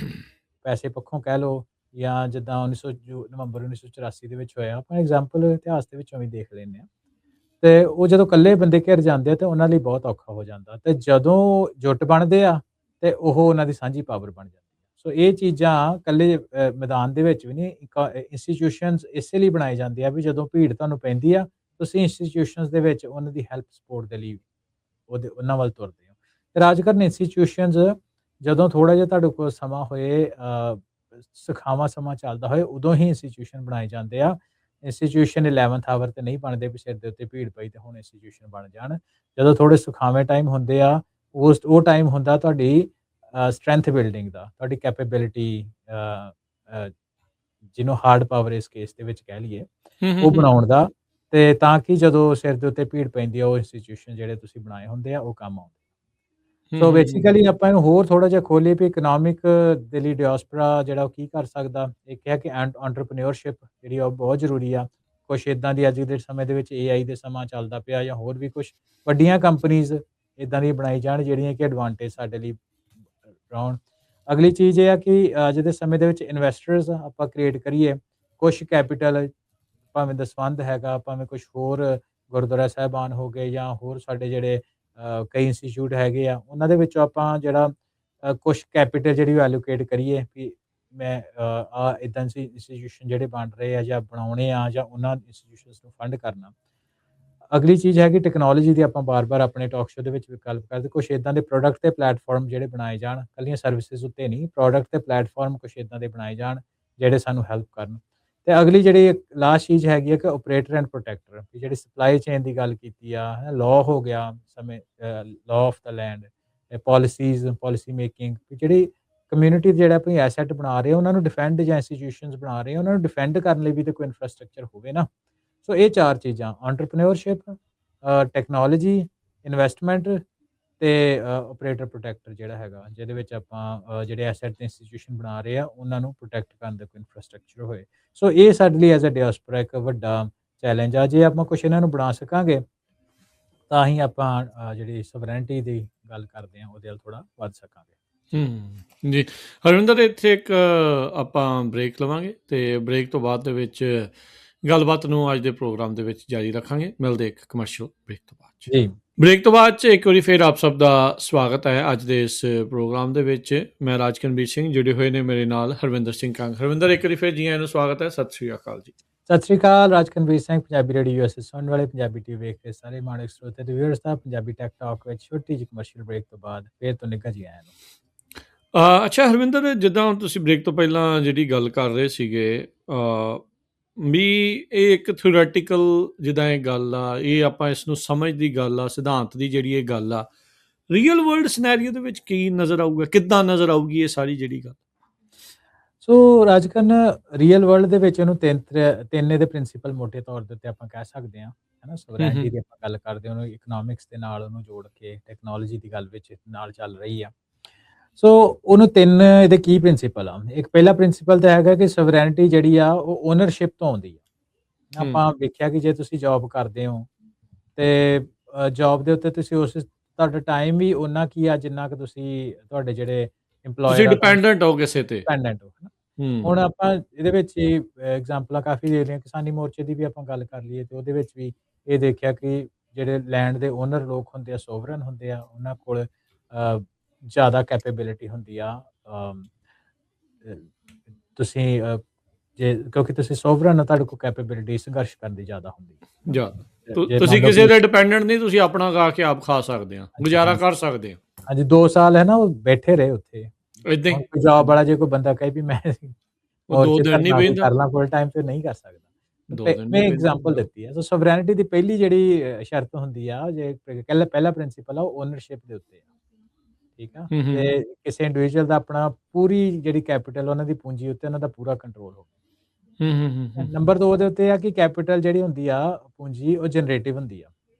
ਪੈਸੇ ਪੱਖੋਂ ਕਹਿ ਲਓ ਜਾਂ ਜਿੱਦਾਂ 19 ਨਵੰਬਰ 1984 ਦੇ ਵਿੱਚ ਹੋਇਆ, ਆਪਾਂ ਐਗਜ਼ਾਮਪਲ ਇਤਿਹਾਸ ਦੇ ਵਿੱਚੋਂ ਵੀ ਦੇਖ ਲੈਂਦੇ ਹਾਂ। ਤੇ ਉਹ ਜਦੋਂ ਇਕੱਲੇ ਬੰਦੇ ਘਿਰ ਜਾਂਦੇ ਆ ਤੇ ਉਹਨਾਂ ਲਈ ਬਹੁਤ ਔਖਾ ਹੋ ਜਾਂਦਾ, ਤੇ ਜਦੋਂ ਜੁੱਟ ਬਣਦੇ ਆ ਤੇ ਉਹ ਉਹਨਾਂ ਦੀ ਸਾਂਝੀ ਪਾਵਰ ਬਣ ਜਾਂਦੀ। ਸੋ ਇਹ ਚੀਜ਼ਾਂ ਇਕੱਲੇ ਮੈਦਾਨ ਦੇ ਵਿੱਚ ਵੀ ਨਹੀਂ, ਇੰਸਟੀਟਿਊਸ਼ਨਸ ਇਸੇ ਲਈ ਬਣਾਏ ਜਾਂਦੇ ਆ ਵੀ ਜਦੋਂ ਭੀੜ ਤੁਹਾਨੂੰ ਪੈਂਦੀ ਆ, ਤੁਸੀਂ ਇੰਸਟੀਟਿਊਸ਼ਨਸ ਦੇ ਵਿੱਚ ਉਹਨਾਂ ਦੀ ਹੈਲਪ ਸਪੋਰਟ ਦੇ ਲਈ ਉਹਨਾਂ ਵੱਲ ਤੁਰਦੇ ਹੋ। ਤੇ ਰਾਜ ਕਰਨ ਇੰਸਟੀਟਿਊਸ਼ਨਸ ਜਦੋਂ ਥੋੜਾ ਜਿਹਾ ਤੁਹਾਡੇ ਕੋਲ ਸਮਾਂ ਹੋਏ, ਸਿਖਾਵਾਂ ਸਮਾਂ ਚੱਲਦਾ ਹੋਏ, ਉਦੋਂ ਹੀ ਇੰਸਟੀਟਿਊਸ਼ਨ ਬਣਾਏ ਜਾਂਦੇ ਆ। ਇੰਸਟੀਟਿਊਸ਼ਨ 11th ਆਵਰ ਤੇ ਨਹੀਂ ਬਣਦੇ ਵੀ ਸਿਰ ਦੇ ਉੱਤੇ ਭੀੜ ਪਈ ਤੇ ਹੁਣ ਇੰਸਟੀਟਿਊਸ਼ਨ ਬਣ ਜਾਣ। ਜਦੋਂ ਥੋੜੇ ਸੁਖਾਵੇਂ ਟਾਈਮ ਹੁੰਦੇ ਆ, ਉਹ ਟਾਈਮ ਹੁੰਦਾ ਤੁਹਾਡੀ ਸਟਰੈਂਥ ਬਿਲਡਿੰਗ ਦਾ, ਤੁਹਾਡੀ ਕੈਪੇਬਿਲਿਟੀ, ਜਿਹਨੂੰ ਹਾਰਡ ਪਾਵਰ ਇਸ ਕੇਸ ਦੇ ਵਿੱਚ ਕਹਿ ਲਈਏ, ਉਹ ਬਣਾਉਣ ਦਾ, ਤੇ ਤਾਂ ਕਿ ਜਦੋਂ ਸਿਰ ਦੇ ਉੱਤੇ ਭੀੜ ਪੈਂਦੀ ਆ, ਉਹ ਇੰਸਟੀਟਿਊਸ਼ਨ ਜਿਹੜੇ ਤੁਸੀਂ ਬਣਾਏ ਹੁੰਦੇ ਆ ਉਹ ਕੰਮ ਆਉਂਦੇ। ਸੋ ਬੇਸਿਕਲੀ ਆਪਾਂ ਇਹਨੂੰ ਹੋਰ ਥੋੜਾ ਜਿਹਾ ਖੋਲੀਏ ਵੀ ਇਕਨੋਮਿਕ ਦੇ ਲਈ ਡਾਇਸਪੋਰਾ ਜਿਹੜਾ ਉਹ ਕੀ ਕਰ ਸਕਦਾ। ਇੱਕ ਹੈ ਕਿ ਐਂਟਰਪ੍ਰੀਨਿਓਰਸ਼ਿਪ ਜਿਹੜੀ ਉਹ ਬਹੁਤ ਜ਼ਰੂਰੀ ਆ। ਕੁਛ ਇੱਦਾਂ ਦੀ ਅੱਜ ਦੇ ਸਮੇਂ ਦੇ ਵਿੱਚ AI ਦੇ ਸਮਾਂ ਚੱਲਦਾ ਪਿਆ, ਜਾਂ ਹੋਰ ਵੀ ਕੁਛ ਵੱਡੀਆਂ ਕੰਪਨੀਜ਼ ਇੱਦਾਂ ਦੀਆਂ ਬਣਾਈ ਜਾਣ ਜਿਹੜੀਆਂ ਕਿ ਐਡਵਾਂਟੇਜ ਸਾਡੇ ਲਈ ਰਹਿਣ। ਅਗਲੀ ਚੀਜ਼ ਇਹ ਆ ਕਿ ਅੱਜ ਦੇ ਸਮੇਂ ਦੇ ਵਿੱਚ ਇਨਵੈਸਟਰਸ ਆਪਾਂ ਕ੍ਰੀਏਟ ਕਰੀਏ, ਕੁਛ ਕੈਪੀਟਲ, ਭਾਵੇਂ ਦਸਵੰਧ ਹੈਗਾ, ਭਾਵੇਂ ਕੁਛ ਹੋਰ ਗੁਰਦੁਆਰਾ ਸਾਹਿਬਾਨ ਹੋ ਗਏ, ਜਾਂ ਹੋਰ ਸਾਡੇ ਜਿਹੜੇ ਕਈ ਇੰਸਟੀਚਿਊਟ ਹੈਗੇ ਆ, ਉਹਨਾਂ ਦੇ ਵਿੱਚੋਂ ਆਪਾਂ ਜਿਹੜਾ ਕੁਛ ਕੈਪੀਟਲ ਜਿਹੜੀ ਐਲੋਕੇਟ ਕਰੀਏ ਵੀ ਮੈਂ ਇੱਦਾਂ ਦੇ ਇੰਸਟੀਟਿਊਸ਼ਨ ਜਿਹੜੇ ਬਣ ਰਹੇ ਆ ਜਾਂ ਬਣਾਉਣੇ ਆ, ਜਾਂ ਉਹਨਾਂ ਇੰਸਟੀਟਿਊਸ਼ਨਸ ਨੂੰ ਫੰਡ ਕਰਨਾ। ਅਗਲੀ ਚੀਜ਼ ਹੈ ਕਿ ਟੈਕਨੋਲੋਜੀ ਦੀ ਆਪਾਂ ਬਾਰ-ਬਾਰ ਆਪਣੇ ਟਾਕ ਸ਼ੋ ਦੇ ਵਿੱਚ ਵਿਕਲਪ ਕਰਦੇ, ਕੁਛ ਇੱਦਾਂ ਦੇ ਪ੍ਰੋਡਕਟ ਤੇ ਪਲੇਟਫਾਰਮ ਜਿਹੜੇ ਬਣਾਏ ਜਾਣ, ਇਕੱਲੀਆਂ ਸਰਵਿਸਿਜ਼ ਉੱਤੇ ਨਹੀਂ, ਪ੍ਰੋਡਕਟ ਤੇ ਪਲੇਟਫਾਰਮ ਕੁਛ ਇੱਦਾਂ ਦੇ ਬਣਾਏ ਜਾਣ ਜਿਹੜੇ ਸਾਨੂੰ ਹੈਲਪ ਕਰਨ। ਤੇ ਅਗਲੀ ਜਿਹੜੀ ਲਾਸਟ ਚੀਜ਼ ਹੈਗੀ ਹੈ ਕਿ ਆਪਰੇਟਰ ਐਂਡ ਪ੍ਰੋਟੈਕਟਰ, ਜਿਹੜੀ ਸਪਲਾਈ ਚੇਨ ਦੀ ਗੱਲ ਕੀਤੀ ਆ, ਲਾਅ ਹੋ ਗਿਆ ਸਮੇਂ, law of the land, policies, policy making, ਜਿਹੜੀ ਕਮਿਊਨਿਟੀ ਜਿਹੜਾ ਆਪਣੀ ਐਸੈਟ ਬਣਾ ਰਹੇ ਉਹਨਾਂ ਨੂੰ ਡਿਫੈਂਡ, ਜਾਂ ਇੰਸਟੀਟਿਊਸ਼ਨਸ ਬਣਾ ਰਹੇ ਉਹਨਾਂ ਨੂੰ ਡਿਫੈਂਡ ਕਰਨ ਲਈ ਵੀ ਤਾਂ ਕੋਈ ਇਨਫਰਾਸਟ੍ਰਕਚਰ ਹੋਵੇ ਨਾ। ਸੋ ਇਹ 4 ਚੀਜ਼ਾਂ, ਐਂਟਰਪ੍ਰੀਨਿਓਰਸ਼ਿਪ, ਟੈਕਨੋਲੋਜੀ, ਇਨਵੈਸਟਮੈਂਟ ਤੇ ਆਪਰੇਟਰ ਪ੍ਰੋਟੈਕਟਰ ਜਿਹੜਾ ਹੈਗਾ, ਜਿਹਦੇ ਵਿੱਚ ਆਪਾਂ ਜਿਹੜੇ ਐਸੈਟ ਤੇ ਇੰਸਟੀਟਿਊਸ਼ਨ ਬਣਾ ਰਹੇ ਆ ਉਹਨਾਂ ਨੂੰ ਪ੍ਰੋਟੈਕਟ ਕਰਨ ਦਾ ਕੋਈ ਇਨਫਰਾਸਟ੍ਰਕਚਰ ਹੋਏ। ਸੋ ਇਹ ਸਾਡੇ ਲਈ ਐਜ਼ ਅ ਡਾਇਸਪੋਰਾ ਇੱਕ ਵੱਡਾ ਚੈਲੰਜ ਆ। ਜੇ ਆਪਾਂ ਕੁਛ ਇਹਨਾਂ ਨੂੰ ਬਣਾ ਸਕਾਂਗੇ ਤਾਂ ਹੀ ਆਪਾਂ ਜਿਹੜੀ ਸਵਰੈਂਟੀ ਦੀ ਗੱਲ ਕਰਦੇ ਹਾਂ ਉਹਦੇ ਵੱਲ ਥੋੜਾ ਵੱਧ ਸਕਾਂਗੇ। ਜੀ ਹਰਵਿੰਦਰ, ਇੱਥੇ ਇੱਕ ਆਪਾਂ ਬ੍ਰੇਕ ਲਵਾਂਗੇ ਤੇ ਬ੍ਰੇਕ ਤੋਂ ਬਾਅਦ ਦੇ ਵਿੱਚ ਗੱਲਬਾਤ ਨੂੰ ਅੱਜ ਦੇ ਪ੍ਰੋਗਰਾਮ ਦੇ ਵਿੱਚ ਜਾਰੀ ਰੱਖਾਂਗੇ। ਮਿਲਦੇ ਇੱਕ ਕਮਰਸ਼ੀਅਲ ਬ੍ਰੇਕ ਤੋਂ ਬਾਅਦ। ਜੀ। ਬ੍ਰੇਕ ਤੋਂ ਬਾਅਦ 'ਚ ਇੱਕ ਵਾਰੀ ਫਿਰ ਆਪ ਸਭ ਦਾ ਸਵਾਗਤ ਹੈ ਅੱਜ ਦੇ ਇਸ ਪ੍ਰੋਗਰਾਮ ਦੇ ਵਿੱਚ। ਮੈਂ ਰਾਜਕਨਵੀਰ ਸਿੰਘ, ਜੁੜੇ ਹੋਏ ਨੇ ਮੇਰੇ ਨਾਲ ਹਰਵਿੰਦਰ ਸਿੰਘ ਕੰਗ। ਹਰਵਿੰਦਰ, ਇੱਕ ਵਾਰੀ ਫਿਰ ਜੀ ਆਇਆਂ ਨੂੰ ਸਵਾਗਤ ਹੈ। ਸਤਿ ਸ਼੍ਰੀ ਅਕਾਲ ਜੀ। ਸਤਿ ਸ਼੍ਰੀ ਅਕਾਲ, ਰਾਜਕਨਵੀਰ ਸਿੰਘ, ਪੰਜਾਬੀ ਰੇਡੀਓ ਯੂਐਸਏ ਸੁਣਨ ਵਾਲੇ, ਪੰਜਾਬੀ ਟੀਵੀ ਵੇਖ ਰਹੇ ਸਾਰੇ ਮਾਣਕ ਸਰੋਤੇ ਤੇ ਵਿਊਅਰਸ ਦਾ ਪੰਜਾਬੀ ਟੈਕ ਟਾਕ ਵਿੱਚ ਛੋਟੀ ਜਿਹੀ ਕਮਰਸ਼ੀਅਲ ਬ੍ਰੇਕ ਤੋਂ ਬਾਅਦ ਫਿਰ ਤੋਂ ਨਿੱਘਾ ਜੀ ਆਇਆਂ ਨੂੰ। ਅੱਛਾ ਹਰਵਿੰਦਰ, ਜਿੱਦਾਂ ਹੁਣ ਤੁਸੀਂ ਬ੍ਰੇਕ ਤੋਂ ਪਹਿਲਾਂ ਜਿਹੜੀ ਗੱਲ ਕਰ ਰਹੇ ਸੀਗੇ, ਵੀ ਇਹ ਇੱਕ ਥਿਓਰੈਟੀਕਲ ਜਿੱਦਾਂ ਇਹ ਗੱਲ ਆ, ਇਹ ਆਪਾਂ ਇਸ ਨੂੰ ਸਮਝ ਦੀ ਗੱਲ ਆ, ਸਿਧਾਂਤ ਦੀ ਜਿਹੜੀ ਇਹ ਗੱਲ ਆ, ਰੀਅਲ ਵਰਲਡ ਸਿਨੈਰੀਓ ਦੇ ਵਿੱਚ ਕੀ ਨਜ਼ਰ ਆਊਗਾ, ਕਿੱਦਾਂ ਨਜ਼ਰ ਆਊਗੀ ਇਹ ਸਾਰੀ ਜਿਹੜੀ ਗੱਲ? ਸੋ ਰਾਜਕਨ, ਰੀਅਲ ਵਰਲਡ ਦੇ ਵਿੱਚ ਇਹਨੂੰ ਤਿੰਨ ਇਹਦੇ ਪ੍ਰਿੰਸੀਪਲ ਮੋਟੇ ਤੌਰ ਦੇ ਉੱਤੇ ਆਪਾਂ ਕਹਿ ਸਕਦੇ ਹਾਂ, ਹੈ ਨਾ। ਸੋਵਰੈਨਿਟੀ ਦੀ ਆਪਾਂ ਗੱਲ ਕਰਦੇ ਹਾਂ, ਉਹਨੂੰ ਇਕਨੋਮਿਕਸ ਦੇ ਨਾਲ ਉਹਨੂੰ ਜੋੜ ਕੇ ਟੈਕਨੋਲੋਜੀ ਦੀ ਗੱਲ ਵਿੱਚ ਨਾਲ ਚੱਲ ਰਹੀ ਆ। ਸੋ ਉਹਨੂੰ ਤਿੰਨ ਇਹਦੇ ਕੀ ਪ੍ਰਿੰਸੀਪਲ ਆ। ਇੱਕ ਪਹਿਲਾ ਪ੍ਰਿੰਸੀਪਲ ਤਾਂ ਹੈਗਾ ਕਿ ਸੋਵਰੈਨਿਟੀ ਜਿਹੜੀ ਆ ਉਹ ਓਨਰਸ਼ਿਪ ਤੋਂ ਆਉਂਦੀ ਆ। ਆਪਾਂ ਵੇਖਿਆ ਕਿ ਜੇ ਤੁਸੀਂ ਜੌਬ ਕਰਦੇ ਹੋ ਤੇ ਜੌਬ ਦੇ ਉੱਤੇ ਤੁਸੀਂ ਤੁਹਾਡਾ ਟਾਈਮ ਵੀ ਓਨਾ ਕੀ ਆ ਜਿੰਨਾ ਕਿ ਤੁਸੀਂ ਤੁਹਾਡੇ ਜਿਹੜੇ ਤੁਸੀਂ ਡਿਪੈਂਡੈਂਟ ਹੋ ਕਿਸੇ ਤੇ। ਡਿਪੈਂਡੈਂਟ ਹੋ, ਹੈ ਨਾ। ਹੁਣ ਆਪਾਂ ਇਹਦੇ ਵਿੱਚ ਹੀ ਐਗਜ਼ਾਮਪਲਾਂ ਕਾਫੀ ਦੇ ਰਹੀਆਂ। ਕਿਸਾਨੀ ਮੋਰਚੇ ਦੀ ਵੀ ਆਪਾਂ ਗੱਲ ਕਰ ਲਈਏ ਤੇ ਉਹਦੇ ਵਿੱਚ ਵੀ ਇਹ ਦੇਖਿਆ ਕਿ ਜਿਹੜੇ ਲੈਂਡ ਦੇ ਓਨਰ ਲੋਕ ਹੁੰਦੇ ਆ, ਸੋਵਰਨ ਹੁੰਦੇ ਆ, ਉਹਨਾਂ ਕੋਲ ਜ਼ਿਆਦਾ ਕੈਪੇਬਿਲਿਟੀ ਹੁੰਦੀ ਆ। ਤੁਸੀਂ ਜੇ ਕਿਉਂਕਿ ਤੁਸੀਂ ਸੋਵਰਨ ਆ, ਤੁਹਾਡੇ ਕੋਲ ਕੈਪੇਬਿਲਿਟੀ ਸੰਘਰਸ਼ ਕਰਨ ਦੀ ਜ਼ਿਆਦਾ ਹੁੰਦੀ ਆ। ਤੁਸੀਂ ਕਿਸੇ ਦੇ ਡਿਪੈਂਡੈਂਟ ਨਹੀਂ, ਤੁਸੀਂ ਆਪਣਾ ਗਾ ਕੇ ਆਪ ਖਾ ਸਕਦੇ ਆ, ਗੁਜ਼ਾਰਾ ਕਰ ਸਕਦੇ ਆ। ਹਾਂਜੀ, 2 ਸਾਲ ਹੈ ਨਾ ਉਹ ਬੈਠੇ ਰਹੇ ਉੱਥੇ। ਇਦਾਂ ਹੀ ਕੋਈ ਜੌਬ ਵਾਲਾ ਜੇ ਕੋਈ ਬੰਦਾ ਕਹੇ ਵੀ ਮੈਂ ਉਹ 2 ਦਿਨ ਨਹੀਂ ਬਹਿੰਦਾ, ਕਰ ਲਾਂ ਫੁੱਲ ਟਾਈਮ ਤੇ ਨਹੀਂ ਕਰ ਸਕਦਾ। ਮੈਂ ਐਗਜ਼ਾਮਪਲ ਦਿੱਤੀ ਹੈ। ਸੋ ਸੋਵਰੈਨਿਟੀ ਦੀ ਪਹਿਲੀ ਜਿਹੜੀ ਸ਼ਰਤ ਹੁੰਦੀ ਆ, ਜੇ ਪਹਿਲਾ ਪ੍ਰਿੰਸੀਪਲ ਆ, ਉਹ ਓਨਰਸ਼ਿਪ ਦੇ ਉੱਤੇ ਆ। ਠੀਕ ਆ, ਤੇ ਕਿਸੇ ਇੰਡੀਵਿਜੂਅਲ ਦਾ ਆਪਣਾ ਪੂਰੀ ਜਿਹੜੀ ਕੈਪੀਟਲ ਉਹਨਾਂ ਦੀ ਪੂੰਜੀ ਉੱਤੇ ਉਹਨਾਂ ਦਾ ਪੂਰਾ ਕੰਟਰੋਲ ਹੋਵੇ। ਨੰਬਰ 2 ਦੇ ਉੱਤੇ ਆ ਕਿ ਕੈਪੀਟਲ ਜਿਹੜੀ ਹੁੰਦੀ ਆ ਪੂੰਜੀ, ਉਹ ਜਨਰੇਟਿਵ ਹੁੰਦੀ ਆ।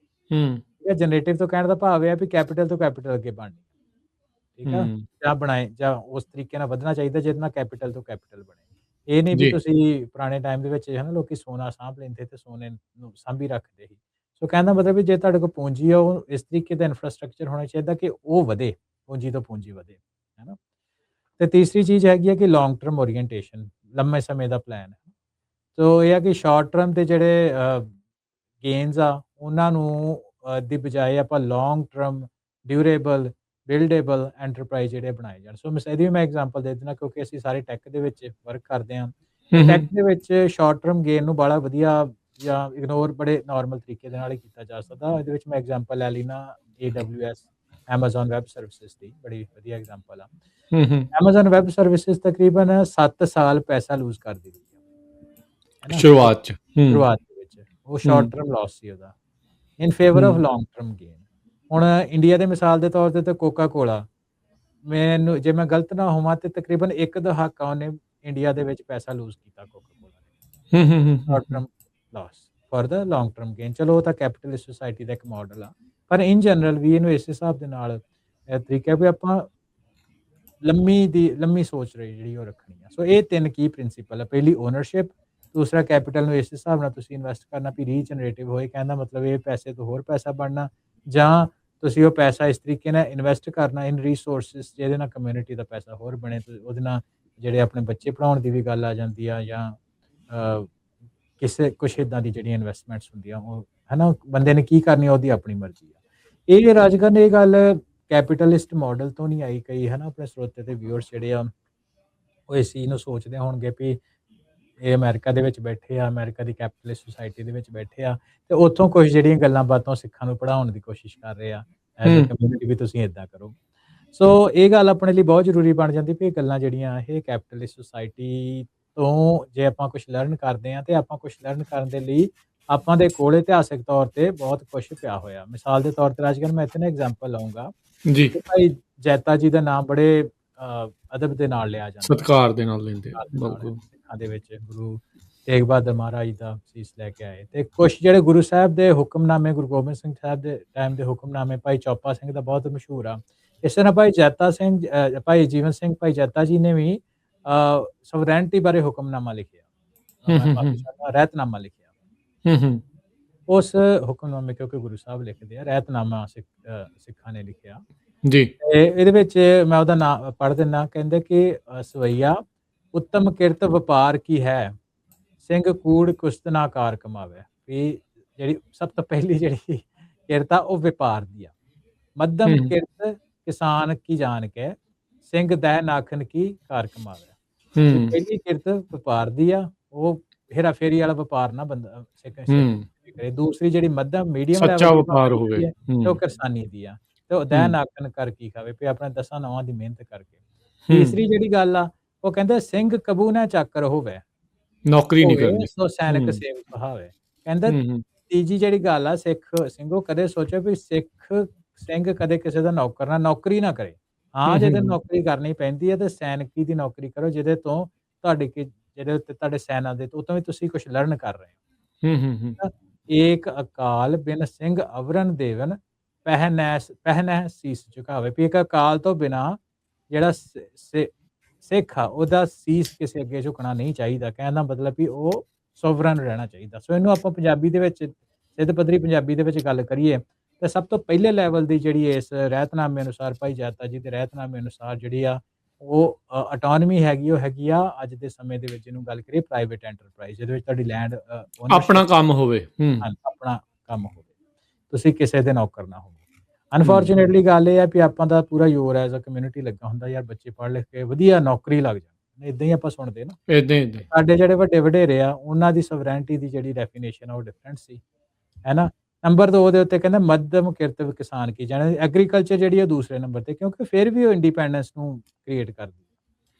ਇਹ ਜਨਰੇਟਿਵ ਤੋਂ ਕਹਿਣ ਦਾ ਭਾਵ ਇਹ ਆ ਵੀ ਕੈਪੀਟਲ ਤੋਂ ਕੈਪੀਟਲ ਅੱਗੇ ਬਣਨੀ। ਠੀਕ ਆ, ਜਾਂ ਬਣਾਏ ਜਾਂ ਉਸ ਤਰੀਕੇ ਨਾਲ ਵਧਣਾ ਚਾਹੀਦਾ ਜਿਹਦੇ ਨਾਲ ਕੈਪੀਟਲ ਤੋਂ ਕੈਪੀਟਲ ਬਣੇ। ਇਹ ਨਹੀਂ ਵੀ ਤੁਸੀਂ ਪੁਰਾਣੇ ਟਾਈਮ ਦੇ ਵਿੱਚ ਹੈ ਨਾ, ਲੋਕੀ ਸੋਨਾ ਸਾਂਭ ਲੈਂਦੇ ਤੇ ਸੋਨੇ ਨੂੰ ਸਾਂਭੀ ਰੱਖਦੇ ਸੀ। ਸੋ ਕਹਿਣ ਦਾ ਮਤਲਬ ਵੀ ਜੇ ਤੁਹਾਡੇ ਕੋਲ ਪੂੰਜੀ ਆ, ਉਹ ਇਸ ਤਰੀਕੇ ਦਾ ਇਨਫਰਾਸਟ੍ਰਕਚਰ ਹੋਣਾ ਚਾਹੀਦਾ ਕਿ ਉਹ ਵਧੇ, ਪੂੰਜੀ ਤੋਂ ਪੂੰਜੀ ਵਧੇ, ਹੈ ਨਾ। ਤੇ ਤੀਸਰੀ ਚੀਜ਼ ਹੈਗੀ ਆ ਕਿ ਲੌਂਗ ਟਰਮ ਓਰੀਐਂਟੇਸ਼ਨ, ਲੰਮੇ ਸਮੇਂ ਦਾ ਪਲਾਨ। ਸੋ ਇਹ ਆ ਕਿ ਸ਼ਾਰਟ ਟਰਮ ਦੇ ਜਿਹੜੇ ਗੇਨਸ ਆ, ਉਹਨਾਂ ਨੂੰ ਦੀ ਬਜਾਏ ਆਪਾਂ ਲੌਂਗ ਟਰਮ ਡਿਊਰੇਬਲ ਬਿਲਡੇਬਲ ਐਂਟਰਪ੍ਰਾਈਜ਼ ਜਿਹੜੇ ਬਣਾਏ ਜਾਣ। ਸੋ ਇਹਦੀ ਵੀ ਮੈਂ ਐਗਜ਼ਾਮਪਲ ਦੇ ਦਿੰਦਾ, ਕਿਉਂਕਿ ਅਸੀਂ ਸਾਰੇ ਟੈਕ ਦੇ ਵਿੱਚ ਵਰਕ ਕਰਦੇ ਹਾਂ। ਟੈਕ ਦੇ ਵਿੱਚ ਸ਼ਾਰਟ ਟਰਮ ਗੇਨ ਨੂੰ ਬੜਾ ਵਧੀਆ ਜਾਂ ਇਗਨੋਰ ਬੜੇ ਨਾਰਮਲ ਤਰੀਕੇ ਦੇ ਨਾਲ ਹੀ ਕੀਤਾ ਜਾ ਸਕਦਾ। ਇਹਦੇ ਵਿੱਚ ਮੈਂ ਐਗਜ਼ਾਮਪਲ ਲੈ ਲਈ ਨਾ AWS, ਐਮਾਜ਼ਨ ਵੈਬ ਸਰਵਿਸਿਜ਼ ਦੀ, ਬੜੀ ਵਧੀਆ ਐਗਜ਼ਾਮਪਲ ਆ। ਐਮਾਜ਼ਨ ਵੈਬ ਸਰਵਿਸਿਜ਼ ਤਕਰੀਬਨ 7 ਸਾਲ ਪੈਸਾ ਲੂਜ਼ ਕਰਦੀ ਰਹੀ ਹੈ ਸ਼ੁਰੂਆਤ ਦੇ ਵਿੱਚ। ਉਹ ਸ਼ਾਰਟ ਟਰਮ ਲਾਸ ਸੀ ਉਹਦਾ, in favour of long term gain. ਹੁਣ ਇੰਡੀਆ ਦੇ ਮਿਸਾਲ ਦੇ ਤੌਰ ਤੇ ਕੋਕਾ ਕੋਲਾ, ਮੈਨੂੰ ਜੇ ਮੈਂ ਗਲਤ ਨਾ ਹੋਵਾਂ ਤੇ ਤਕਰੀਬਨ 1 ਦਹਾਕਾ ਉਹਨੇ ਇੰਡੀਆ ਦੇ ਵਿੱਚ ਪੈਸਾ ਲੂਜ਼ ਕੀਤਾ ਕੋਕਾ ਕੋਲਾ ਨੇ। Short term loss for the long term gain. ਚਲੋ ਉਹ ਤਾਂ ਕੈਪੀਟਲਿਸਟ ਸੋਸਾਇਟੀ ਦਾ ਇੱਕ ਮਾਡਲ ਆ, ਪਰ ਇਨ ਜਨਰਲ ਵੀ ਇਹਨੂੰ ਇਸ ਹਿਸਾਬ ਦੇ ਨਾਲ ਤਰੀਕਾ ਵੀ ਆਪਾਂ ਲੰਮੀ ਸੋਚ ਰਹੀ ਜਿਹੜੀ ਉਹ ਰੱਖਣੀ ਆ। ਸੋ ਇਹ 3 ਕੀ ਪ੍ਰਿੰਸੀਪਲ ਆ। ਪਹਿਲੀ ਓਨਰਸ਼ਿਪ, ਦੂਸਰਾ ਕੈਪੀਟਲ ਨੂੰ ਇਸ ਹਿਸਾਬ ਨਾਲ ਤੁਸੀਂ ਇਨਵੈਸਟ ਕਰਨਾ ਵੀ ਰੀਜਨਰੇਟਿਵ ਹੋਏ। ਕਹਿਣ ਦਾ ਮਤਲਬ ਇਹ ਪੈਸੇ ਤੋਂ ਹੋਰ ਪੈਸਾ ਬਣਨਾ, ਜਾਂ ਤੁਸੀਂ ਉਹ ਪੈਸਾ ਇਸ ਤਰੀਕੇ ਨਾਲ ਇਨਵੈਸਟ ਕਰਨਾ ਇਨ ਰਿਸੋਰਸਿਸ ਜਿਹਦੇ ਨਾਲ ਕਮਿਊਨਿਟੀ ਦਾ ਪੈਸਾ ਹੋਰ ਬਣੇ। ਤੇ ਉਹਦੇ ਨਾਲ ਜਿਹੜੇ ਆਪਣੇ ਬੱਚੇ ਪੜ੍ਹਾਉਣ ਦੀ ਵੀ ਗੱਲ ਆ ਜਾਂਦੀ ਆ, ਜਾਂ ਕਿਸੇ ਕੁਛ ਇੱਦਾਂ ਦੀ ਜਿਹੜੀਆਂ ਇਨਵੈਸਟਮੈਂਟਸ ਹੁੰਦੀਆਂ, ਉਹ ਹੈ ਨਾ, ਬੰਦੇ ਨੇ ਕੀ ਕਰਨੀ ਉਹਦੀ ਆਪਣੀ ਮਰਜ਼ੀ ਆ। ਇਹ ਰਾਜਕਰਨ, ਇਹ ਗੱਲ ਕੈਪੀਟਲਿਸਟ ਮਾਡਲ ਤੋਂ ਨਹੀਂ ਆਈ। ਕਈ ਹੈ ਨਾ ਆਪਣੇ ਸਰੋਤੇ ਤੇ ਵਿਊਅਰਸ ਜਿਹੜੇ ਆ ਉਹ ਇਸ ਚੀਜ਼ ਨੂੰ ਸੋਚਦੇ ਹੋਣਗੇ ਵੀ ਇਹ ਅਮਰੀਕਾ ਦੇ ਵਿੱਚ ਬੈਠੇ ਆ, ਅਮਰੀਕਾ ਦੀ ਕੈਪੀਟਲਿਸਟ ਸੁਸਾਇਟੀ ਦੇ ਵਿੱਚ ਬੈਠੇ ਆ, ਤੇ ਉੱਥੋਂ ਕੁਝ ਜਿਹੜੀਆਂ ਗੱਲਾਂ ਬਾਤਾਂ ਸਿੱਖਾਂ ਨੂੰ ਪੜ੍ਹਾਉਣ ਦੀ ਕੋਸ਼ਿਸ਼ ਕਰ ਰਹੇ ਆ ਐਜ਼ ਅ ਕਮਿਊਨਿਟੀ ਵੀ ਤੁਸੀਂ ਇੱਦਾਂ ਕਰੋ। ਸੋ ਇਹ ਗੱਲ ਆਪਣੇ ਲਈ ਬਹੁਤ ਜ਼ਰੂਰੀ ਬਣ ਜਾਂਦੀ ਵੀ ਇਹ ਗੱਲਾਂ ਜਿਹੜੀਆਂ ਇਹ ਕੈਪੀਟਲਿਸਟ ਸੁਸਾਇਟੀ ਤੋਂ ਜੇ ਆਪਾਂ ਕੁਝ ਲਰਨ ਕਰਦੇ ਹਾਂ, ਤੇ ਆਪਾਂ ਕੁਝ ਲਰਨ ਕਰਨ ਦੇ ਲਈ ਆਪਾਂ ਦੇ ਕੋਲ ਇਤਿਹਾਸਿਕ ਤੌਰ ਤੇ ਬਹੁਤ ਕੁਝ ਪਿਆ ਹੋਇਆ। ਮਿਸਾਲ ਦੇ ਤੌਰ ਤੇ ਰਾਜਗਰ, ਮੈਂ ਇੱਥੇ ਨਾ ਐਗਜ਼ਾਮਪਲ ਲਵਾਂਗਾ ਜੀ। ਭਾਈ ਜੈਤਾ ਜੀ ਦਾ ਨਾਮ ਬੜੇ ਅਦਬ ਦੇ ਨਾਲ ਲਿਆ ਜਾਂਦਾ, ਸਤਿਕਾਰ ਦੇ ਨਾਲ ਲੈਂਦੇ ਸਿੱਖਾਂ ਦੇ ਵਿੱਚ। ਗੁਰੂ ਤੇਗ ਬਹਾਦਰ ਮਹਾਰਾਜ ਦਾ ਸੀਸ ਲੈ ਕੇ ਆਏ, ਤੇ ਕੁਝ ਜਿਹੜੇ ਗੁਰੂ ਸਾਹਿਬ ਦੇ ਹੁਕਮਨਾਮੇ, ਗੁਰੂ ਗੋਬਿੰਦ ਸਿੰਘ ਸਾਹਿਬ ਦੇ ਟਾਈਮ ਦੇ ਹੁਕਮਨਾਮੇ, ਭਾਈ ਚੌਪਾ ਸਿੰਘ ਦਾ ਬਹੁਤ ਮਸ਼ਹੂਰ ਆ। ਇਸ ਤਰ੍ਹਾਂ ਭਾਈ ਜੈਤਾ ਸਿੰਘ, ਭਾਈ ਜੀਵਨ ਸਿੰਘ, ਭਾਈ ਜੈਤਾ ਜੀ ਨੇ ਵੀ ਸੋਵਰੈਨਿਟੀ ਬਾਰੇ ਹੁਕਮਨਾਮਾ ਲਿਖਿਆ, ਰਹਿਤਨਾਮਾ ਲਿਖਿਆ। ਉਸ ਹੁਕਮਨਾਮੇ, ਕਿਉਂਕਿ ਗੁਰੂ ਸਾਹਿਬ ਲਿਖਦੇ ਆ, ਰਹਿਤਨਾਮਾ ਸਿੱਖਾਂ ਨੇ ਲਿਖਿਆ ਜੀ। ਤੇ ਇਹਦੇ ਵਿੱਚ ਮੈਂ ਉਹਦਾ ਨਾਮ ਪੜ੍ਹ ਦਿੰਦਾ। ਕਹਿੰਦੇ ਕਿ ਸਵਈਆ ਉੱਤਮ ਕਿਰਤ ਵਪਾਰ ਕੀ ਹੈ, ਸਿੰਘ ਕੂੜ ਕੁਸਤ ਨਾ ਕਾਰ ਕਮਾਵੇ। ਵੀ ਜਿਹੜੀ ਸਭ ਤੋਂ ਪਹਿਲੀ ਜਿਹੜੀ ਕਿਰਤ ਆ ਉਹ ਵਪਾਰ ਦੀ ਆ। ਮੱਧਮ ਹੂੰ ਕਿਰਤ ਕਿਸਾਨ ਕੀ ਜਾਣ ਕੇ, ਸਿੰਘ ਦੈ ਨਾਖਨ ਕੀ ਕਾਰ ਕਮਾਵੇ। ਵੀ ਹੂੰ ਪਹਿਲੀ ਕਿਰਤ ਵਪਾਰ ਦੀ ਆ, ਉਹ ਹੇਰਾ ਫੇਰੀ ਵਾਲਾ ਵਪਾਰ ਨਾ ਬੰਦਾ ਸਿੰਘ ਹੂੰ ਕਰੇ। ਦੂਸਰੀ ਜਿਹੜੀ ਮੱਧਮ ਮੀਡੀਅਮ ਲੈਵਲ ਸੱਚਾ ਦੀ ਵਪਾਰ ਕਮਾਈ ਹੋਵੇ। ਜਿਹੜੀ ਹੈ, ਤੇ ਉਹ ਕਿਰਸਾਨੀ ਦੀ ਆ, ਤੇ ਉਹ ਦੈ ਹੂੰ ਨਾਖਨ ਕਰ ਕੀ ਖਾਵੇ, ਵੀ ਆਪਣੇ ਦਸਾਂ ਨੌਆਂ ਦੀ ਮਿਹਨਤ ਕਰਕੇ। ਹੂੰ ਤੀਸਰੀ ਜਿਹੜੀ ਗੱਲ ਆ, ਉਹ ਕਹਿੰਦੇ ਸਿੰਘ ਕਬੂ ਨਾ ਚਾਕਰ ਹੋਵੇ, ਨੌਕਰੀ ਨਹੀਂ ਹੋਵੇ ਕਰਨੀ। ਸੋ ਸੈਨਿਕ ਹੂੰ ਸੇਵਕ ਕਹਾਵੇ। ਕਹਿੰਦਾ ਹੂੰ ਤੀਜੀ ਜਿਹੜੀ ਗੱਲ ਆ, ਸਿੰਘੋ ਕਦੇ ਸੋਚੋ ਵੀ ਸਿੰਘ ਕਦੇ ਕਿਸੇ ਦਾ ਨੌਕਰੀ ਨਾ ਕਰੇ। ਹਾਂ, ਜੇ ਤੇ ਹੂੰ ਨੌਕਰੀ ਕਰਨੀ ਪੈਂਦੀ ਹੈ ਤੇ ਸੈਨਿਕੀ ਦੀ ਨੌਕਰੀ ਕਰੋ, ਜਿਹਦੇ ਤੋਂ ਜਿਹਦੇ ਉੱਤੇ ਤੁਹਾਡੇ ਸੈਨਾ ਦੇ ਉਹ ਤੋਂ ਵੀ ਤੁਸੀਂ ਕੁਛ ਲਰਨ ਕਰ ਰਹੇ ਹੂੰ ਹੂੰ ਹੂੰ ਹੋ। ਏਕ ਅਕਾਲ ਬਿਨ ਸਿੰਘ ਅਵਰਨ ਦੇਵਨ, ਪਹਿਨਹਿ ਸੀਸ ਝੁਕਾਵੇ। ਵੀ ਇੱਕ ਅਕਾਲ ਤੋਂ ਬਿਨਾਂ ਜਿਹੜਾ ਸਿੱਖ ਆ, ਉਹਦਾ ਸੀਸ ਕਿਸੇ ਅੱਗੇ ਝੁਕਣਾ ਨਹੀਂ ਚਾਹੀਦਾ। ਕਹਿਣ ਦਾ ਮਤਲਬ ਵੀ ਉਹ ਸੋਵਰਨ ਰਹਿਣਾ ਚਾਹੀਦਾ। ਸੋ ਇਹਨੂੰ ਆਪਾਂ ਪੰਜਾਬੀ ਦੇ ਵਿੱਚ, ਸਿੱਧ ਪੱਧਰੀ ਪੰਜਾਬੀ ਦੇ ਵਿੱਚ ਗੱਲ ਕਰੀਏ, ਤੇ ਸਭ ਤੋਂ ਪਹਿਲੇ ਲੈਵਲ ਦੀ ਜਿਹੜੀ ਇਸ ਰਹਿਤਨਾਮੇ ਅਨੁਸਾਰ, ਭਾਈ ਜਾਤਾ ਜੀ ਦੇ ਰਹਿਤਨਾਮੇ ਅਨੁਸਾਰ ਜਿਹੜੀ ਆ ਉਹ ਆਟੋਨਮੀ ਹੈਗੀ, ਉਹ ਹੈਗੀ ਆ ਅੱਜ ਦੇ ਸਮੇਂ ਦੇ ਵਿੱਚ, ਜਿਹਨੂੰ ਗੱਲ ਕਰੀਏ ਪ੍ਰਾਈਵੇਟ ਐਂਟਰਪ੍ਰਾਈਜ਼, ਜਿਹਦੇ ਵਿੱਚ ਤੁਹਾਡੀ ਲੈਂਡ ਓਨਰਸ਼ਿਪ, ਆਪਣਾ ਕੰਮ ਹੋਵੇ। ਹੂੰ ਆਪਣਾ ਕੰਮ ਹੋਵੇ, ਤੁਸੀਂ ਕਿਸੇ ਦੇ ਨੌਕਰ ਨਾ ਹੋਵੋ। ਅਨਫੋਰਚੂਨੇਟਲੀ ਗੱਲ ਇਹ ਆ ਵੀ ਆਪਾਂ ਦਾ ਪੂਰਾ ਜ਼ੋਰ ਐਜ਼ ਅ ਕਮਿਊਨਿਟੀ ਲੱਗਾ ਹੁੰਦਾ, ਯਾਰ ਬੱਚੇ ਪੜ੍ਹ ਲਿਖ ਕੇ ਵਧੀਆ ਨੌਕਰੀ ਲੱਗ ਜਾਣ। ਇਦਾਂ ਹੀ ਆਪਾਂ ਸੁਣਦੇ ਨਾ। ਏਦਾਂ ਏਦਾਂ ਸਾਡੇ ਜਿਹੜੇ ਵੱਡੇ ਵਡੇਰੇ ਆ, ਉਹਨਾਂ ਦੀ ਸੋਵਰੈਂਟੀ ਦੀ ਜਿਹੜੀ ਡੈਫੀਨੇਸ਼ਨ ਆ ਉਹ ਡਿਫਰੈਂਟ ਸੀ, ਹੈ ਨਾ। ਨੰਬਰ 2 ਦੇ ਉੱਤੇ ਕਹਿੰਦਾ ਮੱਧਮ ਕਿਰਤ ਕਿਸਾਨ ਕੀ ਜਾਣੇ। ਐਗਰੀਕਲਚਰ ਜਿਹੜੀ ਆ ਦੂਸਰੇ ਨੰਬਰ ਤੇ, ਕਿਉਂਕਿ ਫਿਰ ਵੀ ਉਹ ਇੰਡੀਪੈਂਡੈਂਸ ਨੂੰ ਕ੍ਰੀਏਟ ਕਰਦੀ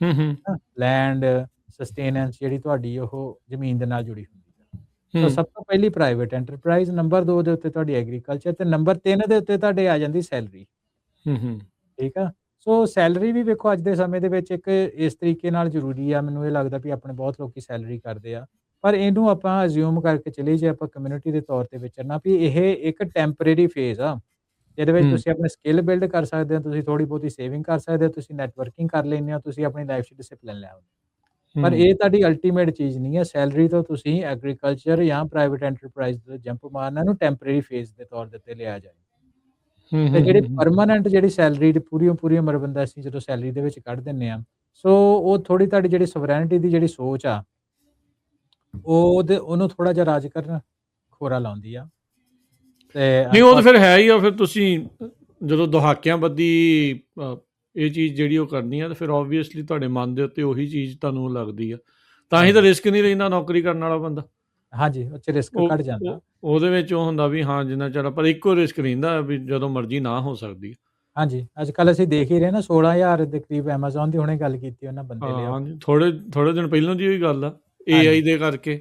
ਹੂੰ ਹੂੰ ਹੈ। ਲੈਂਡ ਸਸਟੇਨੈਂਸ ਜਿਹੜੀ ਤੁਹਾਡੀ ਉਹ ਜ਼ਮੀਨ ਦੇ ਨਾਲ ਜੁੜੀ ਹੁੰਦੀ ਹੈ। ਸੋ ਹੂੰ ਸਭ ਤੋਂ ਪਹਿਲੀ ਪ੍ਰਾਈਵੇਟ ਐਂਟਰਪ੍ਰਾਈਜ਼, ਨੰਬਰ 2 ਦੇ ਉੱਤੇ ਤੁਹਾਡੀ ਐਗਰੀਕਲਚਰ, ਤੇ ਨੰਬਰ 3 ਦੇ ਉੱਤੇ ਤੁਹਾਡੇ ਆ ਜਾਂਦੀ ਸੈਲਰੀ। ਹੂੰ ਹੂੰ ਠੀਕ ਆ। ਸੋ ਸੈਲਰੀ ਵੀ ਵੇਖੋ ਅੱਜ ਦੇ ਸਮੇਂ ਦੇ ਵਿੱਚ ਇੱਕ ਇਸ ਤਰੀਕੇ ਨਾਲ ਜ਼ਰੂਰੀ ਆ। ਮੈਨੂੰ ਇਹ ਲੱਗਦਾ ਵੀ ਆਪਣੇ ਬਹੁਤ ਲੋਕੀ ਸੈਲਰੀ ਕਰਦੇ ਆ, ਪਰ ਇਹਨੂੰ ਆਪਾਂ ਅਜ਼ਿਊਮ ਕਰਕੇ ਚਲੀਏ, ਜੇ ਆਪਾਂ ਕਮਿਊਨਿਟੀ ਦੇ ਤੌਰ ਤੇ ਵਿਚਰਨਾ, ਵੀ ਇਹ ਇੱਕ ਟੈਂਪਰੇਰੀ ਫੇਜ਼ ਆ, ਜਿਹਦੇ ਵਿੱਚ ਤੁਸੀਂ ਆਪਣੇ ਸਕਿੱਲ ਬਿਲਡ ਕਰ ਸਕਦੇ ਹੋ, ਤੁਸੀਂ ਥੋੜੀ ਬਹੁਤੀ ਸੇਵਿੰਗ ਕਰ ਸਕਦੇ ਹੋ, ਤੁਸੀਂ ਨੈਟਵਰਕਿੰਗ ਕਰ ਲੈਂਦੇ ਹੋ, ਤੁਸੀਂ ਆਪਣੀ ਲਾਈਫ 'ਚ ਡਿਸਿਪਲਿਨ ਲੈ ਆਉਂਦੇ ਹੋ। ਪਰ ਇਹ ਤੁਹਾਡੀ ਅਲਟੀਮੇਟ ਚੀਜ਼ ਨਹੀਂ ਹੈ। ਸੈਲਰੀ ਤੋਂ ਤੁਸੀਂ ਐਗਰੀਕਲਚਰ ਜਾਂ ਪ੍ਰਾਈਵੇਟ ਐਂਟਰਪ੍ਰਾਈਜ਼ ਤੇ ਜੰਪ ਮਾਰਨਾ, ਇਹਨੂੰ ਟੈਂਪਰੇਰੀ ਫੇਜ਼ ਦੇ ਤੌਰ ਦੇ ਉੱਤੇ ਲਿਆ ਜਾਏ। ਤੇ ਜਿਹੜੀ ਪਰਮਾਨੈਂਟ ਜਿਹੜੀ ਸੈਲਰੀ ਦੀ ਪੂਰੀ ਉਮਰ ਬੰਦਾ ਅਸੀਂ ਜਦੋਂ ਸੈਲਰੀ ਦੇ ਵਿੱਚ ਕੱਢ ਦਿੰਦੇ ਆ, ਸੋ ਉਹ ਥੋੜੀ ਤੁਹਾਡੀ ਜਿਹੜੀ ਸੋਵਰੈਨਿਟੀ ਦੀ ਜਿਹੜੀ ਸੋਚ ਆ, ਉਹਨੂੰ ਥੋੜਾ ਜਿਹਾ ਰਾਜ ਕਰਨ ਖੋਰਾ ਲਾਉਂਦੀ ਆ। ਤੇ ਨਹੀਂ, ਉਹ ਤਾਂ ਫਿਰ ਹੈ ਹੀ ਆ। ਫਿਰ ਤੁਸੀਂ ਜਦੋਂ ਦਹਾਕਿਆਂ ਬੱਧੀ ਇਹ ਚੀਜ਼ ਜਿਹੜੀ ਉਹ ਕਰਨੀ ਆ, ਤਾਂ ਫਿਰ ਓਬਵੀਅਸਲੀ ਤੁਹਾਡੇ ਮਨ ਦੇ ਉੱਤੇ ਉਹੀ ਚੀਜ਼ ਤੁਹਾਨੂੰ ਲੱਗਦੀ ਆ। ਤਾਂ ਹੀ ਤਾਂ ਰਿਸਕ ਨਹੀਂ ਲੈਂਦਾ ਨੌਕਰੀ ਕਰਨ ਵਾਲਾ ਬੰਦਾ। ਹਾਂਜੀ, ਉਹ 'ਚ ਰਿਸਕ ਘੱਟ ਜਾਂਦਾ। ਉਹਦੇ ਵਿੱਚ ਉਹ ਹੁੰਦਾ ਵੀ ਹਾਂ ਜਿੰਨਾ ਚਿਰ, ਪਰ ਇੱਕੋ ਰਿਸਕ ਰਹਿੰਦਾ ਵੀ ਜਦੋਂ ਮਰਜ਼ੀ ਨਾ ਹੋ ਸਕਦੀ। ਹਾਂਜੀ, ਅੱਜ-ਕੱਲ੍ਹ ਅਸੀਂ ਦੇਖ ਹੀ ਰਹੇ ਨਾ, 16,000 ਦੇ ਕਰੀਬ ਐਮਾਜ਼ੋਨ ਦੀ ਹੁਣੇ ਗੱਲ ਕੀਤੀ ਉਹਨਾਂ ਬੰਦੇ ਲਿਆ। ਹਾਂਜੀ, ਥੋੜੇ ਦਿਨ ਪਹਿਲਾਂ ਦੀ ਉਹੀ ਗੱਲ ਆ, ਹਾਂਜੀ AI ਦੇ ਕਰਕੇ।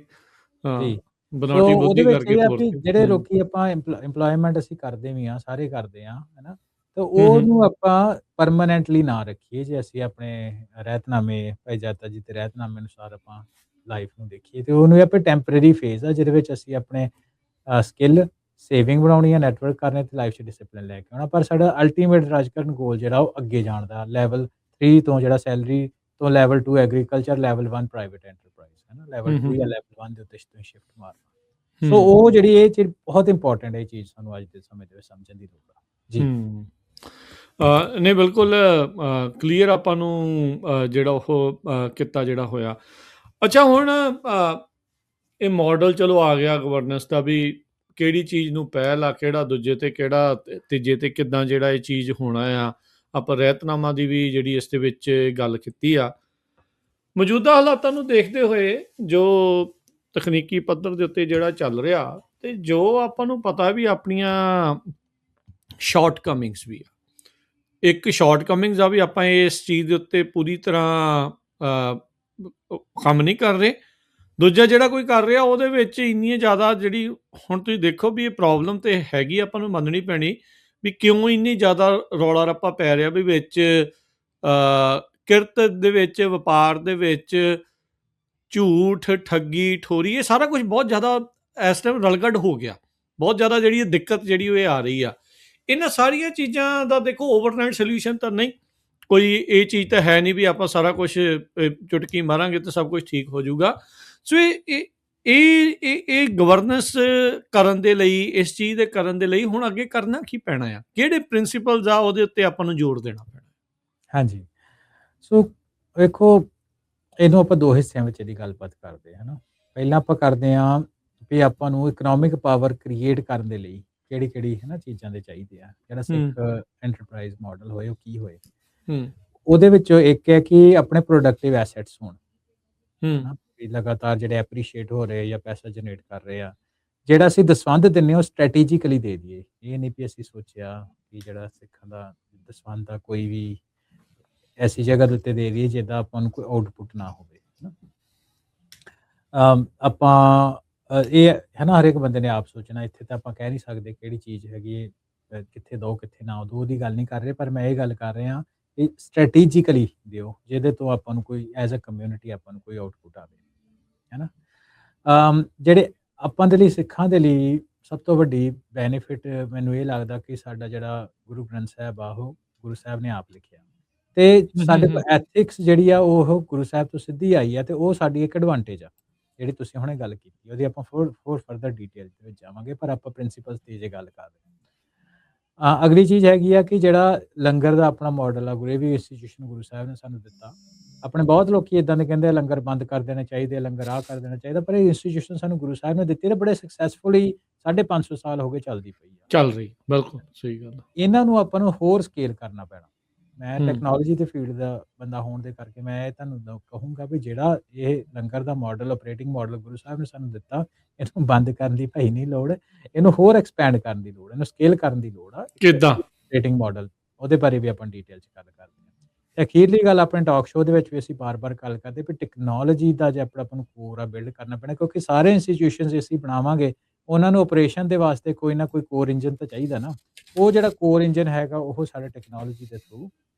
ਹਾਂ, ਜੀ। ਸੋ ਬਨਾਵਟੀ ਉਹਦੇ ਬੁੱਧੀ ਵਿੱਚ ਕਰਕੇ ਇਹ ਆ ਤੌਰ ਵੀ ਤੇ। ਜਿਹੜੇ ਲੋਕੀ ਆਪਾਂ ਇੰਪਲੋਇਮੈਂਟ ਅਸੀਂ ਕਰਦੇ ਵੀ ਆ, ਸਾਰੇ ਕਰਦੇ ਆ, ਹੈਨਾ। ਤੇ ਹੂੰ ਉਹਨੂੰ ਆਪਾਂ ਪਰਮਾਨੈਂਟਲੀ ਨਾ ਰੱਖੀਏ। ਜੇ ਅਸੀਂ ਆਪਣੇ ਰਹਿਤਨਾਮੇ, ਭਾਈ ਜਾਤਾ ਜੀ ਦੇ ਰਹਿਤਨਾਮੇ ਅਨੁਸਾਰ ਆਪਾਂ ਲਾਈਫ ਨੂੰ ਦੇਖੀਏ, ਤੇ ਉਹਨੂੰ ਆਪਾਂ ਟੈਂਪਰੇਰੀ ਫੇਜ਼ ਆ, ਜਿਹਦੇ ਵਿੱਚ ਅਸੀਂ ਆਪਣੇ ਸਕਿੱਲ, ਸੇਵਿੰਗ ਬਣਾਉਣੀ ਆ, ਨੈਟਵਰਕ ਕਰਨੇ, ਤੇ ਲਾਈਫ 'ਚ ਡਿਸਿਪਲਿਨ ਲੈ ਕੇ ਆਉਣਾ। ਪਰ ਸਾਡਾ ਅਲਟੀਮੇਟ ਰਾਜ ਕਰਨ ਗੋਲ ਜਿਹੜਾ ਉਹ ਅੱਗੇ ਜਾਣ ਦਾ, ਲੈਵਲ 3 ਤੋਂ ਜਿਹੜਾ ਸੈਲਰੀ ਤੋਂ level 2 agriculture, level 1 private enterprise, ਹੈ ਨਾ। ਲੈਵਲ 2 ਜਾਂ ਲੈਵਲ 1 ਦੇ ਉੱਤੇ ਤੁਸੀਂ ਸ਼ਿਫਟ ਮਾਰਨਾ। ਸੋ ਉਹ ਜਿਹੜੀ ਇਹ ਚੀਜ਼ ਬਹੁਤ ਇੰਪੋਰਟੈਂਟ ਹੈ, ਇਹ ਚੀਜ਼ ਸਾਨੂੰ ਅੱਜ ਦੇ ਸਮੇਂ ਦੇ ਵਿੱਚ ਸਮਝਣ ਦੀ ਲੋੜ ਆ ਜੀ। ਨਹੀਂ, ਬਿਲਕੁਲ ਕਲੀਅਰ ਆਪਾਂ ਨੂੰ ਜਿਹੜਾ ਉਹ ਕਿੱਤਾ ਜਿਹੜਾ ਹੋਇਆ। ਅੱਛਾ, ਹੁਣ ਇਹ ਮਾਡਲ ਚਲੋ ਆ ਗਿਆ ਗਵਰਨੈਂਸ ਦਾ, ਵੀ ਕਿਹੜੀ ਚੀਜ਼ ਨੂੰ ਪਹਿਲ ਆ, ਕਿਹੜਾ ਦੂਜੇ ਤੇ, ਕਿਹੜਾ ਤੀਜੇ ਤੇ, ਕਿੱਦਾਂ ਜਿਹੜਾ ਇਹ ਚੀਜ਼ ਹੋਣਾ ਆ। ਆਪਾਂ ਰਹਿਤਨਾਮਾ ਦੀ ਵੀ ਜਿਹੜੀ ਇਸ ਦੇ ਵਿੱਚ ਗੱਲ ਕੀਤੀ ਆ। ਮੌਜੂਦਾ ਹਾਲਾਤਾਂ ਨੂੰ ਦੇਖਦੇ ਹੋਏ, ਜੋ ਤਕਨੀਕੀ ਪੱਧਰ ਦੇ ਉੱਤੇ ਜਿਹੜਾ ਚੱਲ ਰਿਹਾ, ਤੇ ਜੋ ਆਪਾਂ ਨੂੰ ਪਤਾ ਵੀ ਆਪਣੀਆਂ ਸ਼ਾਰਟ ਕਮਿੰਗਸ ਵੀ ਆ। ਇੱਕ ਸ਼ਾਰਟ ਕਮਿੰਗਸ ਆ ਵੀ ਆਪਾਂ ਇਸ ਚੀਜ਼ ਦੇ ਉੱਤੇ ਪੂਰੀ ਤਰ੍ਹਾਂ ਕੰਮ ਨਹੀਂ ਕਰ ਰਹੇ। ਦੂਜਾ ਜਿਹੜਾ ਕੋਈ ਕਰ ਰਿਹਾ, ਉਹਦੇ ਵਿੱਚ ਇੰਨੀ ਜ਼ਿਆਦਾ ਜਿਹੜੀ, ਹੁਣ ਤੁਸੀਂ ਦੇਖੋ ਵੀ ਇਹ ਪ੍ਰੋਬਲਮ ਤੇ ਹੈਗੀ, ਆਪਾਂ ਨੂੰ ਮੰਨਣੀ ਪੈਣੀ ਵੀ ਕਿਉਂ ਇੰਨੀ ਜ਼ਿਆਦਾ ਰੌਲਾ ਰੱਪਾ ਪੈ ਰਿਹਾ, ਵੀ ਵਿੱਚ ਕਿਰਤ ਦੇ ਵਿੱਚ, ਵਪਾਰ ਦੇ ਵਿੱਚ ਝੂਠ, ਠੱਗੀ, ਠੋਰੀ, ਇਹ ਸਾਰਾ ਕੁਝ ਬਹੁਤ ਜ਼ਿਆਦਾ ਇਸ ਟਾਈਮ ਰਲਗੱਡ ਹੋ ਗਿਆ। ਬਹੁਤ ਜ਼ਿਆਦਾ ਜਿਹੜੀ ਇਹ ਦਿੱਕਤ ਜਿਹੜੀ ਉਹ ਆ ਰਹੀ ਆ। ਇਹਨਾਂ ਸਾਰੀਆਂ ਚੀਜ਼ਾਂ ਦਾ ਦੇਖੋ ਓਵਰਨਾਈਟ ਸੋਲਿਊਸ਼ਨ ਤਾਂ ਨਹੀਂ, ਕੋਈ ਇਹ ਚੀਜ਼ ਤਾਂ ਹੈ ਨਹੀਂ ਵੀ ਆਪਾਂ ਸਾਰਾ ਕੁਝ ਚੁਟਕੀ ਮਾਰਾਂਗੇ ਤਾਂ ਸਭ ਕੁਝ ਠੀਕ ਹੋ ਜਾਊਗਾ। ਸੋ ਇਹ ਗਵਰਨੈਂਸ ਕਰਨ ਦੇ ਲਈ, ਇਸ ਚੀਜ਼ ਦੇ ਕਰਨ ਦੇ ਲਈ ਹੁਣ ਅੱਗੇ ਕਰਨਾ ਕੀ ਪੈਣਾ ਆ, ਕਿਹੜੇ ਪ੍ਰਿੰਸੀਪਲਸ ਆ ਉਹਦੇ ਉੱਤੇ ਆਪਾਂ ਨੂੰ ਜ਼ੋਰ ਦੇਣਾ ਪੈਣਾ? ਹਾਂਜੀ, ਸੋ ਵੇਖੋ, ਇਹਨੂੰ ਆਪਾਂ 2 ਹਿੱਸਿਆਂ ਵਿੱਚ ਇਹਦੀ ਗੱਲਬਾਤ ਕਰਦੇ ਹਾਂ, ਹੈ ਨਾ। ਪਹਿਲਾਂ ਆਪਾਂ ਕਰਦੇ ਹਾਂ ਵੀ ਆਪਾਂ ਨੂੰ ਇਕਨੋਮਿਕ ਪਾਵਰ ਕ੍ਰੀਏਟ ਕਰਨ ਦੇ ਲਈ ਕਿਹੜੀ ਹੈ ਨਾ ਚੀਜ਼ਾਂ ਦੇ ਚਾਹੀਦੇ ਆ, ਜਿਹੜਾ ਹੂੰ ਸਿੱਖ ਐਂਟਰਪ੍ਰਾਈਜ਼ ਮਾਡਲ ਹੋਏ ਉਹ ਕੀ ਹੋਏ। ਹੂੰ ਉਹਦੇ ਵਿੱਚੋਂ ਇੱਕ ਹੈ ਕਿ ਆਪਣੇ ਪ੍ਰੋਡਕਟਿਵ ਐਸੈਟਸ ਹੋਣ, ਹੂੰ ਹਨਾ, ਵੀ ਲਗਾਤਾਰ ਜਿਹੜੇ ਐਪਰੀਸ਼ੀਏਟ ਹੋ ਰਹੇ ਜਾਂ ਪੈਸਾ ਜਨਰੇਟ ਕਰ ਰਹੇ ਆ, ਜਿਹੜਾ ਅਸੀਂ ਦਸਵੰਧ ਦਿੰਦੇ ਹਾਂ ਉਹ ਸਟ੍ਰੈਟੇਜਿਕਲੀ ਦੇ ਦਈਏ। ਇਹ ਨਹੀਂ ਵੀ ਅਸੀਂ ਸੋਚਿਆ ਕਿ ਜਿਹੜਾ ਸਿੱਖਾਂ ਦਾ ਦਸਵੰਧ ਆ ਕੋਈ ਵੀ ਐਸੀ ਜਗ੍ਹਾ ਦੇ ਉੱਤੇ ਦੇ ਦਈਏ ਜਿੱਦਾਂ ਆਪਾਂ ਨੂੰ ਕੋਈ ਆਊਟਪੁੱਟ ਨਾ ਹੋਵੇ, ਹਨਾ। ਆਪਾਂ ਇਹ ਹੈ ਨਾ, ਹਰ ਇੱਕ ਬੰਦੇ ਨੇ ਆਪ ਸੋਚਣਾ, ਇੱਥੇ ਤਾਂ ਆਪਾਂ ਕਹਿ ਨਹੀਂ ਸਕਦੇ ਕਿਹੜੀ ਚੀਜ਼ ਹੈਗੀ ਕਿੱਥੇ ਦਿਓ ਕਿੱਥੇ ਨਾ ਦਿਓ, ਉਹਦੀ ਗੱਲ ਨਹੀਂ ਕਰ ਰਹੇ, ਪਰ ਮੈਂ ਇਹ ਗੱਲ ਕਰ ਰਿਹਾ ਕਿ ਸਟ੍ਰੈਟੇਜਿਕਲੀ ਦਿਓ ਜਿਹਦੇ ਤੋਂ ਆਪਾਂ ਨੂੰ ਕੋਈ ਐਜ਼ ਅ ਕਮਿਊਨਿਟੀ ਆਪਾਂ ਨੂੰ ਕੋਈ ਆਊਟਪੁੱਟ ਆਵੇ, ਹੈ ਨਾ। ਜਿਹੜੇ ਆਪਾਂ ਦੇ ਲਈ, ਸਿੱਖਾਂ ਦੇ ਲਈ ਸਭ ਤੋਂ ਵੱਡੀ ਬੈਨੀਫਿਟ ਮੈਨੂੰ ਇਹ ਲੱਗਦਾ ਕਿ ਸਾਡਾ ਜਿਹੜਾ ਗੁਰੂ ਗ੍ਰੰਥ ਸਾਹਿਬ ਆ ਉਹ ਗੁਰੂ ਸਾਹਿਬ ਨੇ ਆਪ ਲਿਖਿਆ, ਤੇ ਸਾਡੇ ਕੋਲ ਐਥਿਕਸ ਜਿਹੜੀ ਆ ਉਹ ਗੁਰੂ ਸਾਹਿਬ ਤੋਂ ਸਿੱਧੀ ਆਈ ਆ, ਤੇ ਉਹ ਸਾਡੀ ਇੱਕ ਐਡਵਾਂਟੇਜ ਆ ਜਿਹੜੀ ਤੁਸੀਂ ਹੁਣੇ ਗੱਲ ਕੀਤੀ। ਉਹਦੀ ਆਪਾਂ ਹੋਰ ਫਰਦਰ ਡਿਟੇਲ ਦੇ ਵਿੱਚ ਜਾਵਾਂਗੇ, ਪਰ ਆਪਾਂ ਪ੍ਰਿੰਸੀਪਲਸ ਦੀ ਜੇ ਗੱਲ ਕਰ ਰਹੇ ਹਾਂ। ਅਗਲੀ ਚੀਜ਼ ਹੈਗੀ ਆ ਕਿ ਜਿਹੜਾ ਲੰਗਰ ਦਾ ਆਪਣਾ ਮਾਡਲ ਆ, ਇਹ ਵੀ ਇੰਸਟੀਟਿਊਸ਼ਨ ਗੁਰੂ ਸਾਹਿਬ ਨੇ ਸਾਨੂੰ ਦਿੱਤਾ। ਆਪਣੇ ਬਹੁਤ ਲੋਕੀ ਇਦਾਂ ਦੇ ਕਹਿੰਦੇ ਲੰਗਰ ਬੰਦ ਕਰ ਦੇਣੇ ਚਾਹੀਦੇ, ਲੰਗਰ ਆਹ ਕਰ ਦੇਣਾ ਚਾਹੀਦਾ, ਪਰ ਇਹ ਇੰਸਟੀਟਿਊਸ਼ਨ ਸਾਨੂੰ ਗੁਰੂ ਸਾਹਿਬ ਨੇ ਦਿੱਤੀ ਤੇ ਬੜੇ ਸਕਸੈਸਫੁਲੀ 550 ਸਾਲ ਹੋ ਗਏ ਚੱਲਦੀ ਪਈ ਆ, ਚੱਲ ਰਹੀ, ਬਿਲਕੁਲ ਸਹੀ ਗੱਲ। ਇਹਨਾਂ ਨੂੰ ਆਪਾਂ ਨੂੰ ਹੋਰ ਸਕੇਲ ਕਰਨਾ ਪੈਣਾ। ਮੈਂ ਹੂੰ ਟੈਕਨੋਲੋਜੀ ਦੇ ਫੀਲਡ ਦਾ ਬੰਦਾ ਹੋਣ ਦੇ ਕਰਕੇ ਮੈਂ ਇਹ ਤੁਹਾਨੂੰ ਕਹੂੰਗਾ ਵੀ ਜਿਹੜਾ ਇਹ ਲੰਗਰ ਦਾ model, operating model Guru Sahib ਨੇ ਸਾਨੂੰ ਦਿੱਤਾ, ਇਹਨੂੰ ਬੰਦ ਕਰਨ ਦੀ ਭਾਈ ਨਹੀਂ ਲੋੜ, ਇਹਨੂੰ ਹੋਰ ਐਕਸਪੈਂਡ ਕਰਨ ਦੀ ਲੋੜ, ਇਹਨੂੰ ਸਕੇਲ ਕਰਨ ਦੀ ਲੋੜ ਆ। ਕਿੱਦਾਂ ਆਪਰੇਟਿੰਗ ਮਾਡਲ, ਉਹਦੇ ਬਾਰੇ ਵੀ ਆਪਾਂ ਡਿਟੇਲ 'ਚ ਗੱਲ ਕਰਦੇ ਹਾਂ। ਤੇ ਅਖੀਰਲੀ ਗੱਲ ਆਪਣੇ ਟਾਕ ਸ਼ੋਅ ਦੇ ਵਿੱਚ ਵੀ ਅਸੀਂ ਬਾਰ-ਬਾਰ ਗੱਲ ਕਰਦੇ ਵੀ ਟੈਕਨੋਲੋਜੀ ਦਾ ਜੇ ਆਪਾਂ ਨੂੰ ਕੋਰ ਆ ਬਿਲਡ ਕਰਨਾ ਪੈਣਾ, ਕਿਉਂਕਿ ਸਾਰੇ ਇੰਸਟੀਟਿਊਸ਼ਨਸ ਅਸੀਂ ਬਣਾਵਾਂਗੇ, ਉਹਨਾਂ ਨੂੰ ਆਪਰੇਸ਼ਨ ਦੇ ਵਾਸਤੇ ਕੋਈ ਨਾ ਕੋਈ ਕੋਰ ਇੰਜਨ ਤਾਂ ਚਾਹੀਦਾ ਨਾ। ਉਹ ਜਿਹੜਾ ਕੋਰ ਇੰਜਨ ਹੈਗਾ ਉਹ ਸਾਡੇ ਟੈਕਨੋਲੋਜੀ ਦੇ ਥਰੂ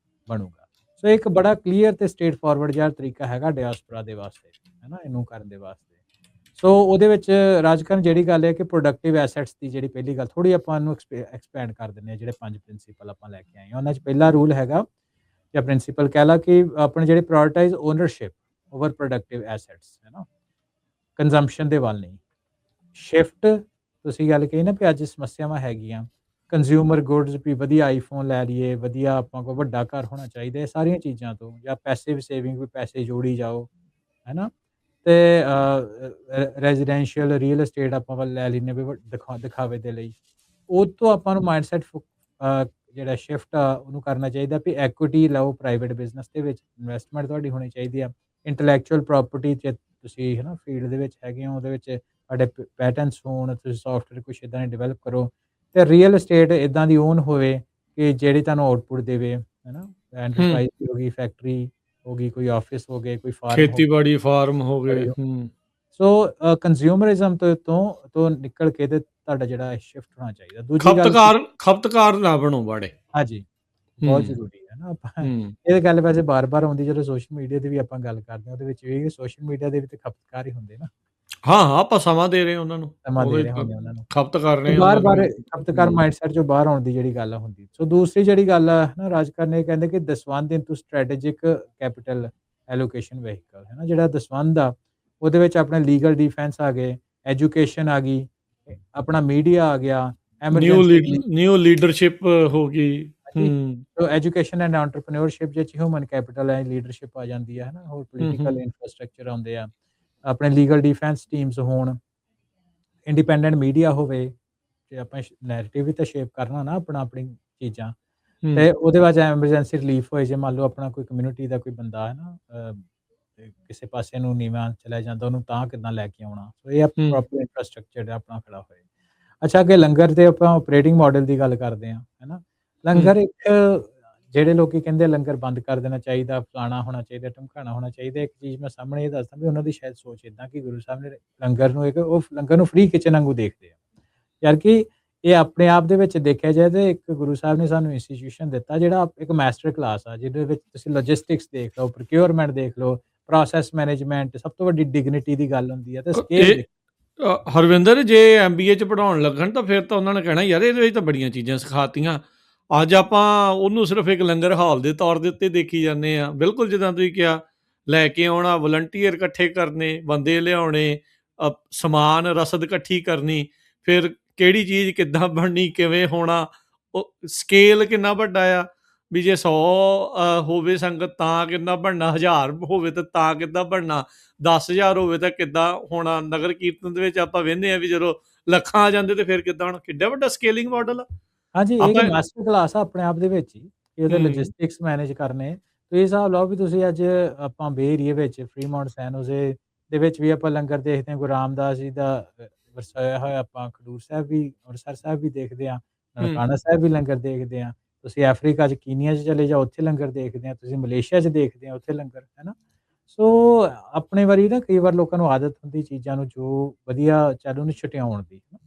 ਬਣੂਗਾ। ਸੋ ਇੱਕ ਬੜਾ ਕਲੀਅਰ ਤੇ ਸਟ੍ਰੇਟ ਫਾਰਵਰਡ ਜਿਹਾ ਤਰੀਕਾ ਹੈਗਾ ਡਾਇਸਪੋਰਾ ਦੇ ਵਾਸਤੇ, ਹੈ ਨਾ, ਇਹਨੂੰ ਕਰਨ ਦੇ ਵਾਸਤੇ। ਸੋ ਉਹਦੇ ਵਿੱਚ ਰਾਜਕਰਨ ਜਿਹੜੀ ਗੱਲ ਹੈ ਕਿ ਪ੍ਰੋਡਕਟਿਵ ਐਸੈਟਸ ਦੀ ਜਿਹੜੀ ਪਹਿਲੀ ਗੱਲ ਥੋੜੀ ਆਪਾਂ ਇਹਨੂੰ ਐਕਸਪੈਂਡ ਕਰ ਦਿੰਦੇ ਹਾਂ। ਜਿਹੜੇ 5 ਪ੍ਰਿੰਸੀਪਲ ਆਪਾਂ ਲੈ ਕੇ ਆਏ ਹਾਂ, ਉਹਨਾਂ 'ਚ ਪਹਿਲਾ ਰੂਲ ਹੈਗਾ ਜਾਂ ਪ੍ਰਿੰਸੀਪਲ ਕਹਿ ਲਾ ਕਿ ਆਪਣੇ ਜਿਹੜੇ prioritise ownership over productive assets, ਹੈ ਨਾ, ਕੰਜ਼ੰਪਸ਼ਨ ਦੇ ਵੱਲ ਨਹੀਂ। ਸ਼ਿਫਟ, ਤੁਸੀਂ ਗੱਲ ਕਹੀ ਨਾ ਵੀ ਅੱਜ ਸਮੱਸਿਆਵਾਂ ਹੈਗੀਆਂ, ਕੰਜ਼ਿਊਮਰ ਗੁੱਡਸ ਵੀ ਵਧੀਆ ਆਈਫੋਨ ਲੈ ਲਈਏ, ਵਧੀਆ ਆਪਾਂ ਕੋਲ ਵੱਡਾ ਘਰ ਹੋਣਾ ਚਾਹੀਦਾ, ਇਹ ਸਾਰੀਆਂ ਚੀਜ਼ਾਂ ਤੋਂ, ਜਾਂ ਪੈਸਿਵ ਸੇਵਿੰਗ ਵੀ ਪੈਸੇ ਜੋੜੀ ਜਾਓ, ਹੈ ਨਾ, ਤੇ ਰੈਜ਼ੀਡੈਂਸ਼ੀਅਲ ਰੀਅਲ ਇਸਟੇਟ ਆਪਾਂ ਵੱਲ ਲੈ ਲੈਂਦੇ ਵੀ ਦਿਖਾਵੇ ਦੇ ਲਈ। ਉਹ ਤੋਂ ਆਪਾਂ ਨੂੰ ਮਾਈਂਡਸੈਟ ਜਿਹੜਾ ਸ਼ਿਫਟ ਆ ਉਹਨੂੰ ਕਰਨਾ ਚਾਹੀਦਾ ਵੀ ਐਕੁਇਟੀ ਲਓ, ਪ੍ਰਾਈਵੇਟ ਬਿਜ਼ਨਸ ਦੇ ਵਿੱਚ ਇਨਵੈਸਟਮੈਂਟ ਤੁਹਾਡੀ ਹੋਣੀ ਚਾਹੀਦੀ ਆ। ਇੰਟੈਲੈਕਚੁਅਲ ਪ੍ਰੋਪਰਟੀ 'ਚ ਤੁਸੀਂ ਹੈ ਨਾ ਫੀਲਡ ਦੇ ਵਿੱਚ ਹੈਗੇ ਹੋ, ਉਹਦੇ ਵਿੱਚ ਤੁਹਾਡੇ ਪੈਟਰਨਸ ਹੋਣ, ਤੁਸੀਂ ਸੌਫਟਵੇਅਰ ਕੁਛ ਇੱਦਾਂ ਦੇ ਡਿਵੈਲਪ ਕਰੋ, ਤੇ ਰੀਅਲ ਇਸਟੇਟ ਇੱਦਾਂ ਦੀ ਓਨ ਹੋਵੇ ਕਿ ਜਿਹੜੀ ਤੁਹਾਨੂੰ ਆਊਟਪੁੱਟ ਦੇਵੇ, ਹੈ ਨਾ। ਐਂਟਰਪ੍ਰਾਈਜ਼ ਹੋ ਗਈ, ਫੈਕਟਰੀ ਹੋ ਗਈ, ਕੋਈ ਆਫਿਸ ਹੋ ਗਏ, ਕੋਈ ਫਾਰਮ ਖੇਤੀਬਾੜੀ ਫਾਰਮ ਹੋ ਗਏ। ਸੋ ਕੰਜ਼ਿਊਮਰਿਜ਼ਮ ਤੋਂ ਨਿਕਲ ਕੇ ਤੇ ਤੁਹਾਡਾ ਜਿਹੜਾ ਸ਼ਿਫਟ ਹੋਣਾ ਚਾਹੀਦਾ। ਦੂਜੀ ਗੱਲ, ਖਪਤਕਾਰ ਨਾ ਬਣੋ ਬਾੜੇ। ਹਾਂਜੀ, ਬਹੁਤ ਜ਼ਰੂਰੀ ਹੈ ਨਾ। ਆਪਾਂ ਇਹ ਗੱਲ ਵੈਸੇ ਬਾਰ-ਬਾਰ ਆਉਂਦੀ ਜਦੋਂ ਸੋਸ਼ਲ ਮੀਡੀਆ ਦੀ ਵੀ ਆਪਾਂ ਗੱਲ ਕਰਦੇ ਹਾਂ, ਉਹਦੇ ਵਿੱਚ ਵੀ ਸੋਸ਼ਲ ਮੀਡੀਆ ਦੇ ਵੀ ਤੇ ਖਪਤਕਾਰ ਹੀ ਹੁੰਦੇ ਨਾ। ਹਾਂ ਆਪਾਂ ਸਮਾਂ ਦੇ ਰਹੇ ਉਹਨਾਂ ਨੂੰ, ਸਮਾਂ ਦੇ ਰਹੇ ਹੁੰਦੇ ਉਹਨਾਂ ਨੂੰ, ਖਪਤ ਕਰ ਰਹੇ ਬਾਰ-ਬਾਰ ਖਪਤਕਾਰ ਮਾਈਂਡਸੈਟ ਚੋਂ ਬਾਹਰ ਆਉਣ ਦੀ ਜਿਹੜੀ ਗੱਲ ਹੁੰਦੀ। ਸੋ ਦੂਸਰੀ ਜਿਹੜੀ ਗੱਲ ਆ ਨਾ, ਰਾਜਕਰਨ ਇਹ ਕਹਿੰਦੇ ਕਿ ਦਸਵੰਧ into strategic capital allocation vehicle, ਹੈ ਨਾ। ਜਿਹੜਾ ਦਸਵੰਧ ਆ ਉਹਦੇ ਵਿੱਚ ਆਪਣੇ ਲੀਗਲ ਡਿਫੈਂਸ ਆ ਗਏ, ਐਜੂਕੇਸ਼ਨ ਆ ਗਈ, ਆਪਣਾ ਮੀਡੀਆ ਆ ਗਿਆ, ਨਿਊ ਲੀਡਰਸ਼ਿਪ ਹੋ ਗਈ। ਸੋ ਐਜੂਕੇਸ਼ਨ ਐਂਡ ਐਂਟਰਪ੍ਰੈਨਿਓਰਸ਼ਿਪ ਵਿੱਚ ਹਿਊਮਨ ਕੈਪੀਟਲ ਹੈ, ਲੀਡਰਸ਼ਿਪ ਆ ਜਾਂਦੀ ਹੈ ਨਾ, ਹੋਰ ਪੋਲੀਟੀਕਲ ਇਨਫਰਾਸਟ੍ਰਕਚਰ ਆਉਂਦੇ ਆ, ਆਪਣੇ ਲੀਗਲ ਡਿਫੈਂਸ ਟੀਮਸ ਹੋਣ, ਇੰਡੀਪੈਂਡੈਂਟ ਮੀਡੀਆ ਹੋਵੇ, ਤੇ ਆਪਾਂ ਨੈਰੇਟਿਵ ਵੀ ਤਾਂ ਸ਼ੇਪ ਕਰਨਾ ਨਾ ਆਪਣੀ ਚੀਜ਼ਾਂ, ਤੇ ਉਹਦੇ ਬਾਅਦ ਐਮਰਜੈਂਸੀ ਰਿਲੀਫ ਹੋਏ, ਜੇ ਮੰਨ ਲਓ ਆਪਣਾ ਕੋਈ ਕਮਿਊਨਿਟੀ ਦਾ ਕੋਈ ਬੰਦਾ ਹੈ ਨਾ ਕਿਸੇ ਪਾਸੇ ਨੂੰ ਨੀਵਾਂ ਚਲਾ ਜਾਂਦਾ, ਉਹਨੂੰ ਤਾਂ ਕਿੱਦਾਂ ਲੈ ਕੇ ਆਉਣਾ। ਸੋ ਇਹ ਪ੍ਰੋਪਰ ਇਨਫਰਾਸਟ੍ਰਕਚਰ ਆਪਣਾ ਖੜਾ ਹੋਏ। ਅੱਛਾ, ਅੱਗੇ ਲੰਗਰ ਤੇ ਆਪਾਂ ਆਪਰੇਟਿੰਗ ਮਾਡਲ ਦੀ ਗੱਲ ਕਰਦੇ ਹਾਂ, ਹੈ ਨਾ। ਲੰਗਰ ਇੱਕ, ਜਿਹੜੇ ਲੋਕੀ ਕਹਿੰਦੇ ਲੰਗਰ ਬੰਦ ਕਰ ਦੇਣਾ ਚਾਹੀਦਾ, ਫਲਾਣਾ ਹੋਣਾ ਚਾਹੀਦਾ, ਢਮਕਾਣਾ ਹੋਣਾ ਚਾਹੀਦਾ, ਇੱਕ ਚੀਜ਼ ਮੈਂ ਸਾਹਮਣੇ ਇਹ ਦੱਸਦਾ ਵੀ ਉਹਨਾਂ ਦੀ ਸ਼ਾਇਦ ਸੋਚ ਇੱਦਾਂ ਕਿ ਗੁਰੂ ਸਾਹਿਬ ਨੇ ਲੰਗਰ ਨੂੰ ਉਹ ਲੰਗਰ ਨੂੰ ਫ੍ਰੀ ਕਿਚਨ ਵਾਂਗੂ ਦੇਖਦੇ ਆ, ਯਾਰ ਕਿ ਇਹ ਆਪਣੇ ਆਪ ਦੇ ਵਿੱਚ ਦੇਖਿਆ ਜਾਏ ਤੇ ਇੱਕ ਗੁਰੂ ਸਾਹਿਬ ਨੇ ਸਾਨੂੰ ਇੰਸਟੀਟਿਊਸ਼ਨ ਦਿੱਤਾ ਜਿਹੜਾ ਇੱਕ ਮਾਸਟਰ ਕਲਾਸ ਆ, ਜਿਹਦੇ ਵਿੱਚ ਤੁਸੀਂ ਲੌਜਿਸਟਿਕਸ ਦੇਖ ਲਓ, ਪ੍ਰੋਕਿਉਰਮੈਂਟ ਦੇਖ ਲਓ, ਪ੍ਰੋਸੈਸ ਮੈਨੇਜਮੈਂਟ, ਸਭ ਤੋਂ ਵੱਡੀ ਡਿਗਨਿਟੀ ਦੀ ਗੱਲ ਹੁੰਦੀ ਹੈ, ਤੇ ਸਕੇਲ। ਹਰਵਿੰਦਰ, ਜੇ MBA 'ਚ ਪੜ੍ਹਾਉਣ ਲੱਗਣ ਤਾਂ ਫਿਰ ਤਾਂ ਉਹਨਾਂ ਨੇ ਕਹਿਣਾ ਯਾਰ ਇਹਦੇ ਵਿੱਚ ਤਾਂ ਬੜੀਆਂ ਚੀਜ਼ਾਂ ਸਿਖਾਤੀਆਂ, ਅੱਜ ਆਪਾਂ ਉਹਨੂੰ ਸਿਰਫ ਇੱਕ ਲੰਗਰ ਹਾਲ ਦੇ ਤੌਰ ਦੇ ਉੱਤੇ ਦੇਖੀ ਜਾਂਦੇ ਆ। ਬਿਲਕੁਲ ਜਿੱਦਾਂ ਤੁਸੀਂ ਕਿਹਾ, ਲੈ ਕੇ ਆਉਣਾ, ਵਲੰਟੀਅਰ ਇਕੱਠੇ ਕਰਨੇ, ਬੰਦੇ ਲਿਆਉਣੇ, ਸਮਾਨ ਰਸਦ ਇਕੱਠੀ ਕਰਨੀ, ਫਿਰ ਕਿਹੜੀ ਚੀਜ਼ ਕਿੱਦਾਂ ਬਣਨੀ, ਕਿਵੇਂ ਹੋਣਾ, ਉਹ ਸਕੇਲ ਕਿੰਨਾ ਵੱਡਾ ਆ ਵੀ ਜੇ 100 ਹੋਵੇ ਸੰਗਤ ਤਾਂ ਕਿੰਨਾ ਬਣਨਾ, 1000 ਹੋਵੇ ਤਾਂ ਕਿੱਦਾਂ ਬਣਨਾ, 10,000 ਹੋਵੇ ਤਾਂ ਕਿੱਦਾਂ ਹੋਣਾ। ਨਗਰ ਕੀਰਤਨ ਦੇ ਵਿੱਚ ਆਪਾਂ ਵਹਿੰਦੇ ਹਾਂ ਵੀ ਜਦੋਂ ਲੱਖਾਂ ਆ ਜਾਂਦੇ ਤੇ ਫਿਰ ਕਿੱਦਾਂ ਹੁਣ ਕਿੱਡਾ ਵੱਡਾ ਸਕੇਲਿੰਗ ਮਾਡਲ ਆ ਹਾਂਜੀ, ਇਹ ਆਪਾਂ। ਮਾਸਟਰ ਕਲਾਸ ਆ ਆਪਣੇ ਆਪ ਦੇ ਵਿੱਚ ਹੀ, ਕਿ ਉਹਦੇ ਹੂੰ ਲੌਜਿਸਟਿਕਸ ਮੈਨੇਜ ਕਰਨੇ। ਤੁਸੀਂ ਹਿਸਾਬ ਲਾਓ ਵੀ ਤੁਸੀਂ ਅੱਜ ਆਪਾਂ ਬੇ ਏਰੀਏ ਵਿੱਚ ਫਰੀਮੌਂਟ, ਸੈਨ ਹੋਜ਼ੇ ਦੇ ਵਿੱਚ ਵੀ ਆਪਾਂ ਲੰਗਰ ਦੇਖਦੇ ਹਾਂ, ਗੁਰੂ ਰਾਮਦਾਸ ਜੀ ਦਾ ਵਰਸਾਇਆ ਹੋਇਆ, ਆਪਾਂ ਖਡੂਰ ਸਾਹਿਬ ਵੀ, ਅੰਮ੍ਰਿਤਸਰ ਸਾਹਿਬ ਵੀ ਦੇਖਦੇ ਹਾਂ, ਹੂੰ ਨਨਕਾਣਾ ਸਾਹਿਬ ਵੀ ਲੰਗਰ ਦੇਖਦੇ ਹਾਂ। ਤੁਸੀਂ ਅਫਰੀਕਾ 'ਚ ਕੀਨੀਆ 'ਚ ਚਲੇ ਜਾਓ, ਉੱਥੇ ਲੰਗਰ ਦੇਖਦੇ ਹਾਂ। ਤੁਸੀਂ ਮਲੇਸ਼ੀਆ 'ਚ ਦੇਖਦੇ ਹੋ, ਉੱਥੇ ਲੰਗਰ, ਹੈ ਨਾ। ਸੋ ਆਪਣੇ ਵਾਰੀ ਨਾ ਕਈ ਵਾਰ ਲੋਕਾਂ ਨੂੰ ਆਦਤ ਹੁੰਦੀ ਚੀਜ਼ਾਂ ਨੂੰ, ਜੋ ਵਧੀਆ ਚੱਲ ਉਹਨੂੰ ਛੁਟਿਆਉਣ ਦੀ। ਹੂੰ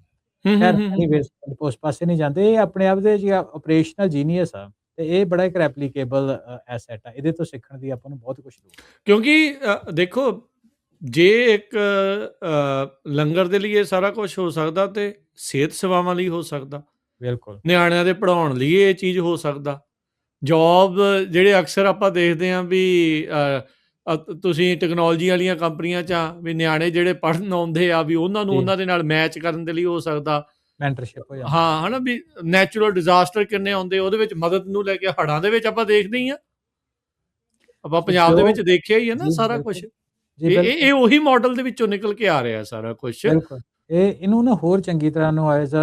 ਹੂੰ ਖੈਰ ਹੂੰ ਹੂੰ। ਐਨੀਵੇਜ਼ ਉਸ ਪਾਸੇ ਨਹੀਂ ਜਾਂਦੇ। ਇਹ ਆਪਣੇ ਆਪ ਦੇ ਜੀ ਆਪਰੇਸ਼ਨਲ ਜੀਨੀਅਸ ਆ, ਤੇ ਇਹ ਬੜਾ ਇੱਕ ਰੈਪਲੀਕੇਬਲ ਐਸੈਟ ਆ। ਇਹਦੇ ਤੋਂ ਸਿੱਖਣ ਦੀ ਆਪਾਂ ਨੂੰ ਬਹੁਤ ਕੁਛ ਲੋੜ ਆ। ਕਿਉਂਕਿ ਦੇਖੋ ਜੇ ਇੱਕ ਲੰਗਰ ਦੇ ਲਈ ਇਹ ਸਾਰਾ ਕੁਝ ਹੋ ਸਕਦਾ ਤੇ ਸਿਹਤ ਸੇਵਾਵਾਂ ਲਈ ਹੋ ਸਕਦਾ, ਬਿਲਕੁਲ, ਨਿਆਣਿਆਂ ਦੇ ਪੜ੍ਹਾਉਣ ਲਈ ਇਹ ਚੀਜ਼ ਹੋ ਸਕਦਾ। ਜੋਬ ਜਿਹੜੇ ਅਕਸਰ ਆਪਾਂ ਦੇਖਦੇ ਹਾਂ ਵੀ ਤੁਸੀਂ ਟੈਕਨੋਲੋਜੀ ਵਾਲੀਆਂ ਕੰਪਨੀਆਂ 'ਚ ਆ ਵੀ ਨਿਆਣੇ ਜਿਹੜੇ ਪੜ੍ਹਨ ਆਉਂਦੇ ਆ ਵੀ ਉਹਨਾਂ ਨੂੰ ਜੀ, ਉਹਨਾਂ ਦੇ ਨਾਲ ਮੈਚ ਕਰਨ ਦੇ ਲਈ ਹੋ ਸਕਦਾ। ਮੈਂਟਰਸ਼ਿਪ ਹੋ ਜਾਂਦੀ ਹੈ। ਹਾਂ ਹਨਾ ਵੀ ਨੈਚੁਰਲ ਡਿਜ਼ਾਸਟਰ ਕਿੰਨੇ ਆਉਂਦੇ ਉਹਦੇ ਵਿੱਚ ਮਦਦ ਨੂੰ ਲੈ ਕੇ, ਹੜ੍ਹਾਂ ਦੇ ਵਿੱਚ ਆਪਾਂ ਦੇਖਦੇ ਹੀ ਆ, ਆਪਾਂ ਸੋ ਪੰਜਾਬ ਦੇ ਜੋ ਵਿੱਚ ਦੇਖਿਆ ਹੀ ਹੈ ਨਾ ਜੀ, ਸਾਰਾ ਕੁਝ। ਬਿਲਕੁਲ, ਜੀ, ਇਹ ਬਿਲਕੁਲ, ਉਹੀ ਮਾਡਲ ਦੇ ਵਿੱਚੋਂ ਨਿਕਲ ਕੇ ਆ ਰਿਹਾ ਸਾਰਾ ਕੁਝ। ਬਿਲਕੁਲ। ਇਹਨੂੰ ਨਾ ਹੋਰ ਚੰਗੀ ਤਰ੍ਹਾਂ ਨੂੰ ਐਜ਼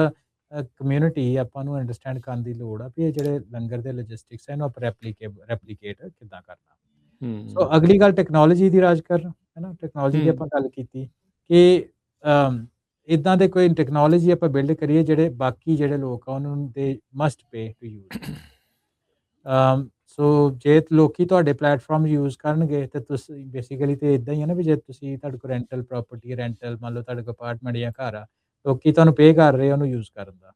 ਕਮਿਊਨਿਟੀ ਆਪਾਂ ਨੂੰ ਅੰਡਰਸਟੈਂਡ ਕਰਨ ਦੀ ਲੋੜ ਆ, ਵੀ ਇਹ ਜਿਹੜੇ ਲੰਗਰ ਦੇ ਲੌਜਿਸਟਿਕਸ ਆ, ਇਹਨੂੰ ਆਪਾਂ ਰੈਪਲੀਕੇਟ ਕਿੱਦਾਂ ਕਰਨਾ। ਸੋ ਹੂੰ ਅਗਲੀ ਗੱਲ ਟੈਕਨੋਲੋਜੀ ਦੀ ਰਾਜ ਕਰਨ, ਹੈ ਨਾ। ਟੈਕਨੋਲੋਜੀ ਦੀ ਆਪਾਂ ਗੱਲ ਕੀਤੀ ਕਿ ਇੱਦਾਂ ਦੇ ਕੋਈ ਟੈਕਨੋਲੋਜੀ ਆਪਾਂ ਬਿਲਡ ਕਰੀਏ ਜਿਹੜੇ ਬਾਕੀ ਜਿਹੜੇ ਲੋਕ ਆ ਉਹਨਾਂ ਨੂੰ ਦੇ ਮਸਟ ਪੇ ਟੂ ਯੂਜ਼। ਸੋ ਜੇ ਲੋਕੀ ਤੁਹਾਡੇ ਪਲੇਟਫਾਰਮ ਯੂਜ਼ ਕਰਨਗੇ ਤੇ ਤੁਸੀਂ ਬੇਸਿਕਲੀ ਤੇ ਇਦਾਂ ਹੀ ਹੈ ਨਾ, ਵੀ ਜੇ ਤੁਸੀਂ ਤੁਹਾਡੇ ਕੋਲ ਰੈਂਟਲ ਪ੍ਰਾਪਰਟੀ, ਰੈਂਟਲ ਮੰਨ ਲਓ ਤੁਹਾਡੇ ਕੋਲ ਅਪਾਰਟਮੈਂਟ ਜਾਂ ਘਰ ਆ, ਲੋਕੀ ਤੁਹਾਨੂੰ ਪੇ ਕਰ ਰਹੇ ਆ ਉਹਨੂੰ ਯੂਜ਼ ਕਰਨ ਦਾ,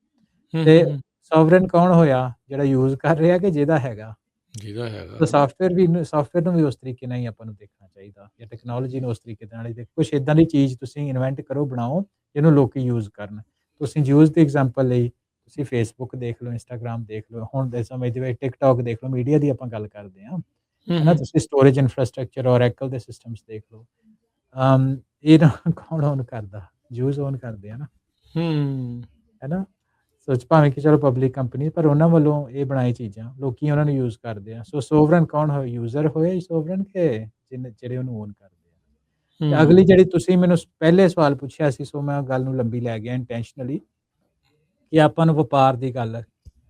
ਹੂੰ ਤੇ ਹੂੰ। ਸੋਵਰਨ ਕੌਣ ਹੋਇਆ? ਜਿਹੜਾ ਯੂਜ਼ ਕਰ ਰਿਹਾ ਕਿ ਜਿਹਦਾ ਹੈਗਾ। ਜਿਹਦਾ ਤਾਂ ਹੈਗਾ। ਸਾਫਟਵੇਅਰ ਨੂੰ ਵੀ ਉਸ ਤਰੀਕੇ ਨਾਲ ਹੀ ਆਪਾਂ ਨੂੰ ਦੇਖਣਾ ਚਾਹੀਦਾ, ਜਾਂ ਟੈਕਨੋਲੋਜੀ ਨੂੰ ਉਸ ਤਰੀਕੇ ਨਾਲ ਹੀ ਕੁਛ ਇੱਦਾਂ ਦੀ ਚੀਜ਼ ਤੁਸੀਂ ਇਨਵੈਂਟ ਕਰੋ, ਬਣਾਓ, ਜਿਹਨੂੰ ਲੋਕੀ ਯੂਜ਼ ਕਰਨ। ਤੁਸੀਂ ਯੂਜ਼ ਦੀ ਐਗਜ਼ਾਮਪਲ ਲਈ ਤੁਸੀਂ ਫੇਸਬੁੱਕ ਦੇਖ ਲਓ, ਇੰਸਟਾਗ੍ਰਾਮ ਦੇਖ ਲਓ, ਹੁਣ ਦੇ ਸਮੇਂ ਦੇ ਵਿੱਚ ਟਿਕਟੌਕ ਦੇਖ ਲਓ, ਮੀਡੀਆ ਦੀ ਆਪਾਂ ਗੱਲ ਕਰਦੇ ਹਾਂ, ਹੂੰ ਹੈ ਨਾ। ਹੂੰ ਤੁਸੀਂ ਸਟੋਰੇਜ ਇਨਫਰਾਸਟ੍ਰਕਚਰ, ਓਰੈਕਲ ਦੇ ਸਿਸਟਮਸ ਦੇਖ ਲਓ। ਇਹ ਨਾ ਕੌਣ ਓਨ ਕਰਦਾ? ਯੂਜ਼ ਓਨ ਕਰਦੇ ਆ ਨਾ, ਹੂੰ। ਹੈ ਨਾ। ਸੋਚ ਭਾਵੇਂ ਕਿ ਚਲੋ ਪਬਲਿਕ ਕੰਪਨੀ, ਪਰ ਉਹਨਾਂ ਵੱਲੋਂ ਇਹ ਬਣਾਈ ਚੀਜ਼ਾਂ, ਲੋਕੀ ਉਹਨਾਂ ਨੂੰ ਯੂਜ਼ ਕਰਦੇ ਆ। ਸੋ ਸੋਵਰਨ ਕੌਣ ਹੋਏ? ਯੂਜ਼ਰ ਹੋਏ ਸੋਵਰਨ, ਕਿ ਜਿਹੜੇ ਉਹਨੂੰ ਓਨ ਕਰਦੇ ਆ। ਤੇ ਅਗਲੀ ਜਿਹੜੀ ਤੁਸੀਂ ਮੈਨੂੰ ਪਹਿਲੇ ਸਵਾਲ ਪੁੱਛਿਆ ਸੀ, ਸੋ ਮੈਂ ਗੱਲ ਨੂੰ ਲੰਬੀ ਲੈ ਗਿਆ ਇੰਟੈਂਸ਼ਨਲੀ, ਕਿ ਆਪਾਂ ਨੂੰ ਵਪਾਰ ਦੀ ਗੱਲ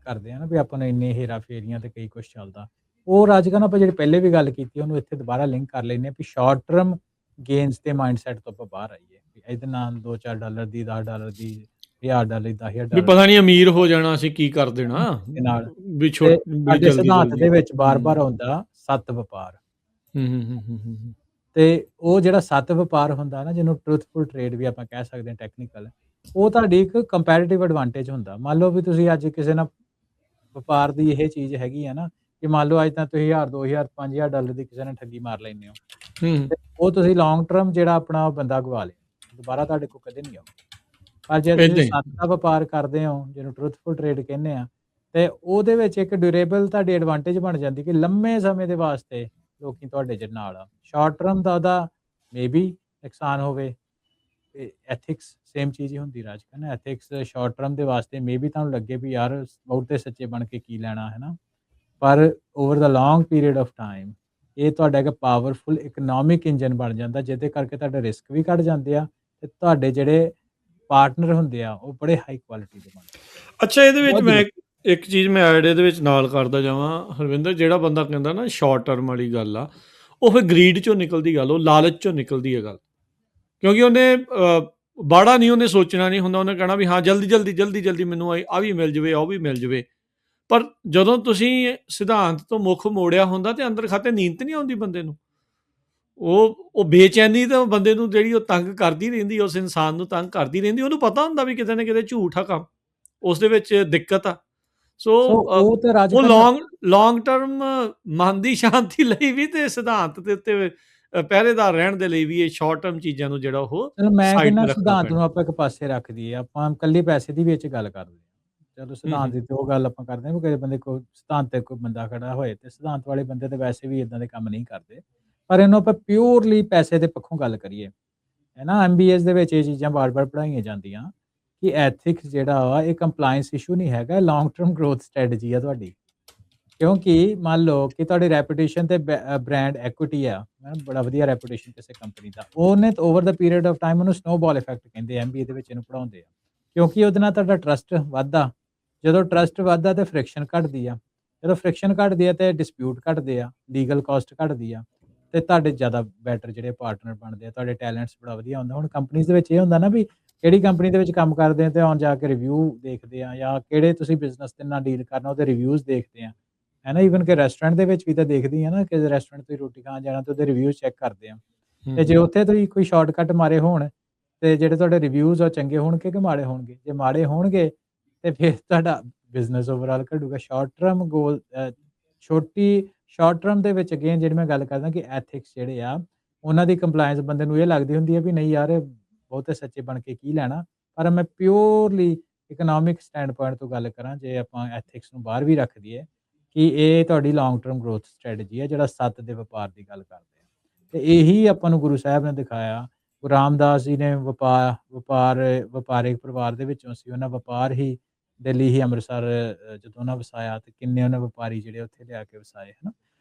ਕਰਦੇ ਆ ਨਾ, ਵੀ ਆਪਾਂ ਨੂੰ ਇੰਨੇ ਹੇਰਾ ਫੇਰੀਆਂ ਤੇ ਕਈ ਕੁਛ ਚੱਲਦਾ। ਉਹ ਰਾਜਗਨ ਆਪਾਂ ਜਿਹੜੀ ਪਹਿਲੇ ਵੀ ਗੱਲ ਕੀਤੀ, ਉਹਨੂੰ ਇੱਥੇ ਦੁਬਾਰਾ ਲਿੰਕ ਕਰ ਲੈਂਦੇ ਆ, ਵੀ ਸ਼ਾਰਟ ਟਰਮ ਗੇਨਸ ਦੇ ਮਾਈਂਡਸੈਟ ਤੋਂ ਆਪਾਂ ਬਾਹਰ ਆਈਏ। ਇਹਦੇ ਨਾਲ $2-4 ਦੀ, $10 ਦੀ, $1000 ਦੀ, ਵੀ $10,000 ਪਤਾ ਨਹੀਂ ਅਮੀਰ ਹੋ ਜਾਣਾ ਅਸੀਂ ਕੀ ਕਰ ਦੇਣਾ, ਦੇ ਨਾਲ। ਵੀ ਤੇ ਵੀ ਸਾਡੇ ਜਲਦੀ ਸਿਧਾਂਤ ਜਲਦੀ। ਦੇ ਵਿੱਚ ਬਾਰ-ਬਾਰ ਆਉਂਦਾ 7 ਵਪਾਰ, ਹੂੰ ਹੂੰ ਹੂੰ ਹੂੰ ਹੂੰ। ਤੇ ਉਹ ਜਿਹੜਾ 7 ਵਪਾਰ ਹੁੰਦਾ ਨਾ, ਜਿਹਨੂੰ ਟਰੂਥਫੁਲ ਟ੍ਰੇਡ ਵੀ ਆਪਾਂ ਕਹਿ ਸਕਦੇ ਹਾਂ ਟੈਕਨੀਕਲ, ਉਹ ਤੁਹਾਡੀ ਇੱਕ ਕੰਪੈਰੀਟਿਵ ਐਡਵਾਂਟੇਜ ਹੁੰਦਾ। ਮੰਨ ਲਓ ਵੀ ਤੁਸੀਂ ਅੱਜ ਕਿਸੇ ਨਾਲ ਵਪਾਰ ਦੀ ਇਹ ਚੀਜ਼ ਹੈਗੀ ਆ ਨਾ, ਕਿ ਮੰਨ ਲਓ ਅੱਜ ਤਾਂ ਤੁਸੀਂ 1000, 2000, $5000 ਦੀ ਕਿਸੇ ਨਾਲ ਠੱਗੀ ਮਾਰ ਲੈਂਦੇ ਹੋ, ਹੂੰ ਤੇ ਉਹ ਤੁਸੀਂ ਲੌਂਗ ਟਰਮ ਜਿਹੜਾ ਆਪਣਾ ਬੰਦਾ ਗਵਾ ਲਿਆ, ਦੁਬਾਰਾ ਤੁਹਾਡੇ ਕੋਲ ਕਦੇ ਨਹੀਂ ਆਊਗਾ। ਪਰ ਜੇ ਤੁਸੀਂ ਏਦਾਂ ਹੀ। 7 ਦਾ ਵਪਾਰ ਕਰਦੇ ਹੋ, ਜਿਹਨੂੰ ਟਰੂਥਫੁਲ ਟ੍ਰੇਡ ਕਹਿੰਦੇ ਆ, ਤੇ ਉਹਦੇ ਵਿੱਚ ਇੱਕ ਡਿਊਰੇਬਲ ਤੁਹਾਡੀ ਐਡਵਾਂਟੇਜ ਬਣ ਜਾਂਦੀ, ਕਿ ਲੰਮੇ ਸਮੇਂ ਦੇ ਵਾਸਤੇ ਲੋਕੀ ਤੁਹਾਡੇ ਨਾਲ ਆ। ਸ਼ਾਰਟ ਟਰਮ ਦਾ ਉਹਦਾ ਮੇਬੀ ਨੁਕਸਾਨ ਹੋਵੇ। ਤੇ ਐਥਿਕਸ ਸੇਮ ਚੀਜ਼ ਹੀ ਹੁੰਦੀ ਰਾਜ, ਹੈ ਨਾ। ਐਥਿਕਸ ਸ਼ਾਰਟ ਟਰਮ ਦੇ ਵਾਸਤੇ ਮੇਬੀ ਤੁਹਾਨੂੰ ਲੱਗੇ ਵੀ ਯਾਰ ਬਹੁਤ ਤੇ ਸੱਚੇ ਬਣ ਕੇ ਕੀ ਲੈਣਾ, ਹੈ ਨਾ। ਪਰ over the long period of time ਇਹ ਤੁਹਾਡਾ ਇੱਕ ਪਾਵਰਫੁਲ ਇਕਨੋਮਿਕ ਇੰਜਨ ਬਣ ਜਾਂਦਾ, ਜਿਹਦੇ ਕਰਕੇ ਤੁਹਾਡੇ ਰਿਸਕ ਵੀ ਘੱਟ ਜਾਂਦੇ ਆ, ਤੇ ਤੁਹਾਡੇ ਜਿਹੜੇ ਪਾਰਟਨਰ ਹੁੰਦੇ ਆ ਉਹ ਬੜੇ ਹਾਈ ਕੁਆਲਿਟੀ ਦੇ ਬਣਦੇ ਆ। ਅੱਛਾ ਇਹਦੇ ਵਿੱਚ ਬਹੁਤ ਮੈਂ ਜ਼ਰੂਰੀ। ਇੱਕ ਚੀਜ਼ ਮੈਂ ਐਡ ਇਹਦੇ ਵਿੱਚ ਨਾਲ ਕਰਦਾ ਜਾਵਾਂ ਹਰਵਿੰਦਰ, ਜਿਹੜਾ ਬੰਦਾ ਕਹਿੰਦਾ ਨਾ ਸ਼ਾਰਟ ਟਰਮ ਵਾਲੀ ਗੱਲ ਆ, ਉਹ ਫਿਰ ਗਰੀਡ ਚੋਂ ਨਿਕਲਦੀ ਗੱਲ, ਉਹ ਲਾਲਚ ਚੋਂ ਨਿਕਲਦੀ ਹੈ ਗੱਲ। ਕਿਉਂਕਿ ਉਹਨੇ ਬਾੜਾ ਨਹੀਂ, ਉਹਨੇ ਸੋਚਣਾ ਨਹੀਂ ਹੁੰਦਾ, ਉਹਨੇ ਕਹਿਣਾ ਵੀ ਹਾਂ ਜਲਦੀ ਜਲਦੀ ਜਲਦੀ ਜਲਦੀ ਮੈਨੂੰ ਆ ਵੀ ਮਿਲ ਜਾਵੇ, ਉਹ ਵੀ ਮਿਲ ਜਾਵੇ। ਪਰ ਜਦੋਂ ਤੁਸੀਂ ਸਿਧਾਂਤ ਤੋਂ ਮੁੱਖ ਮੋੜਿਆ ਹੁੰਦਾ ਤੇ ਅੰਦਰ ਖਾਤੇ ਨੀਂਦ ਤੇ ਨਹੀਂ ਆਉਂਦੀ ਬੰਦੇ ਨੂੰ। ਉਹ ਬੇਚੈਨੀ ਤਾਂ ਬੰਦੇ ਨੂੰ ਜਿਹੜੀ ਉਹ ਤੰਗ ਕਰਦੀ ਰਹਿੰਦੀ, ਉਸ ਇਨਸਾਨ ਨੂੰ ਤੰਗ ਕਰਦੀ ਰਹਿੰਦੀ। ਉਹਨੂੰ ਪਤਾ ਹੁੰਦਾ ਵੀ ਕਿਤੇ ਨਾ ਕਿਤੇ ਝੂਠ ਆ ਕੰਮ, ਉਸ ਦੇ ਵਿੱਚ ਦਿੱਕਤ ਆ। ਸੋ ਸੋ ਉਹ ਤੇ ਰਾਜ ਉਹ ਕਰਨਾ। ਲੌਂਗ ਟਰਮ ਮਨ ਦੀ ਸ਼ਾਂਤੀ ਲਈ ਵੀ ਤੇ ਸਿਧਾਂਤ ਦੇ ਉੱਤੇ ਪਹਿਰੇਦਾਰ ਰਹਿਣ ਦੇ ਲਈ ਵੀ ਇਹ ਸ਼ਾਰਟ ਟਰਮ ਚੀਜ਼ਾਂ ਨੂੰ ਜਿਹੜਾ ਉਹ ਚਲੋ ਮੈਂ ਸਾਈਡ ਕਹਿੰਦਾ ਤੇ ਰੱਖਣਾ ਸਿਧਾਂਤ ਪੈਣਾ। ਨੂੰ ਆਪਾਂ ਇੱਕ ਪਾਸੇ ਰੱਖ ਦਈਏ, ਆਪਾਂ ਇਕੱਲੇ ਪੈਸੇ ਦੀ ਵਿੱਚ ਗੱਲ ਕਰਦੇ ਹਾਂ। ਚਲੋ ਹੂੰ ਸਿਧਾਂਤ ਹੂੰ ਦੀ ਤੇ ਉਹ ਗੱਲ ਆਪਾਂ ਕਰਦੇ ਹਾਂ ਵੀ ਕਿਸੇ ਬੰਦੇ ਕੋਲ ਸਿਧਾਂਤ ਤੇ ਕੋਈ ਬੰਦਾ ਖੜਾ ਹੋਏ, ਤੇ ਸਿਧਾਂਤ ਵਾਲੇ ਬੰਦੇ ਤੇ ਵੈਸੇ ਵੀ ਇਦਾਂ ਦੇ ਕੰਮ ਨਹੀਂ ਕਰਦੇ। ਪਰ ਇਹਨੂੰ ਆਪਾਂ ਪਿਓਰਲੀ ਪੈਸੇ ਦੇ ਪੱਖੋਂ ਗੱਲ ਕਰੀਏ, ਹੈ ਨਾ। MBAs ਦੇ ਵਿੱਚ ਇਹ ਚੀਜ਼ਾਂ ਵਾਰ-ਵਾਰ ਪੜ੍ਹਾਈਆਂ ਜਾਂਦੀਆਂ, ਕਿ ਐਥਿਕਸ ਜਿਹੜਾ ਵਾ ਇਹ ਕੰਪਲਾਇੰਸ ਇਸ਼ੂ ਨਹੀਂ ਹੈਗਾ, ਲੌਂਗ ਟਰਮ ਗਰੋਥ ਸਟ੍ਰੈਟਜੀ ਆ ਤੁਹਾਡੀ। ਕਿਉਂਕਿ ਮੰਨ ਲਓ ਕਿ ਤੁਹਾਡੀ ਰੈਪੂਟੇਸ਼ਨ ਤੇ ਬ੍ਰਾਂਡ ਇਕੁਇਟੀ ਆ, ਬੜਾ ਵਧੀਆ ਰੈਪੂਟੇਸ਼ਨ ਕਿਸੇ ਕੰਪਨੀ ਦਾ, ਉਹਨੇ over the period of time ਉਹਨੂੰ ਸਨੋਬਾਲ ਇਫੈਕਟ ਕਹਿੰਦੇ, MBA ਦੇ ਵਿੱਚ ਇਹਨੂੰ ਪੜ੍ਹਾਉਂਦੇ ਆ। ਕਿਉਂਕਿ ਉਹਦੇ ਨਾਲ ਤੁਹਾਡਾ ਟਰਸਟ ਵੱਧਦਾ। ਜਦੋਂ ਟਰਸਟ ਵੱਧਦਾ ਤੇ ਫ੍ਰਿਕਸ਼ਨ ਘਟਦੀ ਆ। ਜਦੋਂ ਫ੍ਰਿਕਸ਼ਨ ਘਟਦੀ ਆ ਤੇ ਡਿਸਪਿਊਟ ਘਟਦੇ ਆ, ਲੀਗਲ ਕਾਸਟ ਘਟਦੀ ਆ ਤੇ ਤੁਹਾਡੇ ਜ਼ਿਆਦਾ ਬੈਟਰ ਜਿਹੜੇ ਪਾਰਟਨਰ ਬਣਦੇ ਆ, ਤੁਹਾਡੇ ਟੈਲੈਂਟਸ ਬੜਾ ਵਧੀਆ ਹੁੰਦਾ। ਹੁਣ ਕੰਪਨੀਜ਼ ਦੇ ਵਿੱਚ ਇਹ ਹੁੰਦਾ ਨਾ ਵੀ ਕਿਹੜੀ ਕੰਪਨੀ ਦੇ ਵਿੱਚ ਕੰਮ ਕਰਦੇ ਆ ਤੇ ਆਉਣ ਜਾ ਕੇ ਰਿਵਿਊ ਦੇਖਦੇ ਆ, ਜਾਂ ਕਿਹੜੇ ਤੁਸੀਂ ਬਿਜ਼ਨਸ ਦੇ ਨਾਲ ਡੀਲ ਕਰਨਾ ਉਹਦੇ ਰਿਵਿਊਜ਼ ਦੇਖਦੇ ਆ, ਹੈ ਨਾ। ਈਵਨ ਕਿ ਰੈਸਟੋਰੈਂਟ ਦੇ ਵਿੱਚ ਵੀ ਤਾਂ ਦੇਖਦੀ ਆ ਨਾ, ਕਿ ਰੈਸਟੋਰੈਂਟ ਤੁਸੀਂ ਰੋਟੀ ਖਾਣ ਜਾਣਾ ਤੇ ਉਹਦੇ ਰਿਵਿਊ ਚੈੱਕ ਕਰਦੇ ਆ। ਤੇ ਜੇ ਉੱਥੇ ਤੁਸੀਂ ਕੋਈ ਸ਼ਾਰਟਕਟ ਮਾਰੇ ਹੋਣ ਤੇ ਜਿਹੜੇ ਤੁਹਾਡੇ ਰਿਵਿਊਜ਼ ਉਹ ਚੰਗੇ ਹੋਣਗੇ ਕਿ ਮਾੜੇ ਹੋਣਗੇ? ਜੇ ਮਾੜੇ ਹੋਣਗੇ ਤੇ ਫਿਰ ਤੁਹਾਡਾ business overall ਘਟੂਗਾ। Short term goal short term ਦੇ ਵਿੱਚ ਅਗੇਨ ਜਿਹੜੀ ਮੈਂ ਗੱਲ ਕਰਦਾ ਕਿ ਐਥਿਕਸ ਜਿਹੜੇ ਆ ਉਹਨਾਂ ਦੀ ਕੰਪਲਾਇੰਸ ਬੰਦੇ ਨੂੰ ਇਹ ਲੱਗਦੀ ਹੁੰਦੀ ਹੈ ਵੀ ਨਹੀਂ ਯਾਰ ਇਹ ਬਹੁਤੇ ਸੱਚੇ ਬਣ ਕੇ ਕੀ ਲੈਣਾ। ਪਰ ਮੈਂ ਪਿਓਰਲੀ ਇਕਨੋਮਿਕ ਸਟੈਂਡ ਪੁਆਇੰਟ ਤੋਂ ਗੱਲ ਕਰਾਂ, ਜੇ ਆਪਾਂ ਐਥਿਕਸ ਨੂੰ ਬਾਹਰ ਵੀ ਰੱਖ ਦਈਏ, ਕਿ ਇਹ ਤੁਹਾਡੀ ਲੌਂਗ ਟਰਮ ਗਰੋਥ ਸਟ੍ਰੈਟਜੀ ਹੈ, ਜਿਹੜਾ ਸੱਤ ਦੇ ਵਪਾਰ ਦੀ ਗੱਲ ਕਰਦੇ ਆ। ਤੇ ਇਹੀ ਆਪਾਂ ਨੂੰ ਗੁਰੂ ਸਾਹਿਬ ਨੇ ਦਿਖਾਇਆ। ਗੁਰੂ ਰਾਮਦਾਸ ਜੀ ਨੇ ਵਪਾਰਿਕ ਪਰਿਵਾਰ ਦੇ ਵਿੱਚੋਂ ਸੀ। ਉਹਨਾਂ ਵਪਾਰ ਹੀ ਦਿੱਲੀ ਹੀ ਅੰਮ੍ਰਿਤਸਰ ਜਦੋਂ ਉਹਨਾਂ ਵਸਾਇਆ ਤੇ ਕਿੰਨੇ ਉਹਨਾਂ ਵਪਾਰੀ ਜਿਹੜੇ ਉੱਥੇ ਲਿਆ ਕੇ ਵਸਾਏ, ਹੈ ਨਾ।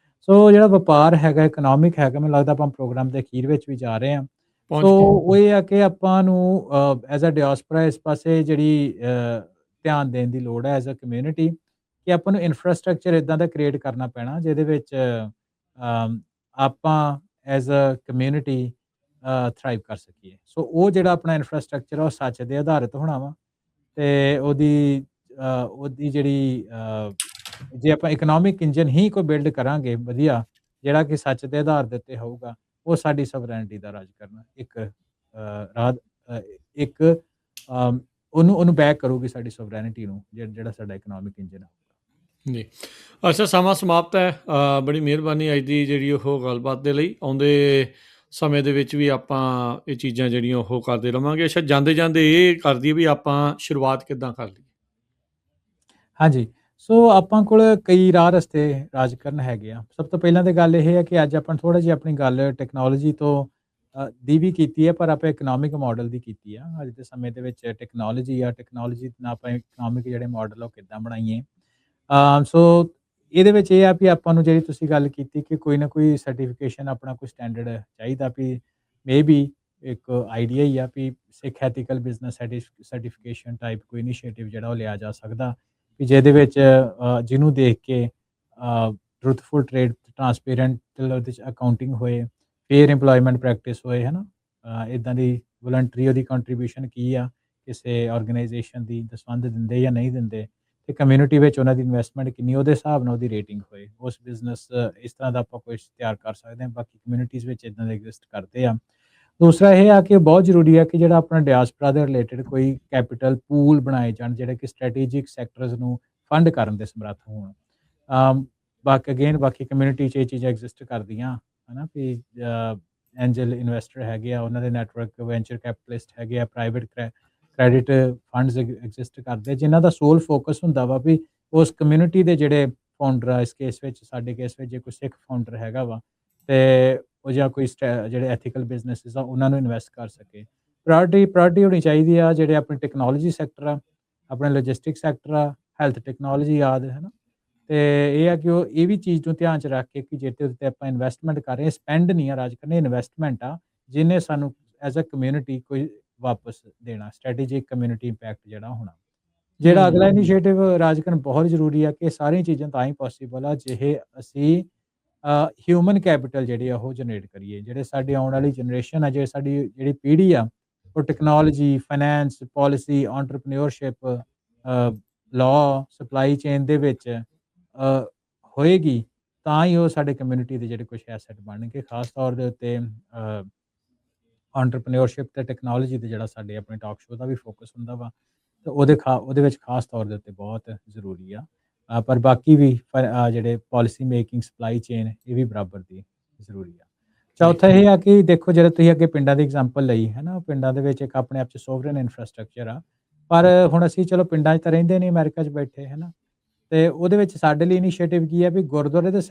ਸੋ ਜਿਹੜਾ ਵਪਾਰ ਹੈਗਾ, ਇਕਨੋਮਿਕ ਹੈਗਾ, ਮੈਨੂੰ ਲੱਗਦਾ ਆਪਾਂ ਪ੍ਰੋਗਰਾਮ ਦੇ ਅਖੀਰ ਵਿੱਚ ਵੀ ਜਾ ਰਹੇ ਹਾਂ। ਪਹੁੰਚ ਸੋ ਗਏ। ਉਹ ਇਹ ਆ ਕਿ ਆਪਾਂ ਨੂੰ ਐਜ਼ ਅ ਡਾਇਸਪੋਰਾ ਇਸ ਪਾਸੇ ਜਿਹੜੀ ਧਿਆਨ ਦੇਣ ਦੀ ਲੋੜ ਹੈ ਐਜ਼ ਅ ਕਮਿਊਨਿਟੀ, ਕਿ ਆਪਾਂ ਨੂੰ ਇਨਫਰਾਸਟ੍ਰਕਚਰ ਇੱਦਾਂ ਦਾ ਕ੍ਰੀਏਟ ਕਰਨਾ ਪੈਣਾ ਜਿਹਦੇ ਵਿੱਚ ਆਪਾਂ ਐਜ਼ ਅ ਕਮਿਊਨਿਟੀ ਥਰਾਈਵ ਕਰ ਸਕੀਏ। ਸੋ ਉਹ ਜਿਹੜਾ ਆਪਣਾ ਇਨਫਰਾਸਟ੍ਰਕਚਰ ਆ ਉਹ ਸੱਚ ਦੇ ਆਧਾਰਿਤ ਹੋਣਾ ਵਾ, ਤੇ ਉਹਦੀ ਜਿਹੜੀ ਜੇ ਆਪਾਂ ਇਕਨੋਮਿਕ ਇੰਜਨ ਹੀ ਕੋਈ ਬਿਲਡ ਕਰਾਂਗੇ ਵਧੀਆ, ਜਿਹੜਾ ਕਿ ਸੱਚ ਦੇ ਆਧਾਰ ਦੇ ਉੱਤੇ ਹੋਊਗਾ, ਉਹ ਸਾਡੀ ਸਵਰੈਨਿਟੀ ਦਾ ਰਾਜ ਕਰਨਾ ਇੱਕ ਰਾਜ ਇੱਕ ਉਹਨੂੰ ਬੈਕ ਕਰੂਗੀ ਸਾਡੀ ਸਵਰੈਨਿਟੀ ਨੂੰ, ਜਿਹੜਾ ਸਾਡਾ ਇਕਨੋਮਿਕ ਇੰਜਨ ਹੋਊਗਾ। ਜੀ। ਅੱਛਾ, ਸਮਾਂ ਸਮਾਪਤ ਹੈ। ਬੜੀ ਮਿਹਰਬਾਨੀ ਅੱਜ ਦੀ ਜਿਹੜੀ ਉਹ ਗੱਲਬਾਤ ਦੇ ਲਈ। ਆਉਂਦੇ ਸਮੇਂ ਦੇ ਵਿੱਚ ਵੀ ਆਪਾਂ ਇਹ ਚੀਜ਼ਾਂ ਜਿਹੜੀਆਂ ਉਹ ਕਰਦੇ ਰਵਾਂਗੇ। ਅੱਛਾ, ਜਾਂਦੇ ਜਾਂਦੇ ਇਹ ਕਰ ਦਈਏ ਵੀ ਆਪਾਂ ਸ਼ੁਰੂਆਤ ਕਿੱਦਾਂ ਕਰ ਲਈਏ? ਹਾਂਜੀ, ਸੋ ਆਪਾਂ ਕੋਲ ਕਈ ਰਾਹ ਰਸਤੇ ਰਾਜ ਕਰਨ ਹੈਗੇ ਆ। ਸਭ ਤੋਂ ਪਹਿਲਾਂ ਤਾਂ ਗੱਲ ਇਹ ਹੈ ਕਿ ਅੱਜ ਆਪਾਂ ਥੋੜ੍ਹਾ ਜਿਹਾ ਆਪਣੀ ਗੱਲ ਟੈਕਨੋਲੋਜੀ ਤੋਂ ਦੀ ਵੀ ਕੀਤੀ ਹੈ, ਪਰ ਆਪਾਂ ਇਕਨੋਮਿਕ ਮਾਡਲ ਦੀ ਕੀਤੀ ਆ। ਅੱਜ ਦੇ ਸਮੇਂ ਦੇ ਵਿੱਚ ਟੈਕਨੋਲੋਜੀ ਨਾਲ ਆਪਾਂ ਇਕਨੋਮਿਕ ਜਿਹੜੇ ਮਾਡਲ ਉਹ ਕਿੱਦਾਂ ਬਣਾਈਏ। ਸੋ ਇਹਦੇ ਵਿੱਚ ਇਹ ਆ ਵੀ ਆਪਾਂ ਨੂੰ ਜਿਹੜੀ ਤੁਸੀਂ ਗੱਲ ਕੀਤੀ ਕਿ ਕੋਈ ਨਾ ਕੋਈ ਸਰਟੀਫਿਕੇਸ਼ਨ ਆਪਣਾ ਕੋਈ ਸਟੈਂਡਰਡ ਚਾਹੀਦਾ, ਵੀ ਮੇਬੀ ਇੱਕ ਆਈਡੀਆ ਹੀ ਆ ਵੀ ਸਿੱਖ ਐਥੀਕਲ ਬਿਜ਼ਨਸ ਸਰਟੀਫਿਕੇਸ਼ਨ ਟਾਈਪ ਕੋਈ ਇਨੀਸ਼ੀਏਟਿਵ ਜਿਹੜਾ ਉਹ ਲਿਆ ਜਾ ਸਕਦਾ, ਵੀ ਜਿਹਦੇ ਵਿੱਚ ਜਿਹਨੂੰ ਦੇਖ ਕੇ ਟਰੂਥਫੁਲ ਟ੍ਰੇਡ, ਟਰਾਂਸਪੇਰੈਂਟ ਉਹਦੇ 'ਚ ਅਕਾਊਂਟਿੰਗ ਹੋਏ, ਫੇਅਰ ਇੰਪਲੋਇਮੈਂਟ ਪ੍ਰੈਕਟਿਸ ਹੋਏ, ਹੈ ਨਾ। ਇੱਦਾਂ ਦੀ ਵਲੰਟਰੀ ਉਹਦੀ ਕੰਟਰੀਬਿਊਸ਼ਨ ਕੀ ਆ ਕਿਸੇ ਆਰਗੇਨਾਈਜੇਸ਼ਨ ਦੀ, ਦਸਵੰਧ ਦਿੰਦੇ ਜਾਂ ਨਹੀਂ ਦਿੰਦੇ, ਤੇ ਕਮਿਊਨਿਟੀ ਵਿੱਚ ਉਹਨਾਂ ਦੀ ਇਨਵੈਸਟਮੈਂਟ ਕਿੰਨੀ, ਉਹਦੇ ਹਿਸਾਬ ਨਾਲ ਉਹਦੀ ਰੇਟਿੰਗ ਹੋਏ। ਉਸ ਬਿਜ਼ਨਸ ਇਸ ਤਰ੍ਹਾਂ ਦਾ ਆਪਾਂ ਕੁਛ ਤਿਆਰ ਕਰ ਸਕਦੇ ਹਾਂ। ਬਾਕੀ ਕਮਿਊਨਿਟੀਜ਼ ਵਿੱਚ ਇੱਦਾਂ ਦੇ ਐਗਜ਼ਿਸਟ ਕਰਦੇ ਆ। ਦੂਸਰਾ ਇਹ ਆ ਕਿ ਬਹੁਤ ਜ਼ਰੂਰੀ ਆ ਕਿ ਜਿਹੜਾ ਆਪਣਾ ਡਾਇਸਪੋਰਾ ਦੇ ਰਿਲੇਟਿਡ ਕੋਈ ਕੈਪੀਟਲ ਪੂਲ ਬਣਾਏ ਜਾਣ, ਜਿਹੜੇ ਕਿ ਸਟ੍ਰੈਟੇਜਿਕ ਸੈਕਟਰਸ ਨੂੰ ਫੰਡ ਕਰਨ ਦੇ ਸਮਰੱਥ ਹੋਣ। ਬਾਕੀ ਕਮਿਊਨਿਟੀ 'ਚ ਇਹ ਚੀਜ਼ਾਂ ਐਗਜ਼ਿਸਟ ਕਰਦੀਆਂ, ਹੈ ਨਾ, ਵੀ ਐਂਜਲ ਇਨਵੈਸਟਰ ਹੈਗੇ ਆ, ਉਹਨਾਂ ਦੇ ਨੈਟਵਰਕ ਵੈਂਚਰ ਕੈਪੀਟਲਿਸਟ ਹੈਗੇ ਆ, ਪ੍ਰਾਈਵੇਟ ਕ੍ਰੈਡਿਟ ਫੰਡਸ ਐਗਜ਼ਿਸਟ ਕਰਦੇ, ਜਿਨ੍ਹਾਂ ਦਾ ਸੋਲ ਫੋਕਸ ਹੁੰਦਾ ਵਾ ਵੀ ਉਸ ਕਮਿਊਨਿਟੀ ਦੇ ਜਿਹੜੇ ਫਾਊਂਡਰ ਆ, ਇਸ ਕੇਸ ਵਿੱਚ ਸਾਡੇ ਕੇਸ ਵਿੱਚ ਜੇ ਕੋਈ ਸਿੱਖ ਫਾਊਂਡਰ ਹੈਗਾ ਵਾ ਤੇ ਉਹ ਜਾਂ ਕੋਈ ਜਿਹੜੇ ਐਥੀਕਲ ਬਿਜ਼ਨੈਸਿਸ ਆ ਉਹਨਾਂ ਨੂੰ ਇਨਵੈਸਟ ਕਰ ਸਕੇ। ਪ੍ਰਾਇਓਰਟੀ ਹੋਣੀ ਚਾਹੀਦੀ ਆ ਜਿਹੜੇ ਆਪਣੇ ਟੈਕਨੋਲੋਜੀ ਸੈਕਟਰ ਆ, ਆਪਣੇ ਲੌਜਿਸਟਿਕ ਸੈਕਟਰ ਆ, ਹੈਲਥ ਟੈਕਨੋਲੋਜੀ ਆਦਿ, ਹੈ ਨਾ। ਤੇ ਇਹ ਆ ਕਿ ਉਹ ਇਹ ਵੀ ਚੀਜ਼ ਨੂੰ ਧਿਆਨ 'ਚ ਰੱਖ ਕੇ ਕਿ ਜਿਹਦੇ ਉੱਤੇ ਆਪਾਂ ਇਨਵੈਸਟਮੈਂਟ ਕਰ ਰਹੇ ਹਾਂ, ਸਪੈਂਡ ਨਹੀਂ ਆ ਰਾਜ ਕਰਨੀ, ਇਨਵੈਸਟਮੈਂਟ ਆ ਜਿਹਨੇ ਸਾਨੂੰ ਐਜ਼ ਅ ਕਮਿਊਨਿਟੀ ਕੋਈ ਵਾਪਸ ਦੇਣਾ, ਸਟ੍ਰੈਟੇਜਿਕ ਕਮਿਊਨਿਟੀ ਇੰਪੈਕਟ ਜਿਹੜਾ ਹੋਣਾ। ਜਿਹੜਾ ਅਗਲਾ ਇਨੀਸ਼ੀਏਟਿਵ ਰਾਜ ਕਰਨ ਬਹੁਤ ਜ਼ਰੂਰੀ ਆ, ਕਿ ਇਹ ਸਾਰੀਆਂ ਚੀਜ਼ਾਂ ਤਾਂ ਹੀ ਪੋਸੀਬਲ ਆ ਜੇ ਅਸੀਂ ਹਿਊਮਨ ਕੈਪੀਟਲ ਜਿਹੜੀ ਆ ਉਹ ਜਨਰੇਟ ਕਰੀਏ। ਜਿਹੜੇ ਸਾਡੀ ਆਉਣ ਵਾਲੀ ਜਨਰੇਸ਼ਨ ਆ, ਸਾਡੀ ਜਿਹੜੀ ਪੀੜ੍ਹੀ ਆ, ਉਹ technology, finance, policy, entrepreneurship, law, supply chain ਦੇ ਵਿੱਚ ਹੋਏਗੀ, ਤਾਂ ਹੀ ਉਹ ਸਾਡੇ ਕਮਿਊਨਿਟੀ ਦੇ ਜਿਹੜੇ ਕੁਛ ਐਸੈਟ ਬਣਨਗੇ। ਖਾਸ ਤੌਰ ਦੇ ਉੱਤੇ ਐਂਟਰਪ੍ਰੇਨਿਓਰਸ਼ਿਪ ਤੇ ਟੈਕਨੋਲੋਜੀ ਤੇ ਜਿਹੜਾ ਸਾਡੇ ਆਪਣੇ ਟਾਕ ਸ਼ੋਅ ਦਾ ਵੀ ਫੋਕਸ ਹੁੰਦਾ ਵਾ, ਤੇ ਉਹਦੇ ਵਿੱਚ ਖਾਸ ਤੌਰ ਦੇ ਉੱਤੇ ਬਹੁਤ ਜ਼ਰੂਰੀ ਆ। ਪਰ ਬਾਕੀ ਵੀ ਜਿਹੜੇ ਪਾਲਿਸੀ ਮੇਕਿੰਗ, ਸਪਲਾਈ ਚੇਨ, ਇਹ ਵੀ ਬਰਾਬਰ ਦੀ ਜ਼ਰੂਰੀ ਆ। ਚੌਥਾ ਇਹ ਆ ਕਿ ਦੇਖੋ, ਜਿਹੜੇ ਤੁਸੀਂ ਅੱਗੇ ਪਿੰਡਾਂ ਦੀ ਐਗਜ਼ਾਮਪਲ ਲਈ, ਹੈ ਨਾ, ਪਿੰਡਾਂ ਦੇ ਵਿੱਚ ਇੱਕ ਆਪਣੇ ਆਪ 'ਚ ਸੋਵਰਨ ਇਨਫਰਾਸਟ੍ਰਕਚਰ ਆ, ਪਰ ਹੁਣ ਅਸੀਂ ਚਲੋ ਪਿੰਡਾਂ 'ਚ ਤਾਂ ਰਹਿੰਦੇ ਨਹੀਂ, ਅਮਰੀਕਾ 'ਚ ਬੈਠੇ, ਹੈ ਨਾ। ਤੇ ਉਹਦੇ ਵਿੱਚ ਸਾਡੇ ਲਈ ਇਨੀਸ਼ੀਏਟਿਵ ਕੀ ਹੈ ਵੀ ਗੁਰਦੁਆਰੇ ਨੂੰ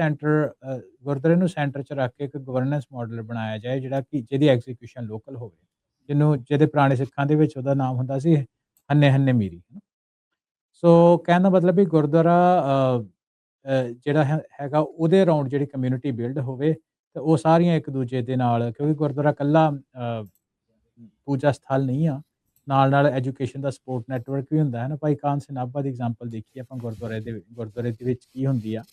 ਸੈਂਟਰ 'ਚ ਰੱਖ ਕੇ ਇੱਕ ਗਵਰਨੈਂਸ ਮਾਡਲ ਬਣਾਇਆ ਜਾਏ, ਜਿਹੜਾ ਕਿ ਜਿਹਦੀ ਐਗਜ਼ੀਕਿਊਸ਼ਨ ਲੋਕਲ ਹੋਵੇ, ਜਿਹਦੇ ਪੁਰਾਣੇ ਸਿੱਖਾਂ ਦੇ ਵਿੱਚ ਉਹਦਾ ਨਾਮ ਹੁੰਦਾ ਸੀ ਹੰਨੇ ਹੰਨੇ ਮੀਰੀ। ਸੋ ਕਹਿਣ ਦਾ ਮਤਲਬ ਵੀ ਗੁਰਦੁਆਰਾ ਜਿਹੜਾ ਹੈਗਾ ਉਹਦੇ ਅਰਾਊਂਡ ਜਿਹੜੀ ਕਮਿਊਨਿਟੀ ਬਿਲਡ ਹੋਵੇ, ਤੇ ਉਹ ਸਾਰੀਆਂ ਇੱਕ ਦੂਜੇ ਦੇ ਨਾਲ, ਕਿਉਂਕਿ ਗੁਰਦੁਆਰਾ ਇਕੱਲਾ ਪੂਜਾ ਸਥਲ ਨਹੀਂ ਆ, ਨਾਲ ਐਜੂਕੇਸ਼ਨ ਦਾ ਸਪੋਰਟ ਨੈਟਵਰਕ ਵੀ ਹੁੰਦਾ ਹੈ ਨਾ। ਭਾਈ ਕਾਨ ਸਿੰਘ ਨਾਭਾ ਦੀ ਐਗਜ਼ਾਮਪਲ ਦੇਖੀ ਆਪਾਂ, ਗੁਰਦੁਆਰੇ ਦੇ ਵਿੱਚ ਕੀ ਹੁੰਦੀ ਆ,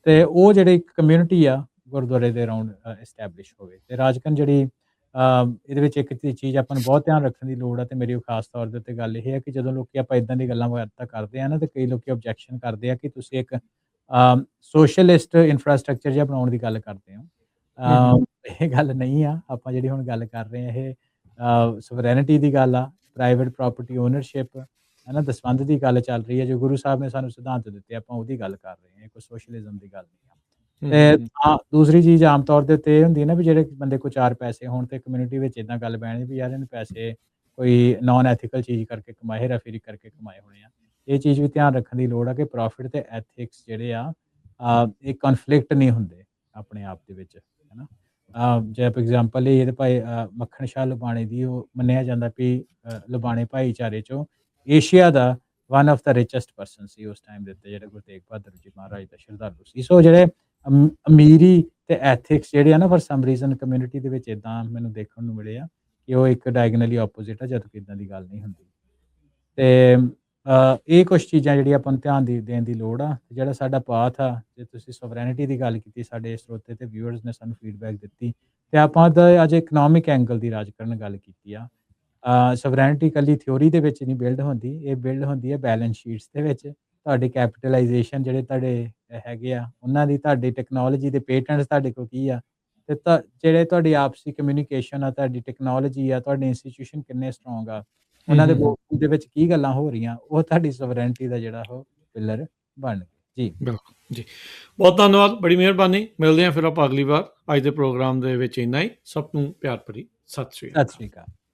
ਤੇ ਉਹ ਜਿਹੜੀ ਇੱਕ ਕਮਿਊਨਿਟੀ ਆ ਗੁਰਦੁਆਰੇ ਦੇ ਅਰਾਊਂਡ ਐਸਟੈਬਲਿਸ਼ ਹੋਵੇ। ਤੇ ਰਾਜਕਨ ਜਿਹੜੀ ਇਹਦੇ ਵਿੱਚ ਇੱਕ ਚੀਜ਼ ਆਪਾਂ ਨੂੰ ਬਹੁਤ ਧਿਆਨ ਰੱਖਣ ਦੀ ਲੋੜ ਆ, ਤੇ ਮੇਰੀ ਉਹ ਖਾਸ ਤੌਰ ਦੇ ਉੱਤੇ ਗੱਲ ਇਹ ਹੈ ਕਿ ਜਦੋਂ ਲੋਕੀ ਆਪਾਂ ਇਦਾਂ ਦੀ ਗੱਲਾਂ ਬਾਤਾਂ ਕਰਦੇ ਆ ਨਾ, ਤੇ ਕਈ ਲੋਕੀ ਆਬਜੈਕਸ਼ਨ ਕਰਦੇ ਆ ਕਿ ਤੁਸੀਂ ਇੱਕ ਸੋਸ਼ਲਿਸਟ ਇਨਫਰਾਸਟ੍ਰਕਚਰ ਜਿਹਾ ਬਣਾਉਣ ਦੀ ਗੱਲ ਕਰਦੇ ਹੋ। ਇਹ ਗੱਲ ਨਹੀਂ ਆ। ਆਪਾਂ ਜਿਹੜੀ ਹੁਣ ਗੱਲ ਕਰ ਰਹੇ ਆ, ਇਹ ਸੋਵਰੈਨਿਟੀ ਦੀ ਗੱਲ ਆ, ਪ੍ਰਾਈਵੇਟ ਪ੍ਰਾਪਰਟੀ ਓਨਰਸ਼ਿਪ ਹੈ ਨਾ, ਦਸਵੰਧ ਦੀ ਗੱਲ ਚੱਲ ਰਹੀ ਹੈ, ਜੋ ਗੁਰੂ ਸਾਹਿਬ ਨੇ ਸਾਨੂੰ ਸਿਧਾਂਤ ਦਿੱਤੇ, ਆਪਾਂ ਉਹਦੀ ਗੱਲ ਕਰ ਰਹੇ ਹਾਂ। ਕੋਈ ਸੋਸ਼ਲਿਜ਼ਮ ਦੀ ਗੱਲ ਨਹੀਂ ਆ। ਤੇ ਦੂਸਰੀ ਚੀਜ਼ ਆਮ ਤੌਰ ਦੇ ਉੱਤੇ ਇਹ ਹੁੰਦੀ ਹੈ ਨਾ, ਵੀ ਜਿਹੜੇ ਬੰਦੇ ਕੋਲ 4 ਪੈਸੇ ਹੋਣ ਤੇ ਕਮਿਊਨਿਟੀ ਵਿੱਚ ਇੱਦਾਂ ਗੱਲ ਬਹਿਣੀ ਵੀ ਯਾਰ ਇਹਨੇ ਪੈਸੇ ਕੋਈ ਨੋਨ ਐਥੀਕਲ ਚੀਜ਼ ਕਰਕੇ ਕਮਾਏ, ਹੈਰਾਫੇਰੀ ਕਰਕੇ ਕਮਾਏ ਹੋਣੇ ਆ। ਇਹ ਚੀਜ਼ ਵੀ ਧਿਆਨ ਰੱਖਣ ਦੀ ਲੋੜ ਆ ਕਿ ਪ੍ਰੋਫਿਟ ਤੇ ਐਥਿਕਸ ਜਿਹੜੇ ਆ ਇਹ ਕਨਫਲਿਕਟ ਨਹੀਂ ਹੁੰਦੇ ਆਪਣੇ ਆਪ ਦੇ ਵਿੱਚ, ਹੈ ਨਾ। ਜੇ ਆਪਾਂ ਐਗਜ਼ਾਮਪਲ ਲਈਏ ਤਾਂ ਭਾਈ ਮੱਖਣ ਸ਼ਾਹ ਲੁਬਾਣੇ ਦੀ, ਉਹ ਮੰਨਿਆ ਜਾਂਦਾ ਵੀ ਲੁਬਾਣੇ ਭਾਈਚਾਰੇ 'ਚੋਂ ਏਸ਼ੀਆ ਦਾ one of the richest person ਸੀ ਉਸ ਟਾਈਮ ਦੇ ਉੱਤੇ, ਜਿਹੜੇ ਗੁਰੂ ਤੇਗ ਬਹਾਦਰ ਜੀ ਮਹਾਰਾਜ ਦਾ ਸ਼ਰਧਾਲੂ ਸੀ। ਸੋ ਜਿਹੜੇ ਅਮੀਰੀ ਤੇ ਐਥਿਕਸ ਜਿਹੜੇ ਆ ਨਾ, ਫॉर ਸਮ ਰੀਜ਼ਨ ਕਮਿਊਨਿਟੀ ਦੇ ਵਿੱਚ ਇੱਦਾਂ ਮੈਨੂੰ ਦੇਖਣ ਨੂੰ ਮਿਲੇ ਆ ਕਿ ਉਹ ਇੱਕ ਡਾਇਗਨਲੀ ਆਪੋਜ਼ਿਟ ਆ, ਜਦ ਕਿ ਇੱਦਾਂ ਦੀ ਗੱਲ ਨਹੀਂ ਹੁੰਦੀ। ਤੇ ਇਹ ਕੁਛ ਚੀਜ਼ਾਂ ਜਿਹੜੀਆਂ ਆਪਾਂ ਨੂੰ ਧਿਆਨ ਦੇਣ ਦੀ ਲੋੜ ਆ। ਜਿਹੜਾ ਸਾਡਾ ਪਾਥ ਆ, ਜੇ ਤੁਸੀਂ ਸੋਵਰੈਨਿਟੀ ਦੀ ਗੱਲ ਕੀਤੀ, ਸਾਡੇ ਸਰੋਤੇ ਤੇ ਵਿਊਅਰਸ ਨੇ ਸਾਨੂੰ ਫੀਡਬੈਕ ਦਿੱਤੀ, ਤੇ ਆਪਾਂ ਤਾਂ ਅੱਜ ਇਕਨੋਮਿਕ ਐਂਗਲ ਦੀ ਰਾਜਕਰਨ ਗੱਲ ਕੀਤੀ ਆ। ਸੋਵਰੈਨਿਟੀ ਇਕੱਲੀ ਥਿਓਰੀ ਦੇ ਵਿੱਚ ਨਹੀਂ ਬਿਲਡ ਹੁੰਦੀ, ਇਹ ਬਿਲਡ ਹੁੰਦੀ ਹੈ ਬੈਲੈਂਸ ਸ਼ੀਟਸ ਦੇ ਵਿੱਚ। ਤੁਹਾਡੀ ਕੈਪੀਟਲਾਈਜੇਸ਼ਨ ਜਿਹੜੇ ਤੁਹਾਡੇ ਹੈਗੇ ਆ ਉਹਨਾਂ ਦੀ, ਤੁਹਾਡੀ ਟੈਕਨੋਲੋਜੀ ਦੇ ਪੇਟੈਂਟਸ ਤੁਹਾਡੇ ਕੋਲ ਕੀ ਆ, ਤੇ ਜਿਹੜੇ ਤੁਹਾਡੀ ਆਪਸੀ ਕਮਿਊਨੀਕੇਸ਼ਨ ਆ, ਤੁਹਾਡੀ ਟੈਕਨੋਲੋਜੀ ਆ, ਤੁਹਾਡੇ ਇੰਸਟੀਟਿਊਸ਼ਨ ਕਿੰਨੇ ਸਟਰੋਂਗ ਆ, ਉਹਨਾਂ ਦੇ ਵਿੱਚ ਕੀ ਗੱਲਾਂ ਹੋ ਰਹੀਆਂ, ਉਹ ਤੁਹਾਡੀ ਸੋਵਰੈਨਿਟੀ ਦਾ ਜਿਹੜਾ ਉਹ ਪਿਲਰ ਬਣ ਗਏ। ਜੀ ਬਿਲਕੁਲ ਜੀ, ਬਹੁਤ ਧੰਨਵਾਦ, ਬੜੀ ਮਿਹਰਬਾਨੀ। ਮਿਲਦੇ ਹਾਂ ਫਿਰ ਆਪਾਂ ਅਗਲੀ ਵਾਰ। ਅੱਜ ਦੇ ਪ੍ਰੋਗਰਾਮ ਦੇ ਵਿੱਚ ਇੰਨਾ ਹੀ। ਸਭ ਨੂੰ ਪਿਆਰ ਭਰੀ ਸਤਿ ਸ਼੍ਰੀ ਅਕਾਲ। ਸਤਿ ਸ਼੍ਰੀ ਅਕਾਲ।